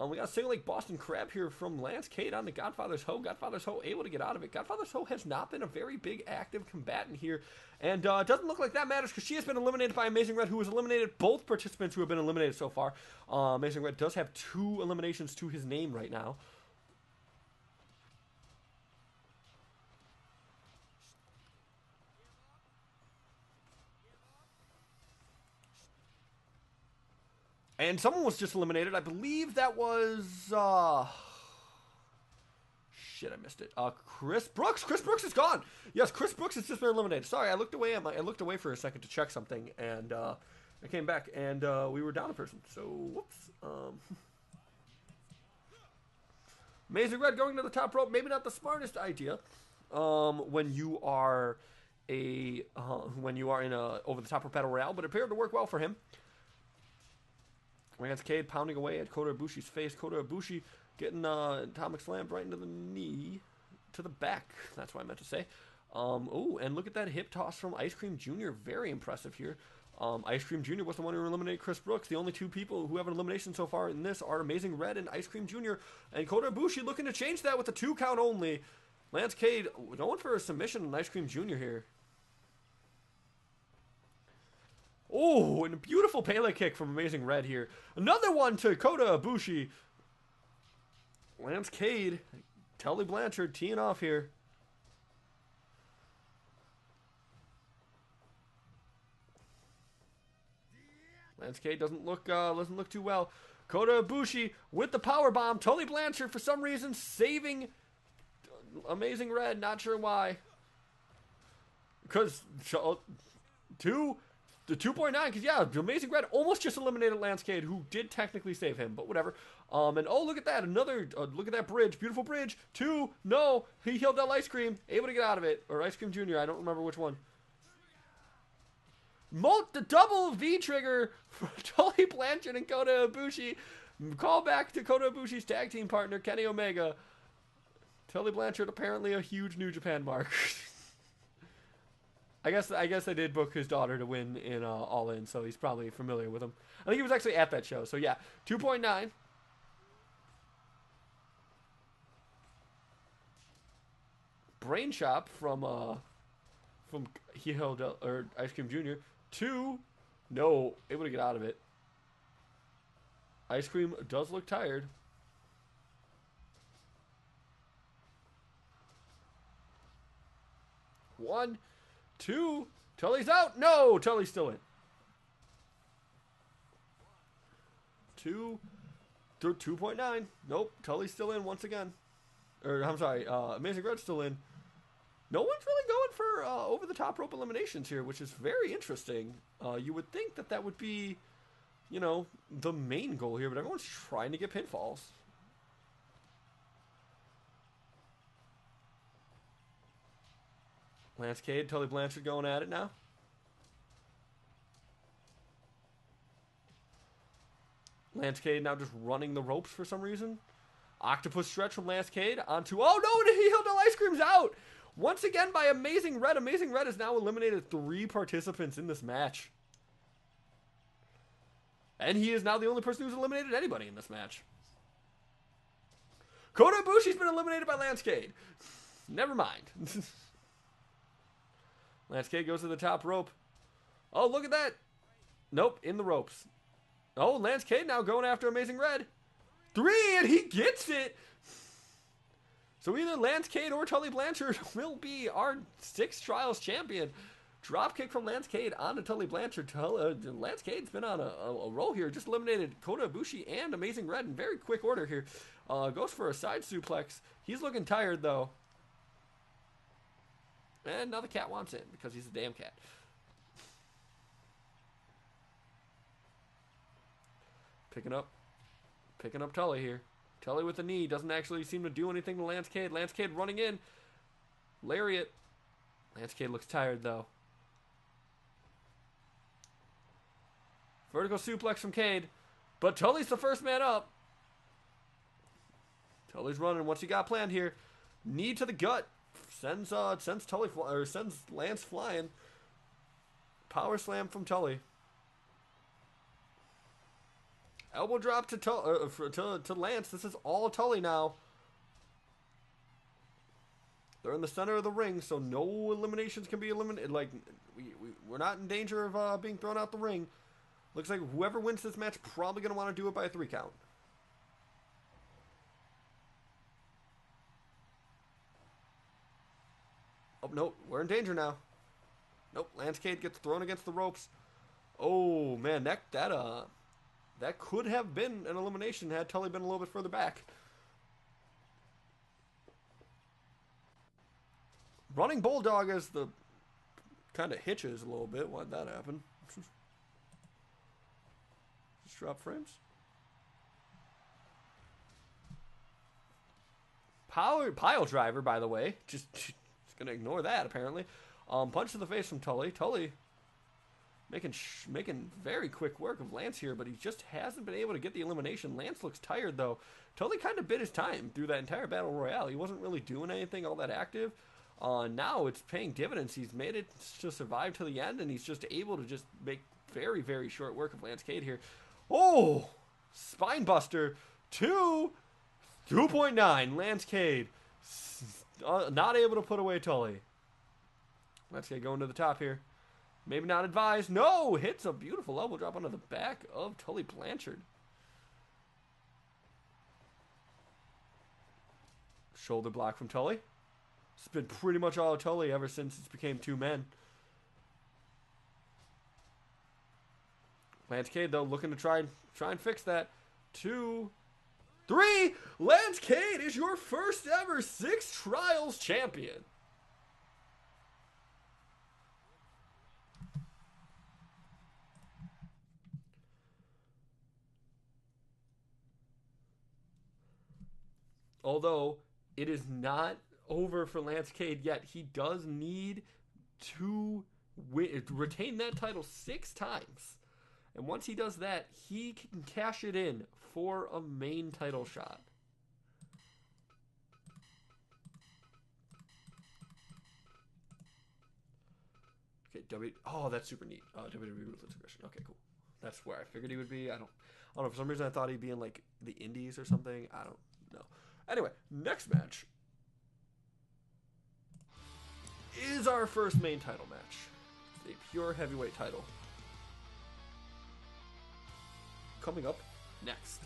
We got a single leg Boston Crab here from Lance Cade on the Godfather's Ho. Godfather's Ho able to get out of it. Godfather's Ho has not been a very big active combatant here. And it doesn't look like that matters because she has been eliminated by Amazing Red, who has eliminated both participants who have been eliminated so far. Amazing Red does have 2 eliminations to his name right now. And someone was just eliminated. I believe that was... Shit, I missed it. Chris Brooks. Chris Brooks is gone. Yes, Chris Brooks has just been eliminated. Sorry, I looked away for a second to check something, and I came back, and we were down a person. So, whoops. Amazing Red going to the top rope. Maybe not the smartest idea when you are in a over-the-top rope battle royale, but it appeared to work well for him. Lance Cade pounding away at Kota Ibushi's face. Kota Ibushi getting atomic slammed right into the knee, to the back. That's what I meant to say. Oh, and look at that hip toss from Ice Cream Jr. Very impressive here. Ice Cream Jr. was the one who eliminated Chris Brooks. The only 2 people who have an elimination so far in this are Amazing Red and Ice Cream Jr. And Kota Ibushi looking to change that with the 2 count only. Lance Cade going for a submission on Ice Cream Jr. here. Oh, and a beautiful Pele kick from Amazing Red here. Another one to Kota Ibushi. Lance Cade, Tully Blanchard teeing off here. Lance Cade doesn't look too well. Kota Ibushi with the power bomb. Tully Blanchard for some reason saving Amazing Red. Not sure why. Because the 2.9. Because yeah, Amazing Red almost just eliminated Lance Cade, who did technically save him, but whatever. And oh, look at that, another look at that bridge, beautiful bridge. 2, no, he healed that Ice Cream, able to get out of it, or Ice Cream Jr. I don't remember which one. The double V trigger for Tully Blanchard and Kota Ibushi. Call back to Kota Ibushi's tag team partner, Kenny Omega. Tully Blanchard apparently a huge New Japan mark. I guess I did book his daughter to win in All In, so he's probably familiar with him. I think he was actually at that show. So yeah, 2.9. Brain Chop from Heel or Ice Cream Jr. 2, no, able to get out of it. Ice Cream does look tired. 1, 2, Tully's out. No, Tully's still in. 2.9. Nope, Tully's still in once again. Or I'm sorry, Amazing Red's still in. No one's really going for over the top rope eliminations here, which is very interesting. You would think that would be, you know, the main goal here, but everyone's trying to get pinfalls. Lance Cade, Tully Blanchard going at it now. Lance Cade now just running the ropes for some reason. Octopus stretch from Lance Cade onto, oh no, he held the Ice Cream's out. Once again by Amazing Red. Amazing Red has now eliminated 3 participants in this match. And he is now the only person who's eliminated anybody in this match. Kota Ibushi's been eliminated by Lance Cade. Never mind. Lance Cade goes to the top rope. Oh, look at that. Nope, in the ropes. Oh, Lance Cade now going after Amazing Red. 3, and he gets it. So either Lance Cade or Tully Blanchard will be our 6 Trials champion. Dropkick from Lance Cade onto Tully Blanchard. Lance Cade's been on a roll here. Just eliminated Kota Ibushi and Amazing Red in very quick order here. Goes for a side suplex. He's looking tired, though. And now the cat wants in because he's a damn cat. Picking up Tully here. Tully with the knee. Doesn't actually seem to do anything to Lance Cade. Lance Cade running in. Lariat. Lance Cade looks tired, though. Vertical suplex from Cade. But Tully's the first man up. Tully's running. What's he got planned here? Knee to the gut. Sends Lance flying. Power slam from Tully. Elbow drop to Lance. This is all Tully now. They're in the center of the ring, so no eliminations can be eliminated. Like, we're not in danger of being thrown out the ring. Looks like whoever wins this match probably going to want to do it by a 3 count. Oh, no. We're in danger now. Nope. Lance Cade gets thrown against the ropes. Oh, man. That could have been an elimination had Tully been a little bit further back. Running Bulldog as the kind of hitches a little bit. Why'd that happen? Just drop frames. Pile driver, by the way. Just gonna ignore that apparently. Punch to the face from Tully. Tully making very quick work of Lance here, but he just hasn't been able to get the elimination. Lance looks tired, though. Tully kind of bit his time through that entire Battle Royale. He wasn't really doing anything all that active. Now it's paying dividends. He's made it to survive to the end, and he's just able to just make very, very short work of Lance Cade here. Oh! Spine Buster. 2.9. Lance Cade. Not able to put away Tully. Lance Cade going to the top here. Maybe not advised. No! Hits a beautiful elbow drop onto the back of Tully Blanchard. Shoulder block from Tully. It's been pretty much all Tully ever since it became 2 men. Lance Cade, though, looking to try and fix that. 2, 3. Lance Cade is your first ever 6 Trials champion. Although it is not over for Lance Cade yet, he does need to retain that title 6 times. And once he does that, he can cash it in for a main title shot. Okay, oh, that's super neat. WWE Ruthless Aggression. Okay, cool. That's where I figured he would be. I don't know. For some reason, I thought he'd be in like the Indies or something. I don't know. Anyway, next match is our first main title match. It's a pure heavyweight title. Coming up next.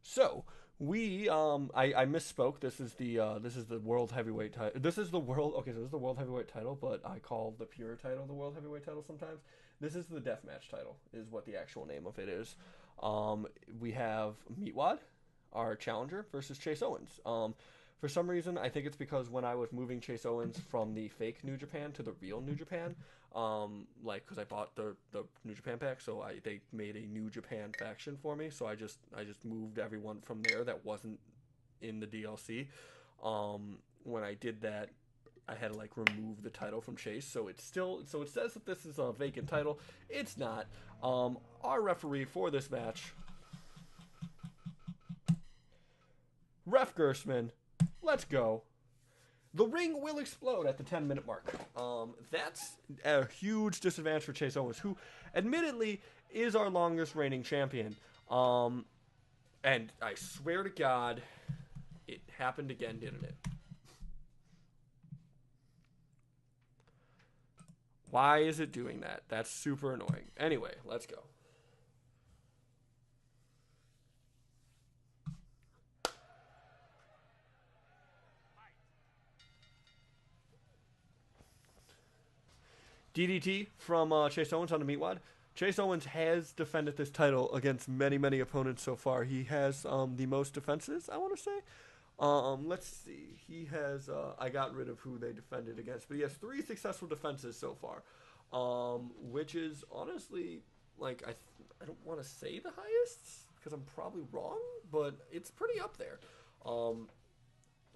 So I misspoke. This is the world heavyweight title. This is the world. Okay, so this is the world heavyweight title, but I call the pure title the world heavyweight title sometimes. This is the deathmatch title, is what the actual name of it is. We have Meatwad, our challenger, versus Chase Owens. For some reason, I think it's because when I was moving Chase Owens from the fake New Japan to the real New Japan, because I bought the New Japan pack, so they made a New Japan faction for me, so I just moved everyone from there that wasn't in the DLC. When I did that, I had to like remove the title from Chase, so it says that this is a vacant title. It's not. Our referee for this match, Ref Gersman. Let's go. The ring will explode at the 10-minute mark. That's a huge disadvantage for Chase Owens, who admittedly is our longest reigning champion. And I swear to God, it happened again, didn't it? Why is it doing that? That's super annoying. Anyway, let's go. DDT from Chase Owens on the Meatwad. Chase Owens has defended this title against many, many opponents so far. He has the most defenses, I want to say. Let's see. He has, I got rid of who they defended against, but he has 3 successful defenses so far, which is honestly, like, I don't want to say the highest, because I'm probably wrong, but it's pretty up there.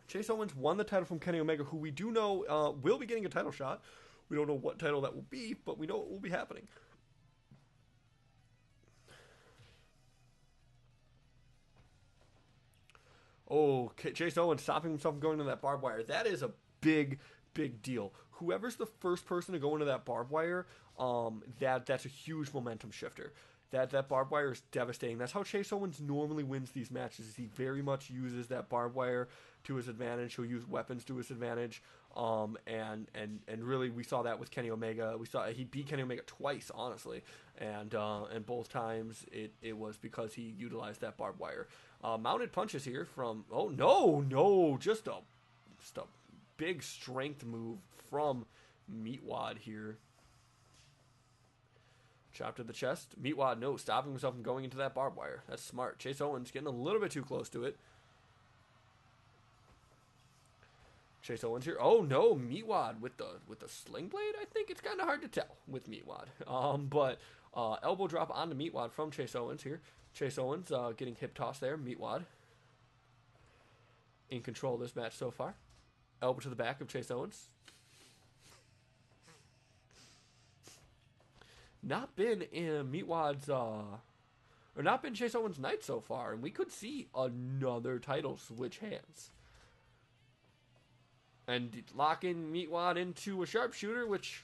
Chase Owens won the title from Kenny Omega, who we do know will be getting a title shot. We don't know what title that will be, but we know it will be happening. Oh, Chase Owens stopping himself from going to that barbed wire. That is a big, big deal. Whoever's the first person to go into that barbed wire, that's a huge momentum shifter. That barbed wire is devastating. That's how Chase Owens normally wins these matches. He very much uses that barbed wire to his advantage. He'll use weapons to his advantage. And really we saw that with Kenny Omega. We saw he beat Kenny Omega twice, honestly, and both times it was because he utilized that barbed wire. Mounted punches here from just a big strength move from Meatwad here. Chop to the chest. Meatwad, no, stopping himself from going into that barbed wire. That's smart. Chase Owens getting a little bit too close to it. Chase Owens here. Oh no, Meatwad with the sling blade. I think it's kind of hard to tell with Meatwad. But elbow drop onto Meatwad from Chase Owens here. Chase Owens getting hip toss there. Meatwad in control of this match so far. Elbow to the back of Chase Owens. Not been in Meatwad's or not been Chase Owens' night so far, and we could see another title switch hands. And locking Meatwad into a sharpshooter, which,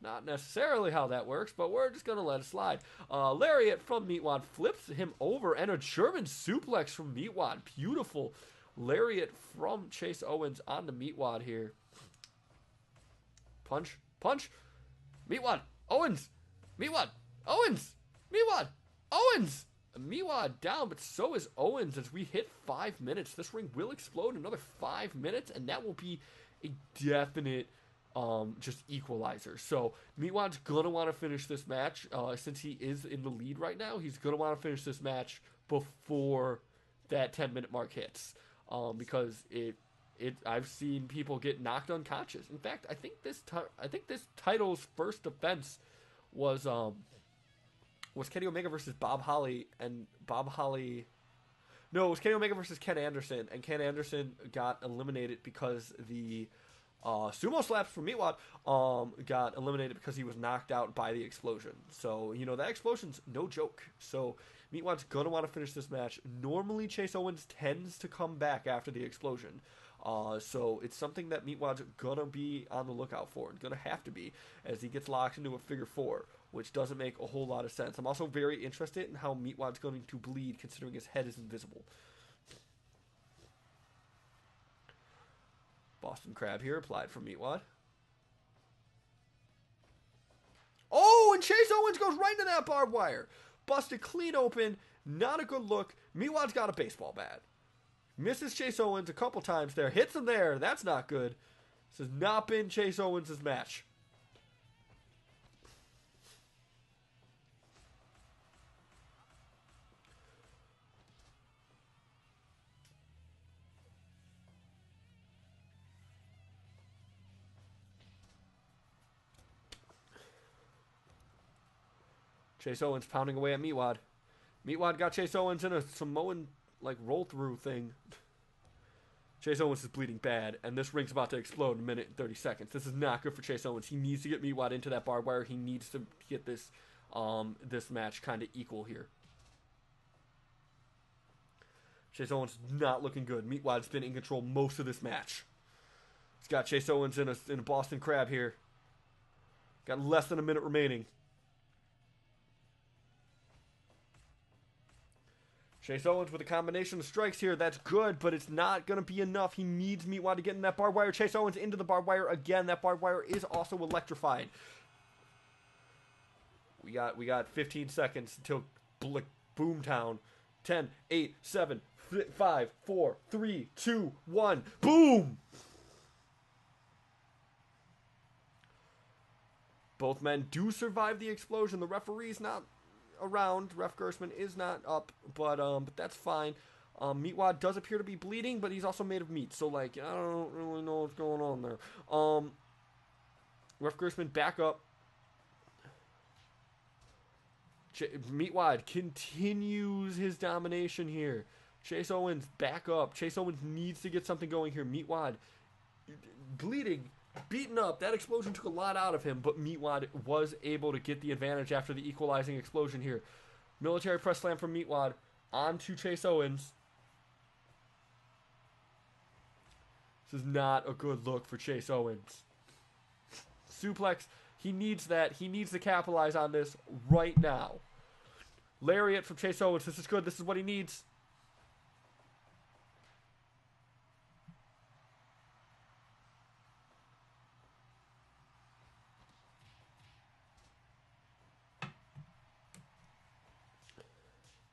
not necessarily how that works, but we're just going to let it slide. Lariat from Meatwad flips him over, and a German suplex from Meatwad. Beautiful Lariat from Chase Owens onto Meatwad here. Punch. Meatwad, Owens, Meatwad, Owens, Meatwad, Owens. Meatwad down, but so is Owens as we hit 5 minutes. This ring will explode in another 5 minutes, and that will be a definite just equalizer. So Meatwad's going to want to finish this match. Since he is in the lead right now, he's going to want to finish this match before that 10-minute mark hits. Because I've seen people get knocked unconscious. In fact, I think this title's first defense was Kenny Omega versus Bob Holly, and Bob Holly. No, it was Kenny Omega versus Ken Anderson, and Ken Anderson got eliminated because the sumo slaps from Meatwad got eliminated because he was knocked out by the explosion. So that explosion's no joke. So Meatwad's gonna want to finish this match. Normally, Chase Owens tends to come back after the explosion. So it's something that Meatwad's gonna be on the lookout for, and gonna have to be, as he gets locked into a figure four, which doesn't make a whole lot of sense. I'm also very interested in how Meatwad's going to bleed, considering his head is invisible. Boston Crab here, applied from Meatwad. Oh, and Chase Owens goes right into that barbed wire. Busted clean open, not a good look. Meatwad's got a baseball bat. Misses Chase Owens a couple times there. Hits him there. That's not good. This has not been Chase Owens' match. Chase Owens pounding away at Meatwad. Meatwad got Chase Owens in a Samoan roll-through thing. Chase Owens is bleeding bad, and this ring's about to explode in a minute and 30 seconds. This is not good for Chase Owens. He needs to get Meatwad into that barbed wire. He needs to get this this match kind of equal here. Chase Owens not looking good. Meatwad's been in control most of this match. He's got Chase Owens in a Boston Crab here. Got less than a minute remaining. Chase Owens with a combination of strikes here. That's good, but it's not going to be enough. He needs Meatwad to get in that barbed wire. Chase Owens into the barbed wire again. That barbed wire is also electrified. We got 15 seconds until Boomtown. 10, 8, 7, 5, 4, 3, 2, 1. Boom! Both men do survive the explosion. The referee's not around. Ref Gershman is not up, but that's fine. Meatwad does appear to be bleeding, but he's also made of meat, so I don't really know what's going on there. Ref Gershman back up. Meatwad continues his domination here. Chase Owens back up. Chase Owens needs to get something going here. Meatwad bleeding, beaten up. That explosion took a lot out of him, but Meatwad was able to get the advantage after the equalizing explosion here. Military press slam from Meatwad onto Chase Owens. This is not a good look for Chase Owens. Suplex. He needs that. He needs to capitalize on this right now. Lariat from Chase Owens. This is good. This is what he needs.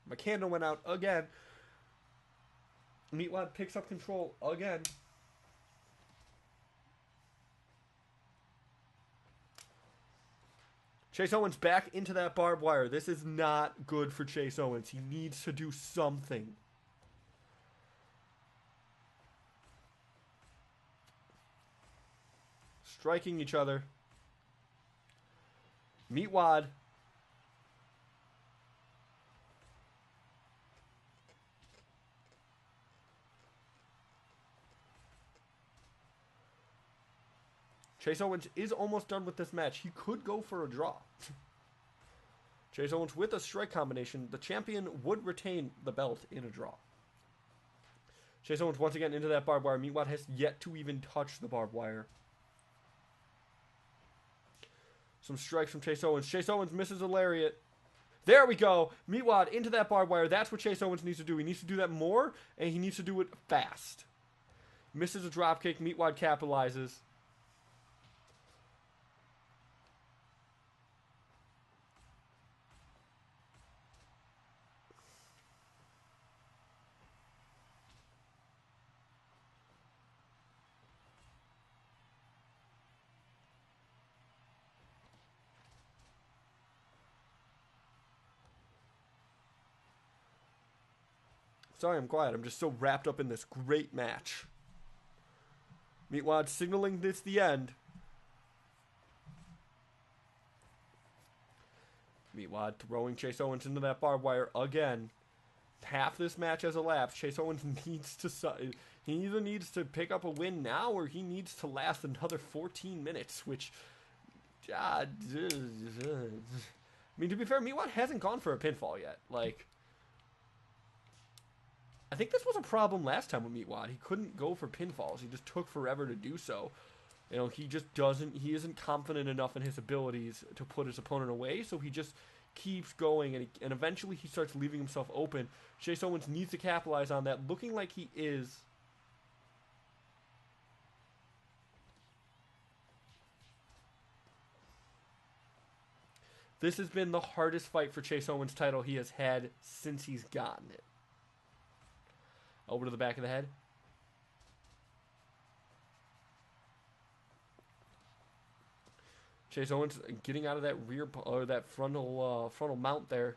My candle went out again. Meatwad picks up control again. Chase Owens back into that barbed wire. This is not good for Chase Owens. He needs to do something. Striking each other. Meatwad. Chase Owens is almost done with this match. He could go for a draw. Chase Owens with a strike combination. The champion would retain the belt in a draw. Chase Owens once again into that barbed wire. Meatwad has yet to even touch the barbed wire. Some strikes from Chase Owens. Chase Owens misses a lariat. There we go. Meatwad into that barbed wire. That's what Chase Owens needs to do. He needs to do that more, and he needs to do it fast. Misses a dropkick. Meatwad capitalizes. Sorry, I'm quiet. I'm just so wrapped up in this great match. Meatwad signaling this the end. Meatwad throwing Chase Owens into that barbed wire again. Half this match has elapsed. Chase Owens needs to... He either needs to pick up a win now or he needs to last another 14 minutes, which... I mean, to be fair, Meatwad hasn't gone for a pinfall yet. Like... I think this was a problem last time with Meatwad. He couldn't go for pinfalls. He just took forever to do so. You know, he just doesn't... He isn't confident enough in his abilities to put his opponent away, so he just keeps going, and eventually he starts leaving himself open. Chase Owens needs to capitalize on that, looking like he is. This has been the hardest fight for Chase Owens' title he has had since he's gotten it. Over to the back of the head. Chase Owens getting out of that rear or that frontal mount there.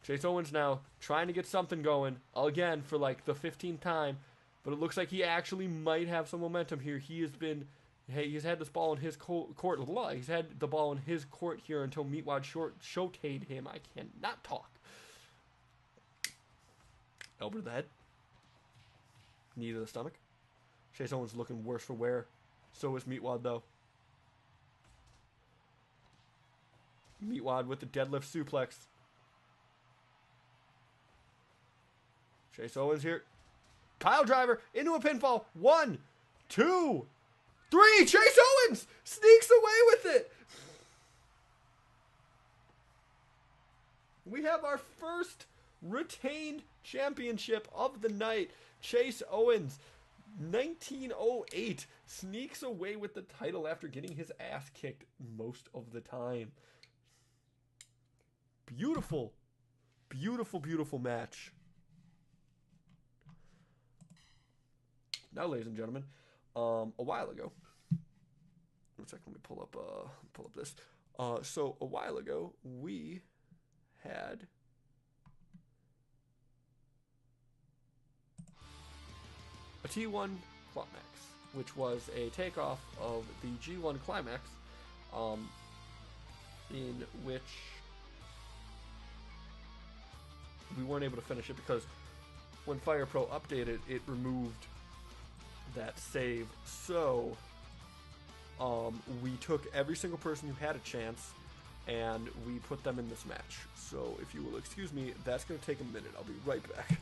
Chase Owens now trying to get something going again for like the 15th time, but it looks like he actually might have some momentum here. He's had this ball in his court. He's had the ball in his court here until Meatwad showcased him. I cannot talk. Elbow to the head. Knee to the stomach. Chase Owens looking worse for wear. So is Meatwad, though. Meatwad with the deadlift suplex. Chase Owens here. Pile driver into a pinfall. 1, 2, 3. Chase Owens sneaks away with it. We have our first retained championship of the night. Chase Owens, 1908, sneaks away with the title after getting his ass kicked most of the time. Beautiful, beautiful, beautiful match. Now, ladies and gentlemen, a while ago, one second, let me pull up this. So a while ago, we had a T1 Climax, which was a takeoff of the G1 Climax, in which we weren't able to finish it because when Fire Pro updated, it removed that save. So we took every single person who had a chance and we put them in this match. So if you will excuse me, that's going to take a minute. I'll be right back.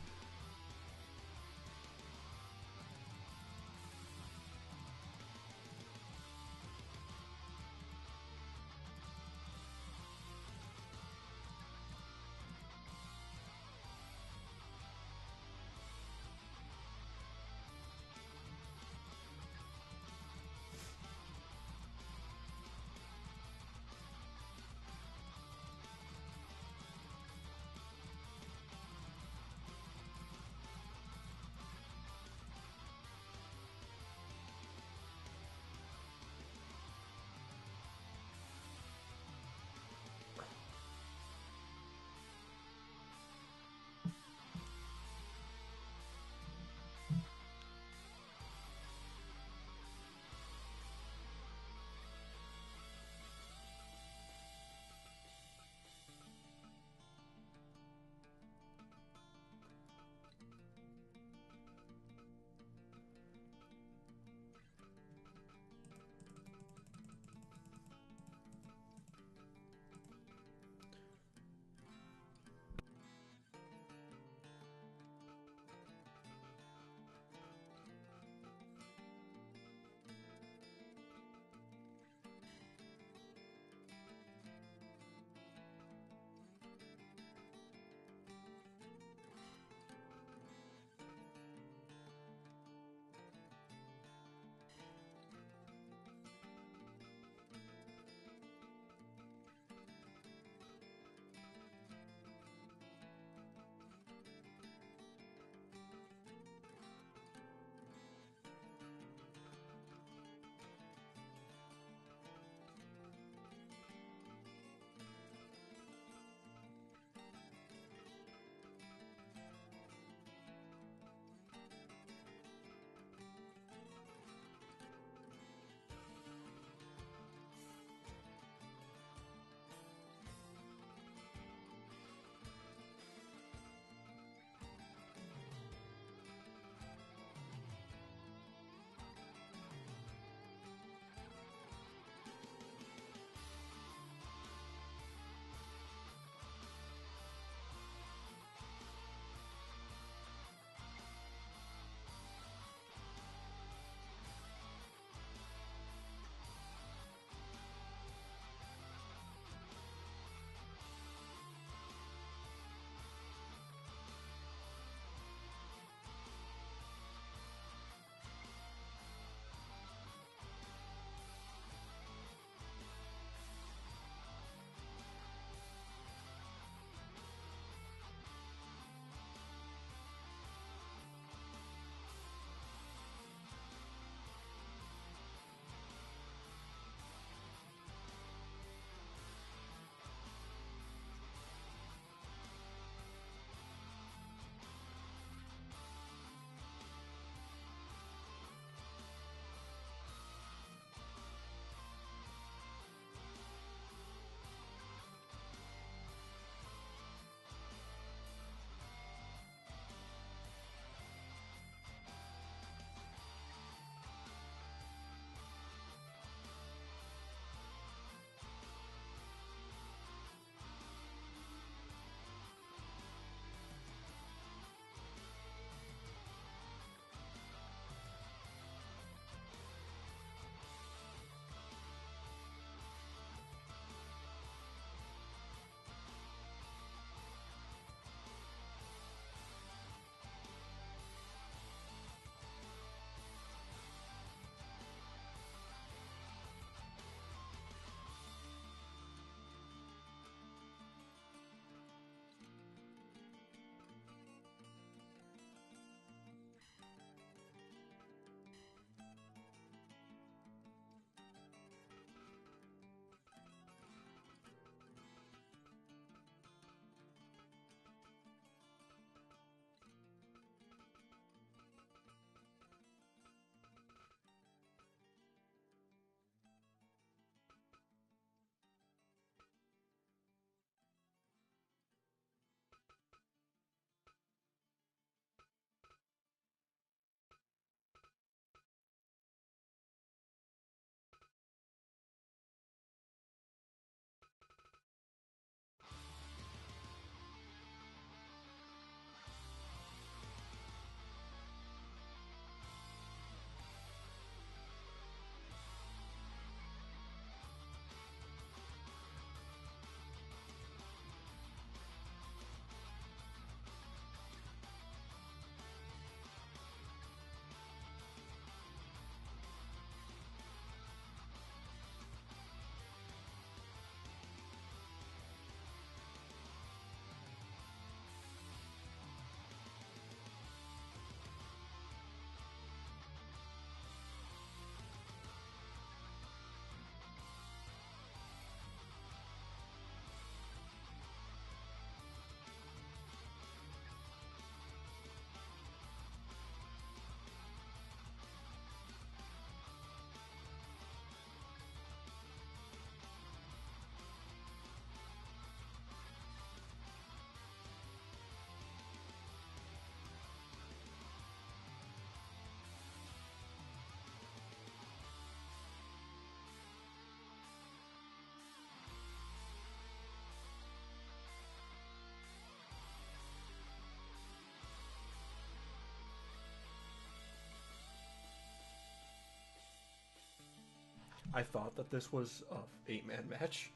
I thought that this was a 8-man match.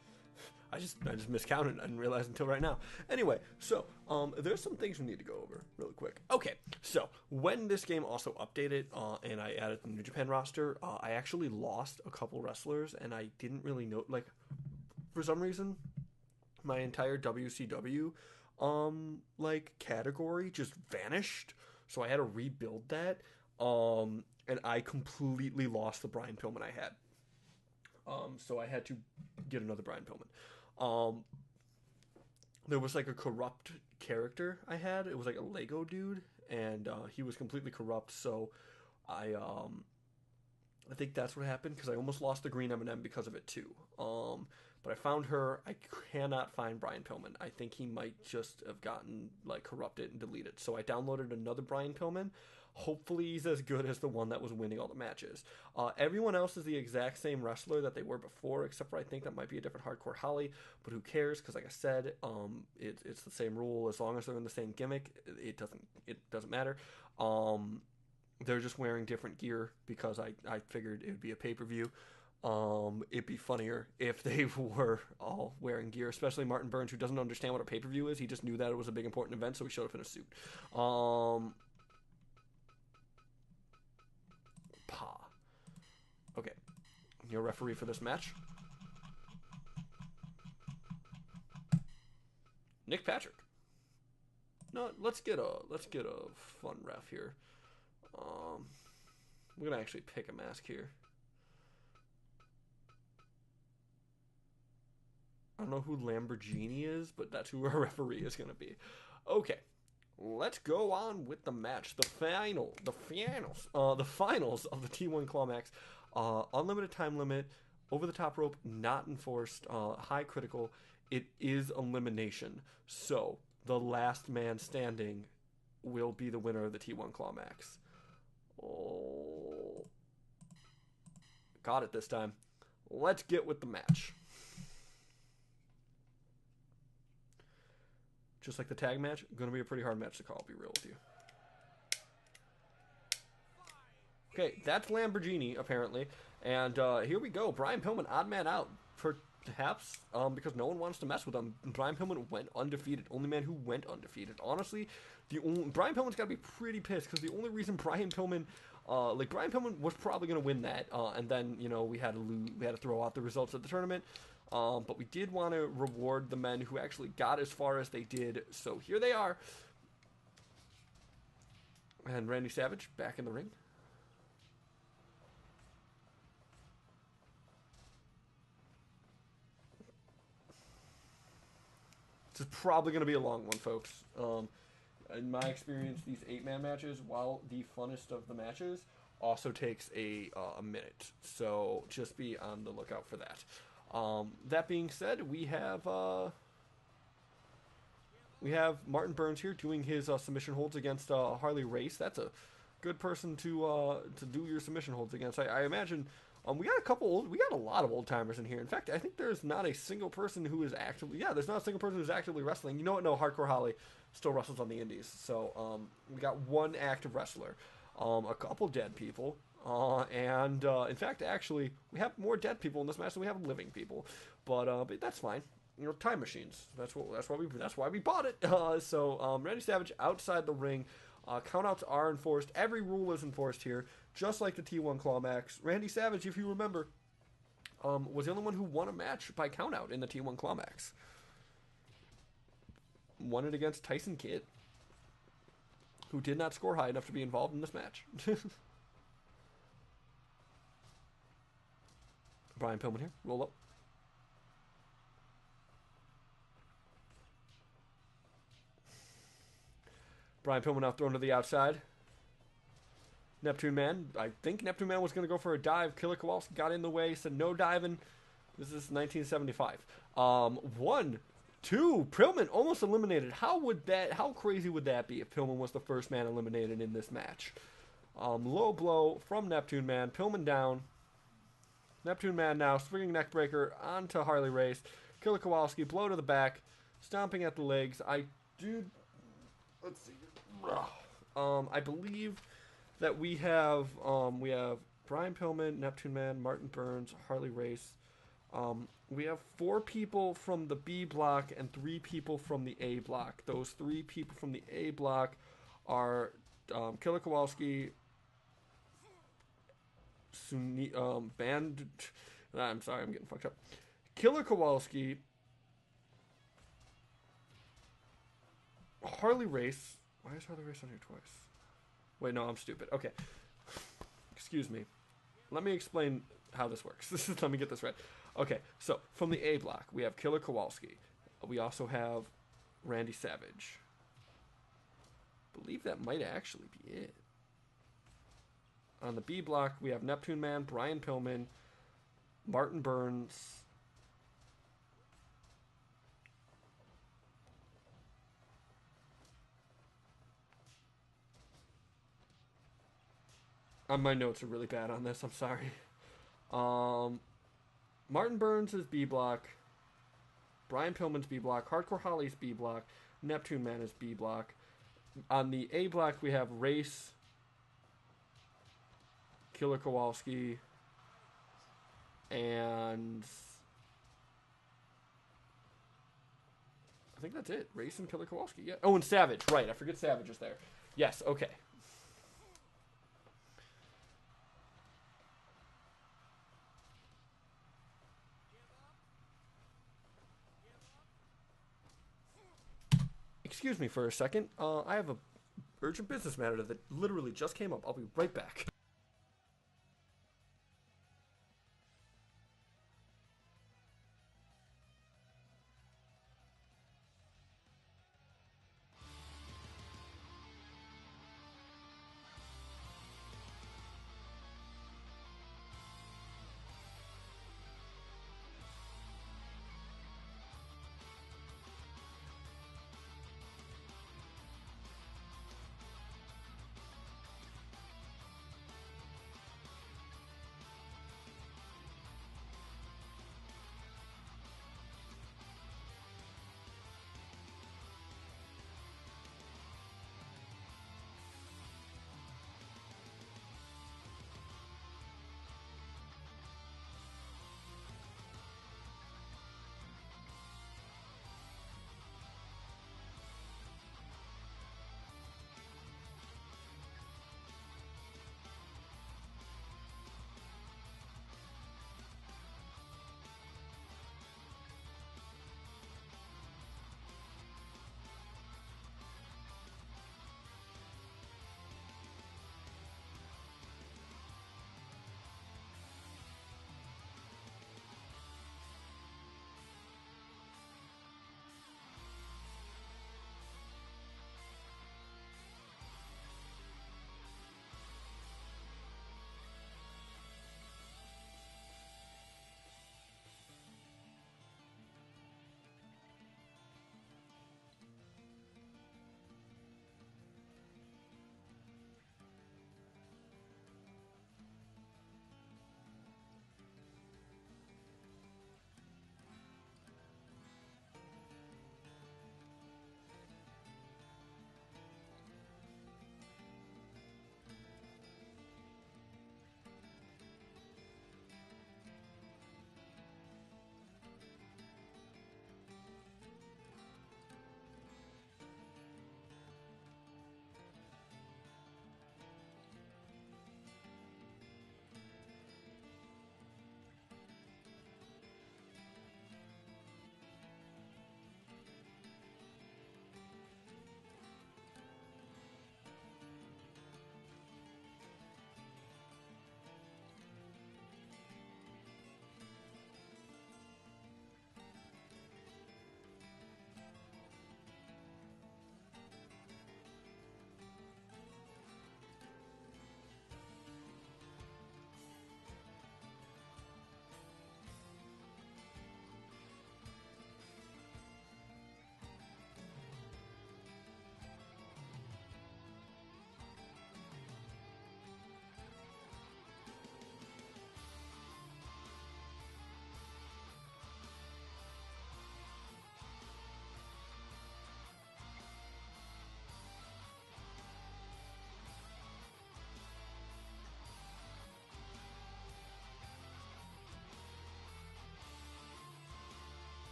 I just miscounted. I didn't realize until right now. Anyway, so there's some things we need to go over really quick. Okay, so when this game also updated and I added the New Japan roster, I actually lost a couple wrestlers, and I didn't really know. Like, for some reason, my entire WCW like category just vanished. So I had to rebuild that. And I completely lost the Brian Pillman I had. So I had to get another Brian Pillman. There was like a corrupt character I had. It was like a Lego dude, and he was completely corrupt. So I think that's what happened, because I almost lost the green M&M because of it too. But I found her. I cannot find Brian Pillman. I think he might just have gotten like corrupted and deleted. So I downloaded another Brian Pillman. Hopefully he's as good as the one that was winning all the matches. Everyone else is the exact same wrestler that they were before, except for I think that might be a different Hardcore Holly, but who cares? Because like I said, it's the same rule. As long as they're in the same gimmick, it doesn't matter. They're just wearing different gear because I figured it would be a pay-per-view. It'd be funnier if they were all wearing gear, especially Martin Burns, who doesn't understand what a pay-per-view is. He just knew that it was a big important event, so he showed up in a suit. Okay, your referee for this match, Nick Patrick. No, let's get a fun ref here. We're gonna actually pick a mask here. I don't know who Lamborghini is, but that's who our referee is gonna be. Okay. Let's go on with the match. The finals of the T1 Climax. Unlimited time limit, over the top rope, not enforced, high critical. It is elimination. So the last man standing will be the winner of the T1 Climax. Oh, got it this time. Let's get with the match. Just like the tag match, going to be a pretty hard match to call, I'll be real with you. Okay, that's Lamborghini, apparently. And here we go. Brian Pillman, odd man out. Perhaps because no one wants to mess with him. Brian Pillman went undefeated. Only man who went undefeated. Honestly, Brian Pillman's got to be pretty pissed, because the only reason Brian Pillman was probably going to win that. And then, we had to throw out the results of the tournament. But we did want to reward the men who actually got as far as they did. So here they are. And Randy Savage back in the ring. This is probably going to be a long one, folks. In my experience, these 8-man matches, while the funnest of the matches, also takes a minute. So just be on the lookout for that. That being said, we have Martin Burns here doing his submission holds against Harley Race. That's a good person to do your submission holds against. I imagine we got a lot of old timers in here. In fact, I think there's not a single person who is actively wrestling. You know what? No, Hardcore Holly still wrestles on the indies. So we got one active wrestler, a couple dead people. And in fact, actually, we have more dead people in this match than we have living people, but that's fine. Time machines. That's why we bought it. So Randy Savage outside the ring. Countouts are enforced. Every rule is enforced here, just like the T1 Climax. Randy Savage, if you remember, was the only one who won a match by countout in the T1 Climax. Won it against Tyson Kidd, who did not score high enough to be involved in this match. Brian Pillman here. Roll up. Brian Pillman now thrown to the outside. Neptune Man. I think Neptune Man was going to go for a dive. Killer Kowalski got in the way. Said no diving. This is 1975. 1, 2. Pillman almost eliminated. How crazy would that be if Pillman was the first man eliminated in this match? Low blow from Neptune Man. Pillman down. Neptune Man now, swinging neck breaker onto Harley Race. Killer Kowalski, blow to the back, stomping at the legs. Let's see. I believe that we have Brian Pillman, Neptune Man, Martin Burns, Harley Race. We have 4 people from the B block and 3 people from the A block. Those 3 people from the A block are Killer Kowalski, I'm sorry, I'm getting fucked up. Killer Kowalski, Harley Race. Why is Harley Race on here twice? Wait, no, I'm stupid. Okay. Excuse me. Let me explain how this works. Let me get this right. Okay, so from the A block, we have Killer Kowalski. We also have Randy Savage. I believe that might actually be it. On the B block, we have Neptune Man, Brian Pillman, Martin Burns. My notes are really bad on this. I'm sorry. Martin Burns is B block. Brian Pillman's B block. Hardcore Holly's B block. Neptune Man is B block. On the A block, we have Race, Killer Kowalski, and I think that's it. Race and Killer Kowalski. Yeah. Oh, and Savage. Right. I forget Savage is there. Yes. Okay. Excuse me for a second. I have a urgent business matter that literally just came up. I'll be right back.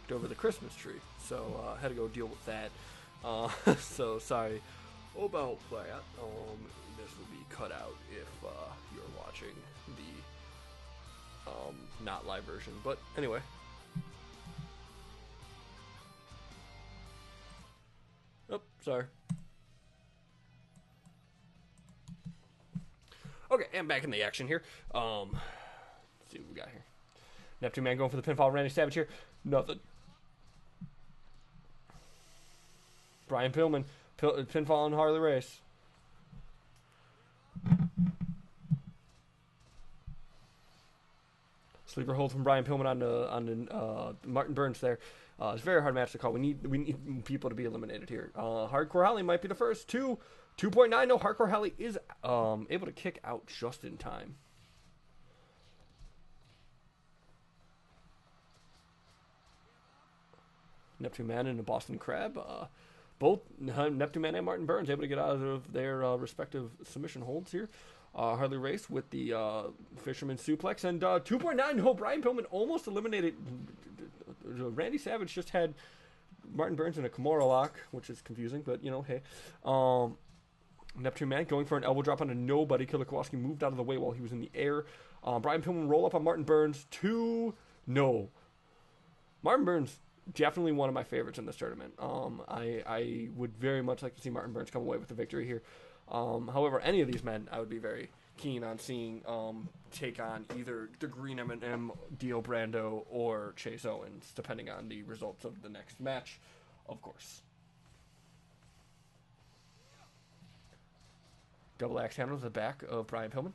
knocked over the Christmas tree. So I had to go deal with that. So sorry about that. This will be cut out if you're watching the not live version. But anyway. Oh, sorry. Okay, and back in the action here. Let's see what we got here. Neptune Man going for the pinfall. Randy Savage here. Nothing. Brian Pillman. Pinfall on Harley Race. Sleeper hold from Brian Pillman on Martin Burns there. It's a very hard match to call. We need people to be eliminated here. Hardcore Holly might be the first. 2.9. No, Hardcore Holly is able to kick out just in time. Neptune Man and the Boston Crab. Both Neptune Man and Martin Burns able to get out of their respective submission holds here. Harley Race with the Fisherman Suplex. And 2.9. No, Brian Pillman almost eliminated. Randy Savage just had Martin Burns in a Kimura lock, which is confusing, but, you know, hey. Neptune Man going for an elbow drop on a nobody. Killer Kowalski moved out of the way while he was in the air. Brian Pillman roll up on Martin Burns. 2. No. Martin Burns, definitely one of my favorites in this tournament. I would very much like to see Martin Burns come away with the victory here. However, any of these men, I would be very keen on seeing take on either the Green M&M, Dio Brando, or Chase Owens, depending on the results of the next match, of course. Double axe handle to the back of Brian Pillman.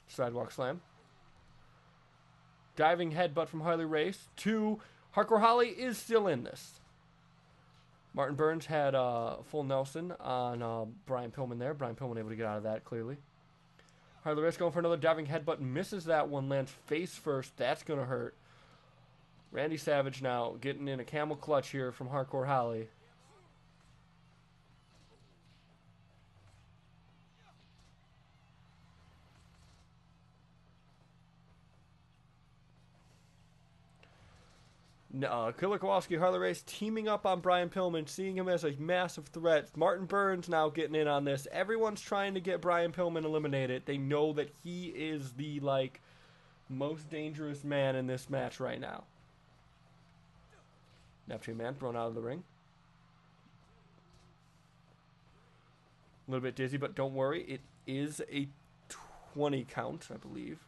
Sidewalk slam. Diving headbutt from Harley Race. 2. Hardcore Holly is still in this. Martin Burns had full Nelson on Brian Pillman there. Brian Pillman able to get out of that, clearly. Harley Race going for another diving headbutt. Misses that one. Lands face first. That's going to hurt. Randy Savage now getting in a camel clutch here from Hardcore Holly. Killer Kowalski, Harley Race teaming up on Brian Pillman, seeing him as a massive threat. Martin Burns now getting in on this. Everyone's trying to get Brian Pillman eliminated. They know that he is the, most dangerous man in this match right now. Neptune Man thrown out of the ring. A little bit dizzy, but don't worry. It is a 20 count, I believe.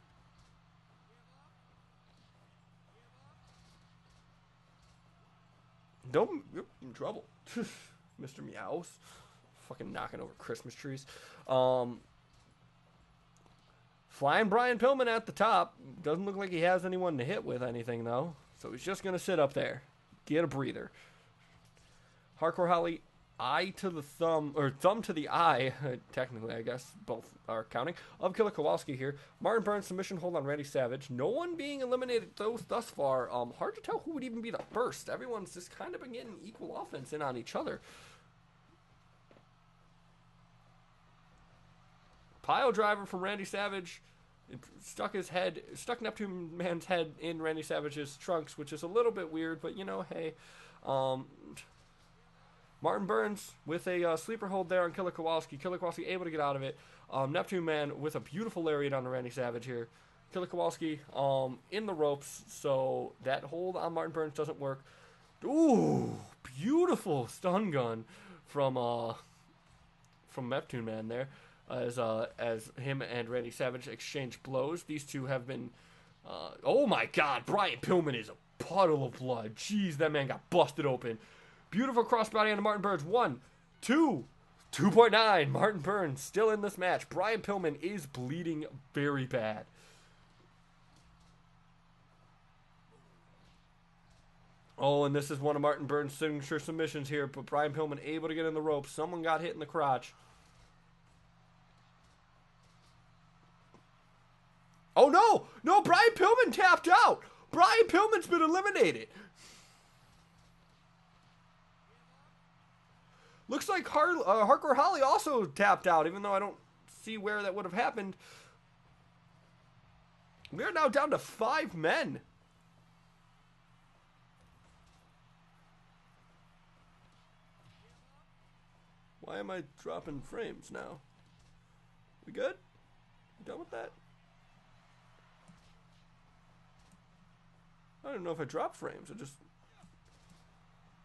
Don't, you're in trouble. Mr. Meows. Fucking knocking over Christmas trees. Flying Brian Pillman at the top. Doesn't look like he has anyone to hit with anything, though. So he's just going to sit up there. Get a breather. Hardcore Holly, eye to the thumb, or thumb to the eye, technically, I guess, both are counting, of Killer Kowalski here. Martin Burns submission hold on Randy Savage. No one being eliminated thus far. Hard to tell who would even be the first. Everyone's just kind of been getting equal offense in on each other. Pile driver from Randy Savage. It stuck Neptune Man's head in Randy Savage's trunks, which is a little bit weird, but, you know, hey. Martin Burns with a sleeper hold there on Killer Kowalski. Killer Kowalski able to get out of it. Neptune Man with a beautiful lariat on the Randy Savage here. Killer Kowalski in the ropes, so that hold on Martin Burns doesn't work. Ooh, beautiful stun gun from Neptune Man there. As him and Randy Savage exchange blows. These two have been... oh my god, Brian Pillman is a puddle of blood. Jeez, that man got busted open. Beautiful crossbody on Martin Burns. 1, 2, 2.9. Martin Burns still in this match. Brian Pillman is bleeding very bad. Oh, and this is one of Martin Burns' signature submissions here, but Brian Pillman able to get in the ropes. Someone got hit in the crotch. Oh, no! No, Brian Pillman tapped out! Brian Pillman's been eliminated! Looks like Hardcore Holly also tapped out, even though I don't see where that would have happened. We are now down to 5 men. Why am I dropping frames now? We good? You done with that? I don't know if I dropped frames. I just...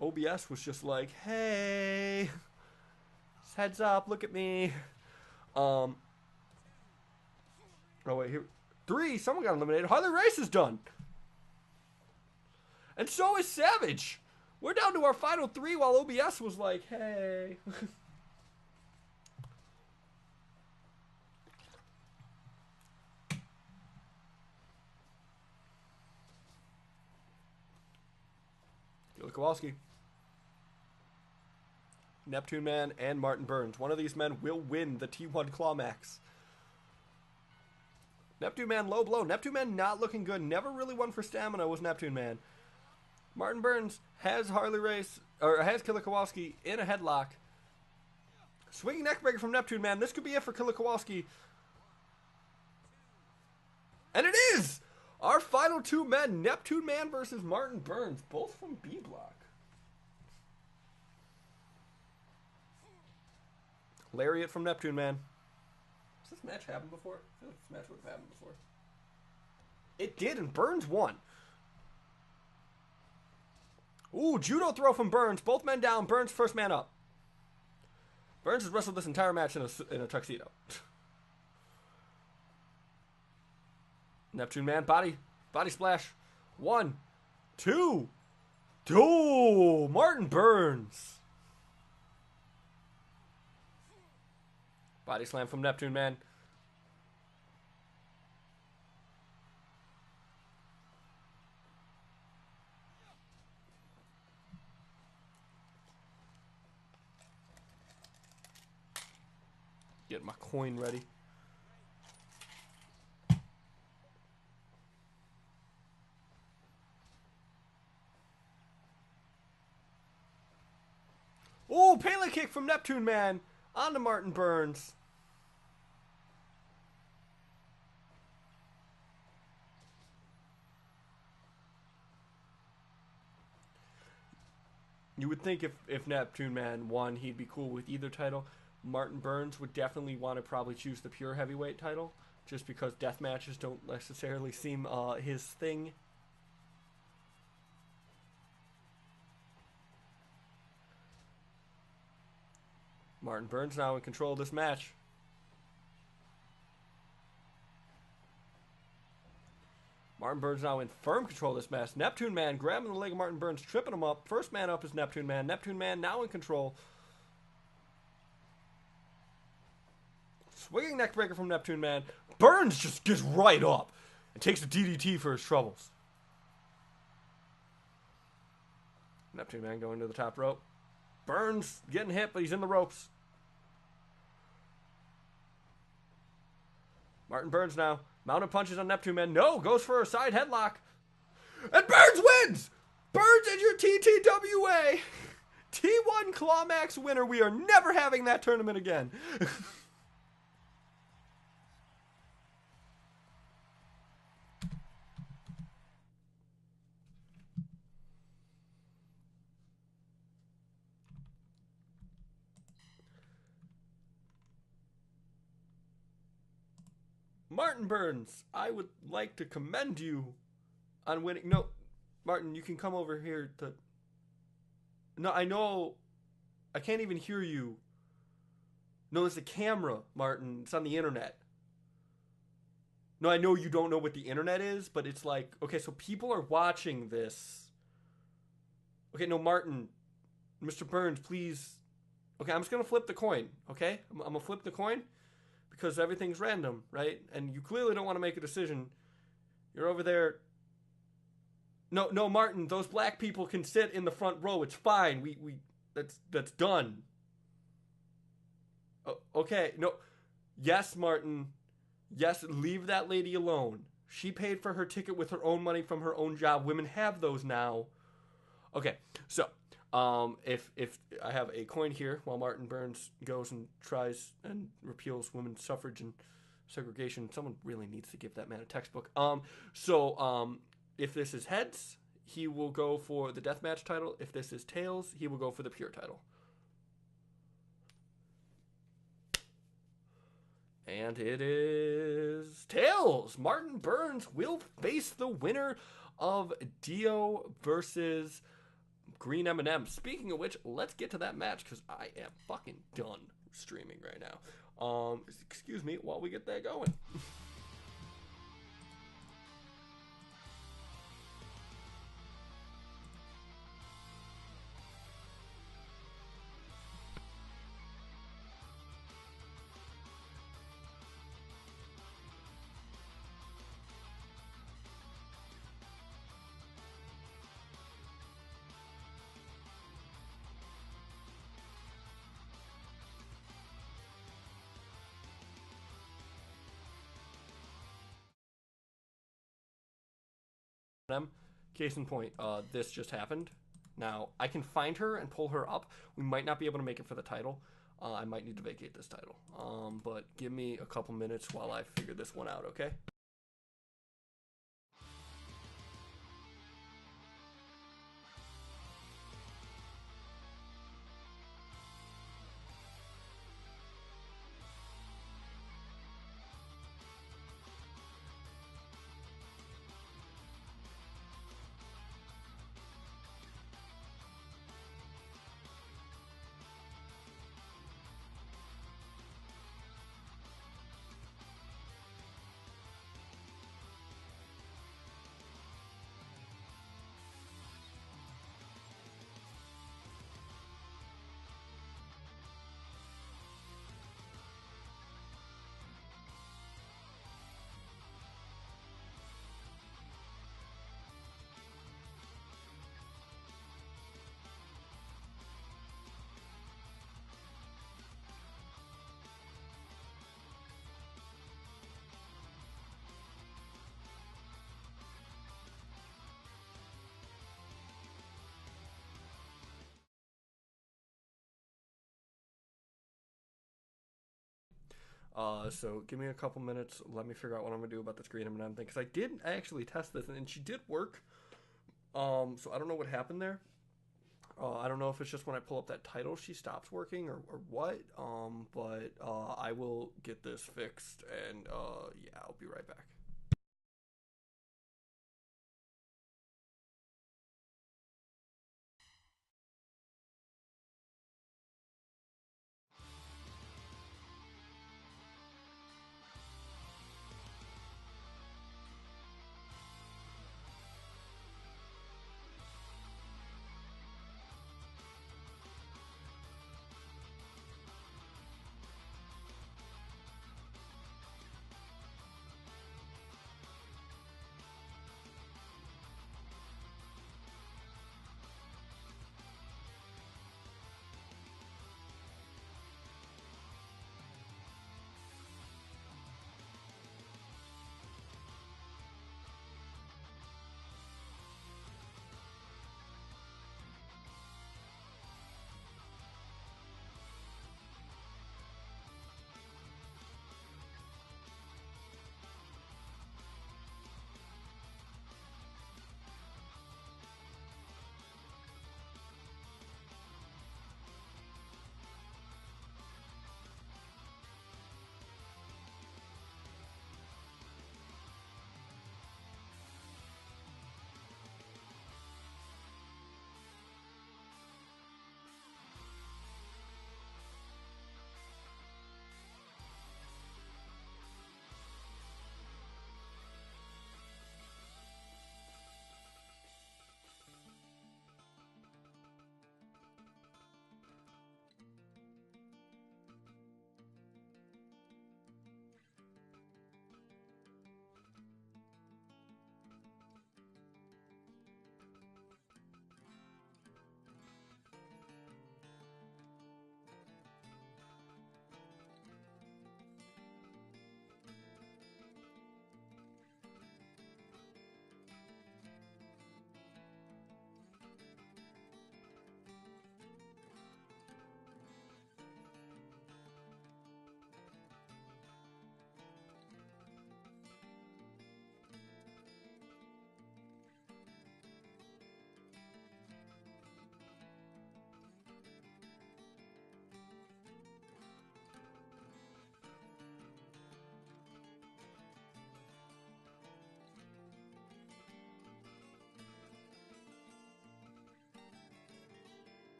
OBS was just like, hey, heads up, look at me. Oh wait, here 3. Someone got eliminated. Harley Race is done, and so is Savage. We're down to our final 3, while OBS was like, hey. Kowalski, Neptune Man, and Martin Burns. One of these men will win the T1 Clawmax. Neptune Man, low blow. Neptune Man not looking good. Never really won for stamina was Neptune Man. Martin Burns has Harley Race, or has Killer Kowalski in a headlock. Swinging neckbreaker from Neptune Man. This could be it for Killer Kowalski. And it is! Our final 2 men, Neptune Man versus Martin Burns, both from B Block. Lariat from Neptune Man. Has this match happened before? I feel like this match would have happened before. It did, and Burns won. Ooh, judo throw from Burns. Both men down. Burns first man up. Burns has wrestled this entire match in a tuxedo. Neptune Man, body splash. 1, 2, Martin Burns. Body slam from Neptune Man. Get my coin ready. Oh, Pele kick from Neptune Man onto Martin Burns. You would think if Neptune Man won, he'd be cool with either title. Martin Burns would definitely want to probably choose the pure heavyweight title, just because death matches don't necessarily seem his thing. Martin Burns now in control of this match. Martin Burns now in firm control of this match. Neptune Man grabbing the leg of Martin Burns, tripping him up. First man up is Neptune Man. Neptune Man now in control. Swinging neckbreaker from Neptune Man. Burns just gets right up and takes a DDT for his troubles. Neptune Man going to the top rope. Burns getting hit, but he's in the ropes. Martin Burns now. Mounted punches on Neptune Man. No, goes for a side headlock. And Burns wins! Burns is your TTWA T1 Clawmax winner. We are never having that tournament again. Martin Burns, I would like to commend you on winning. No, Martin, you can come over here to... No, I know. I can't even hear you. No, there's a camera, Martin. It's on the internet. No, I know you don't know what the internet is, but it's like... Okay, so people are watching this. Okay, no, Martin. Mr. Burns, please. Okay, I'm just going to flip the coin, okay? I'm going to flip the coin. Because everything's random, right? And you clearly don't want to make a decision. You're over there. No, Martin. Those black people can sit in the front row. It's fine. That's done. Okay. No. Yes, Martin. Yes, leave that lady alone. She paid for her ticket with her own money from her own job. Women have those now. Okay. So If I have a coin here, while Martin Burns goes and tries and repeals women's suffrage and segregation, someone really needs to give that man a textbook. If this is heads, he will go for the deathmatch title. If this is tails, he will go for the pure title. And it is tails. Martin Burns will face the winner of Dio versus Green M&M. Speaking of which, let's get to that match because I am fucking done streaming right now. Excuse me while we get that going. Case in point, this just happened. Now, I can find her and pull her up. We might not be able to make it for the title. I might need to vacate this title. But give me a couple minutes while I figure this one out, okay? So give me a couple minutes. Let me figure out what I'm gonna do about this green M&M thing because I did actually test this and she did work. So I don't know what happened there. I don't know if it's just when I pull up that title she stops working or what. But I will get this fixed and yeah, I'll be right back.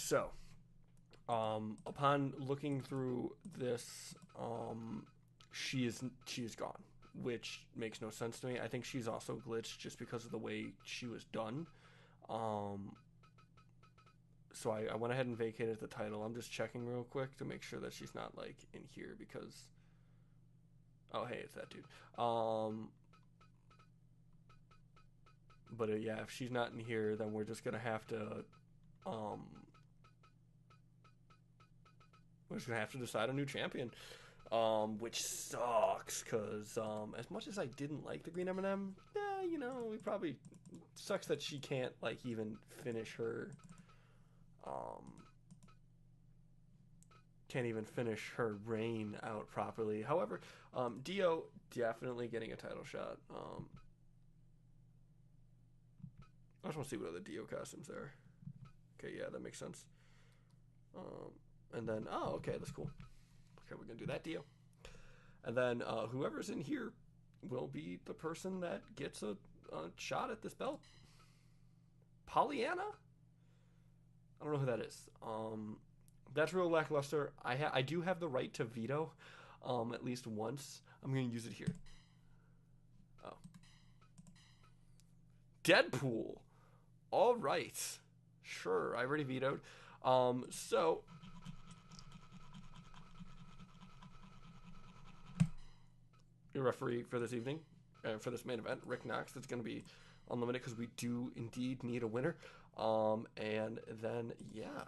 So, upon looking through this, she is gone, which makes no sense to me. I think she's also glitched just because of the way she was done. So I went ahead and vacated the title. I'm just checking real quick to make sure that she's not like in here because. Oh hey, it's that dude. But yeah, if she's not in here, then we're just gonna have to we're just gonna have to decide a new champion, which sucks because as much as I didn't like the green M&M, you know, we probably sucks that she can't like even finish her can't even finish her reign out properly. However, Dio definitely getting a title shot. I just want to see what other Dio costumes there are. Okay, yeah, that makes sense. And then, oh, okay, that's cool. Okay, we're gonna do that Dio. And then whoever's in here will be the person that gets a shot at this belt. Pollyanna? I don't know who that is. That's real lackluster. I do have the right to veto at least once. I'm going to use it here. Oh. Deadpool. All right. Sure, I already vetoed. So your referee for this evening, for this main event, Rick Knox. It's going to be unlimited because we do indeed need a winner. And then yeah,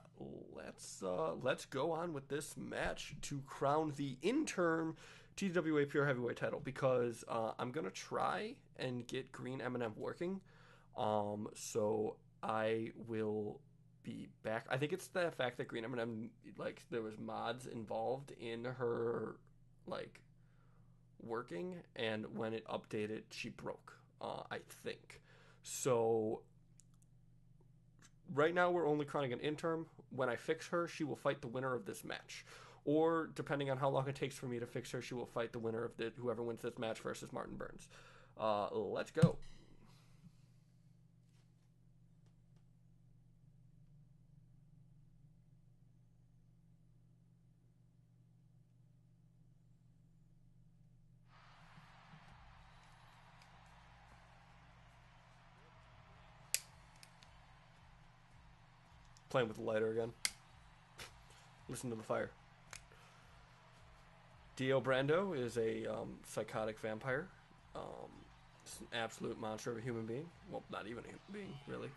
let's go on with this match to crown the interim TTWA Pure Heavyweight title because I'm gonna try and get Green M&M working. So I will be back. I think it's the fact that Green M&M, like, there was mods involved in her like working, and when it updated, she broke. I think so. Right now, we're only crowning an interim. When I fix her, she will fight the winner of this match. Or, depending on how long it takes for me to fix her, she will fight the winner of whoever wins this match versus Martin Burns. Let's go. Playing with the lighter again. Listen to the fire. Dio Brando is a psychotic vampire. It's an absolute monster of a human being. Well, not even a human being, really.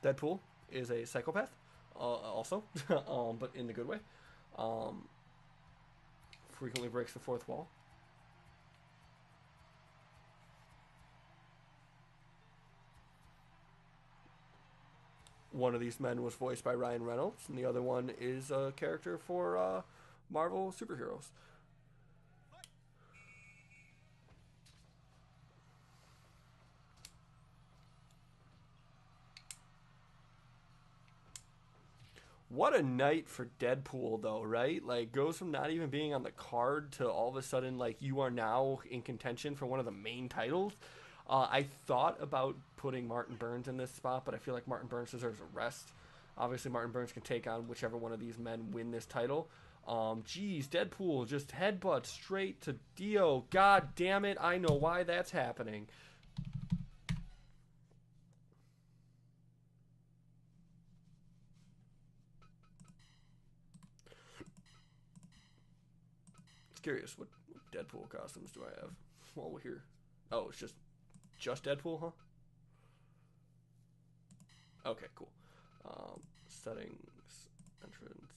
Deadpool is a psychopath, also, but in the good way. Frequently breaks the fourth wall. One of these men was voiced by Ryan Reynolds, and the other one is a character for Marvel superheroes. What a night for Deadpool, though, right? Like, goes from not even being on the card to all of a sudden, like, you are now in contention for one of the main titles. I thought about putting Martin Burns in this spot, but I feel like Martin Burns deserves a rest. Obviously, Martin Burns can take on whichever one of these men win this title. Geez, Deadpool just headbutt straight to Dio. God damn it, I know why that's happening. Curious, what Deadpool costumes do I have while we're here? Oh, it's just Deadpool, huh? Okay, cool. Settings, entrance.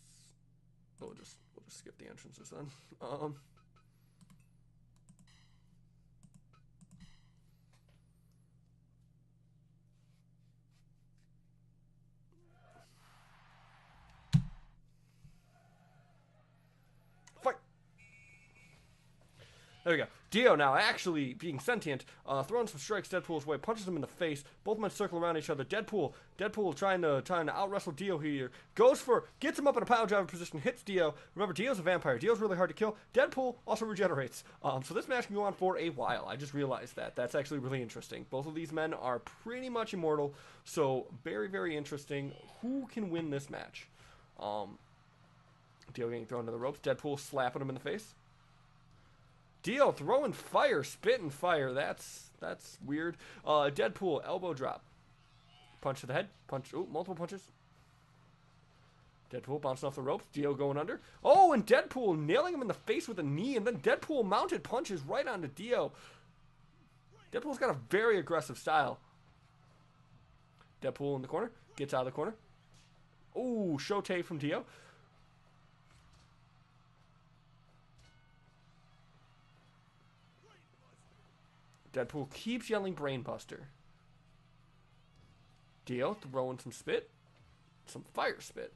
We'll just skip the entrances then. Fight. There we go. Dio now actually being sentient, throwing some strikes Deadpool's way, punches him in the face. Both men circle around each other. Deadpool trying to out wrestle Dio here. Gets him up in a pile driver position, hits Dio. Remember, Dio's a vampire. Dio's really hard to kill. Deadpool also regenerates. So this match can go on for a while. I just realized that. That's actually really interesting. Both of these men are pretty much immortal. So very, very interesting. Who can win this match? Dio getting thrown to the ropes. Deadpool slapping him in the face. Dio throwing fire, spitting fire. That's weird. Deadpool elbow drop. Punch to the head. Punch. Oh, multiple punches. Deadpool bouncing off the ropes. Dio going under. Oh, and Deadpool nailing him in the face with a knee, and then Deadpool mounted punches right onto Dio. Deadpool's got a very aggressive style. Deadpool in the corner. Gets out of the corner. Oh, shote from Dio. Deadpool keeps yelling brainbuster. Dio throwing some spit. Some fire spit.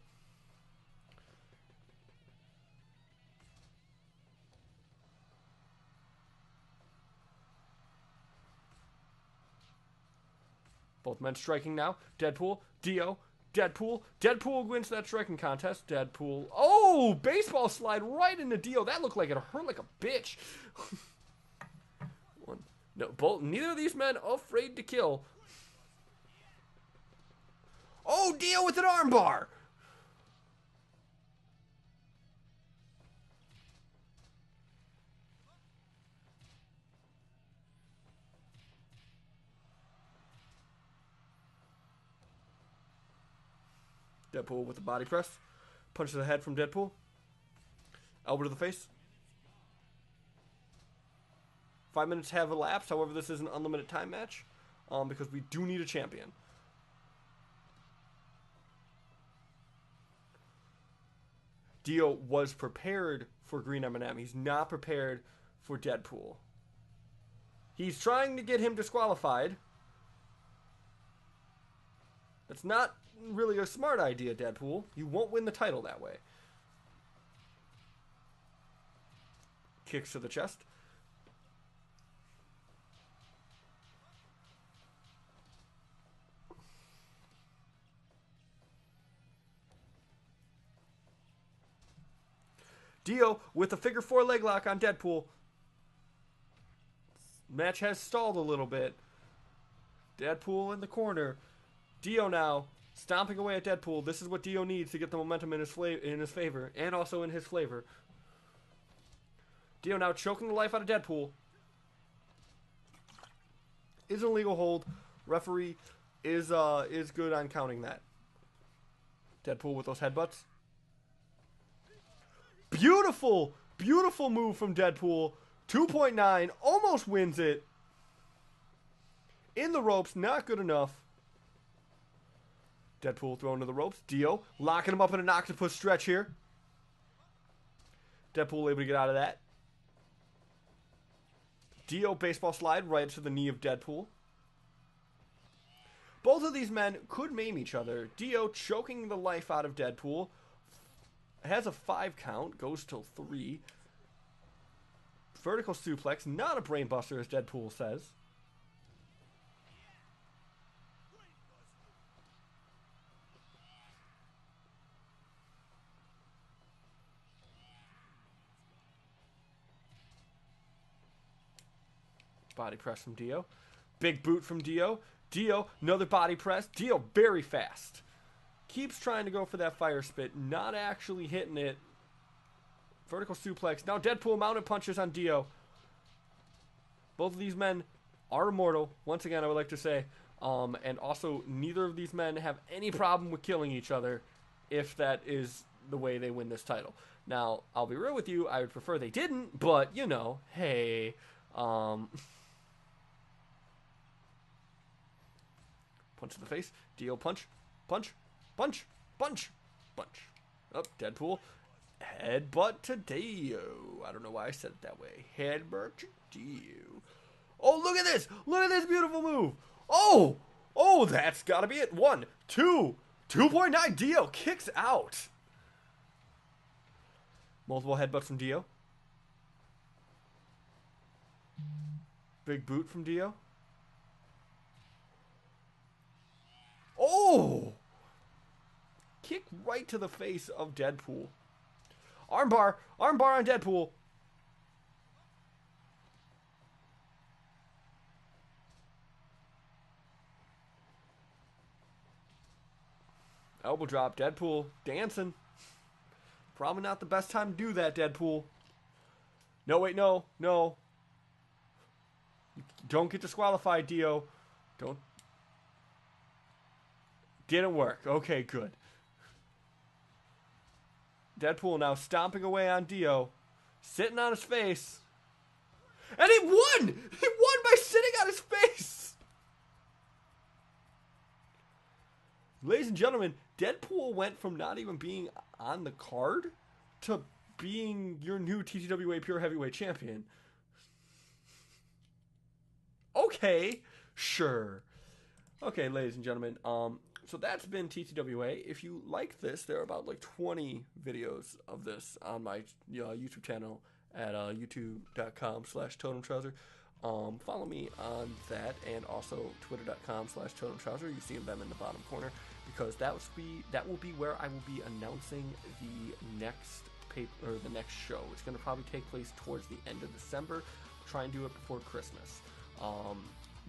Both men striking now. Deadpool, Dio, Deadpool. Deadpool wins that striking contest. Deadpool. Oh, baseball slide right into Dio. That looked like it hurt like a bitch. No, neither of these men afraid to kill. Oh, Dio with an armbar. Deadpool with the body press. Punch to the head from Deadpool. Elbow to the face. 5 minutes have elapsed. However, this is an unlimited time match because we do need a champion. Dio was prepared for Green M&M. He's not prepared for Deadpool. He's trying to get him disqualified. That's not really a smart idea, Deadpool. You won't win the title that way. Kicks to the chest. Dio with a figure 4 leg lock on Deadpool. Match has stalled a little bit. Deadpool in the corner. Dio now stomping away at Deadpool. This is what Dio needs to get the momentum in his favor and also in his flavor. Dio now choking the life out of Deadpool. Is an illegal hold. Referee is good on counting that. Deadpool with those headbutts. Beautiful, beautiful move from Deadpool. 2.9, almost wins it. In the ropes, not good enough. Deadpool thrown to the ropes. Dio locking him up in an octopus stretch here. Deadpool able to get out of that. Dio baseball slide right to the knee of Deadpool. Both of these men could maim each other. Dio choking the life out of Deadpool. Has a 5 count, goes till 3. Vertical suplex, not a brainbuster as Deadpool says. Body press from Dio. Big boot from Dio. Dio, another body press. Dio very fast. Keeps trying to go for that fire spit, not actually hitting it. Vertical suplex. Now Deadpool mounted punches on Dio. Both of these men are immortal, once again I would like to say. And also neither of these men have any problem with killing each other if that is the way they win this title. Now, I'll be real with you, I would prefer they didn't, but you know, hey. Punch to the face. Dio punch. Punch. Punch, punch, punch. Up, Deadpool. Headbutt to Dio. I don't know why I said it that way. Headbutt to Dio. Oh, look at this. Look at this beautiful move. Oh, oh, that's got to be it. 1, 2, 2.9. Dio kicks out. Multiple headbutts from Dio. Big boot from Dio. Oh! Kick right to the face of Deadpool. Armbar! Armbar on Deadpool! Elbow drop. Deadpool dancing. Probably not the best time to do that, Deadpool. No, wait, no. No. Don't get disqualified, Dio. Don't. Didn't work. Okay, good. Deadpool now stomping away on Dio. Sitting on his face. And he won! He won by sitting on his face! Ladies and gentlemen, Deadpool went from not even being on the card to being your new TTWA Pure Heavyweight Champion. Okay, sure. Okay, ladies and gentlemen, so that's been TTWA. If you like this, there are about like 20 videos of this on my YouTube channel at youtube.com/totemtrouser. Follow me on that, and also twitter.com/totemtrouser. You see them in the bottom corner, because that will be where I will be announcing the next paper, or the next show. It's going to probably take place towards the end of December. Try and do it before Christmas.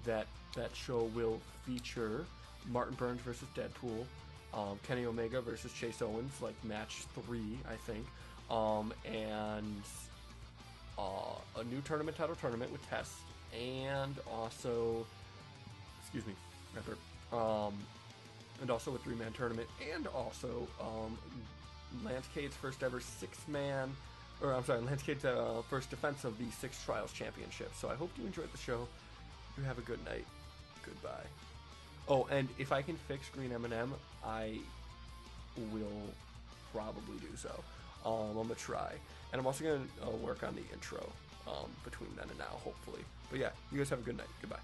That show will feature Martin Burns versus Deadpool, Kenny Omega versus Chase Owens, like match 3, I think, and a new title tournament with Tess, and also, excuse me, and also a 3-man tournament, and also Lance Cade's first ever 6-man, or I'm sorry, Lance Cade's first defense of the 6 Trials Championship. So I hope you enjoyed the show. You have a good night. Goodbye. Oh, and if I can fix Green M&M, I will probably do so. I'm going to try. And I'm also going to work on the intro between then and now, hopefully. But yeah, you guys have a good night. Goodbye.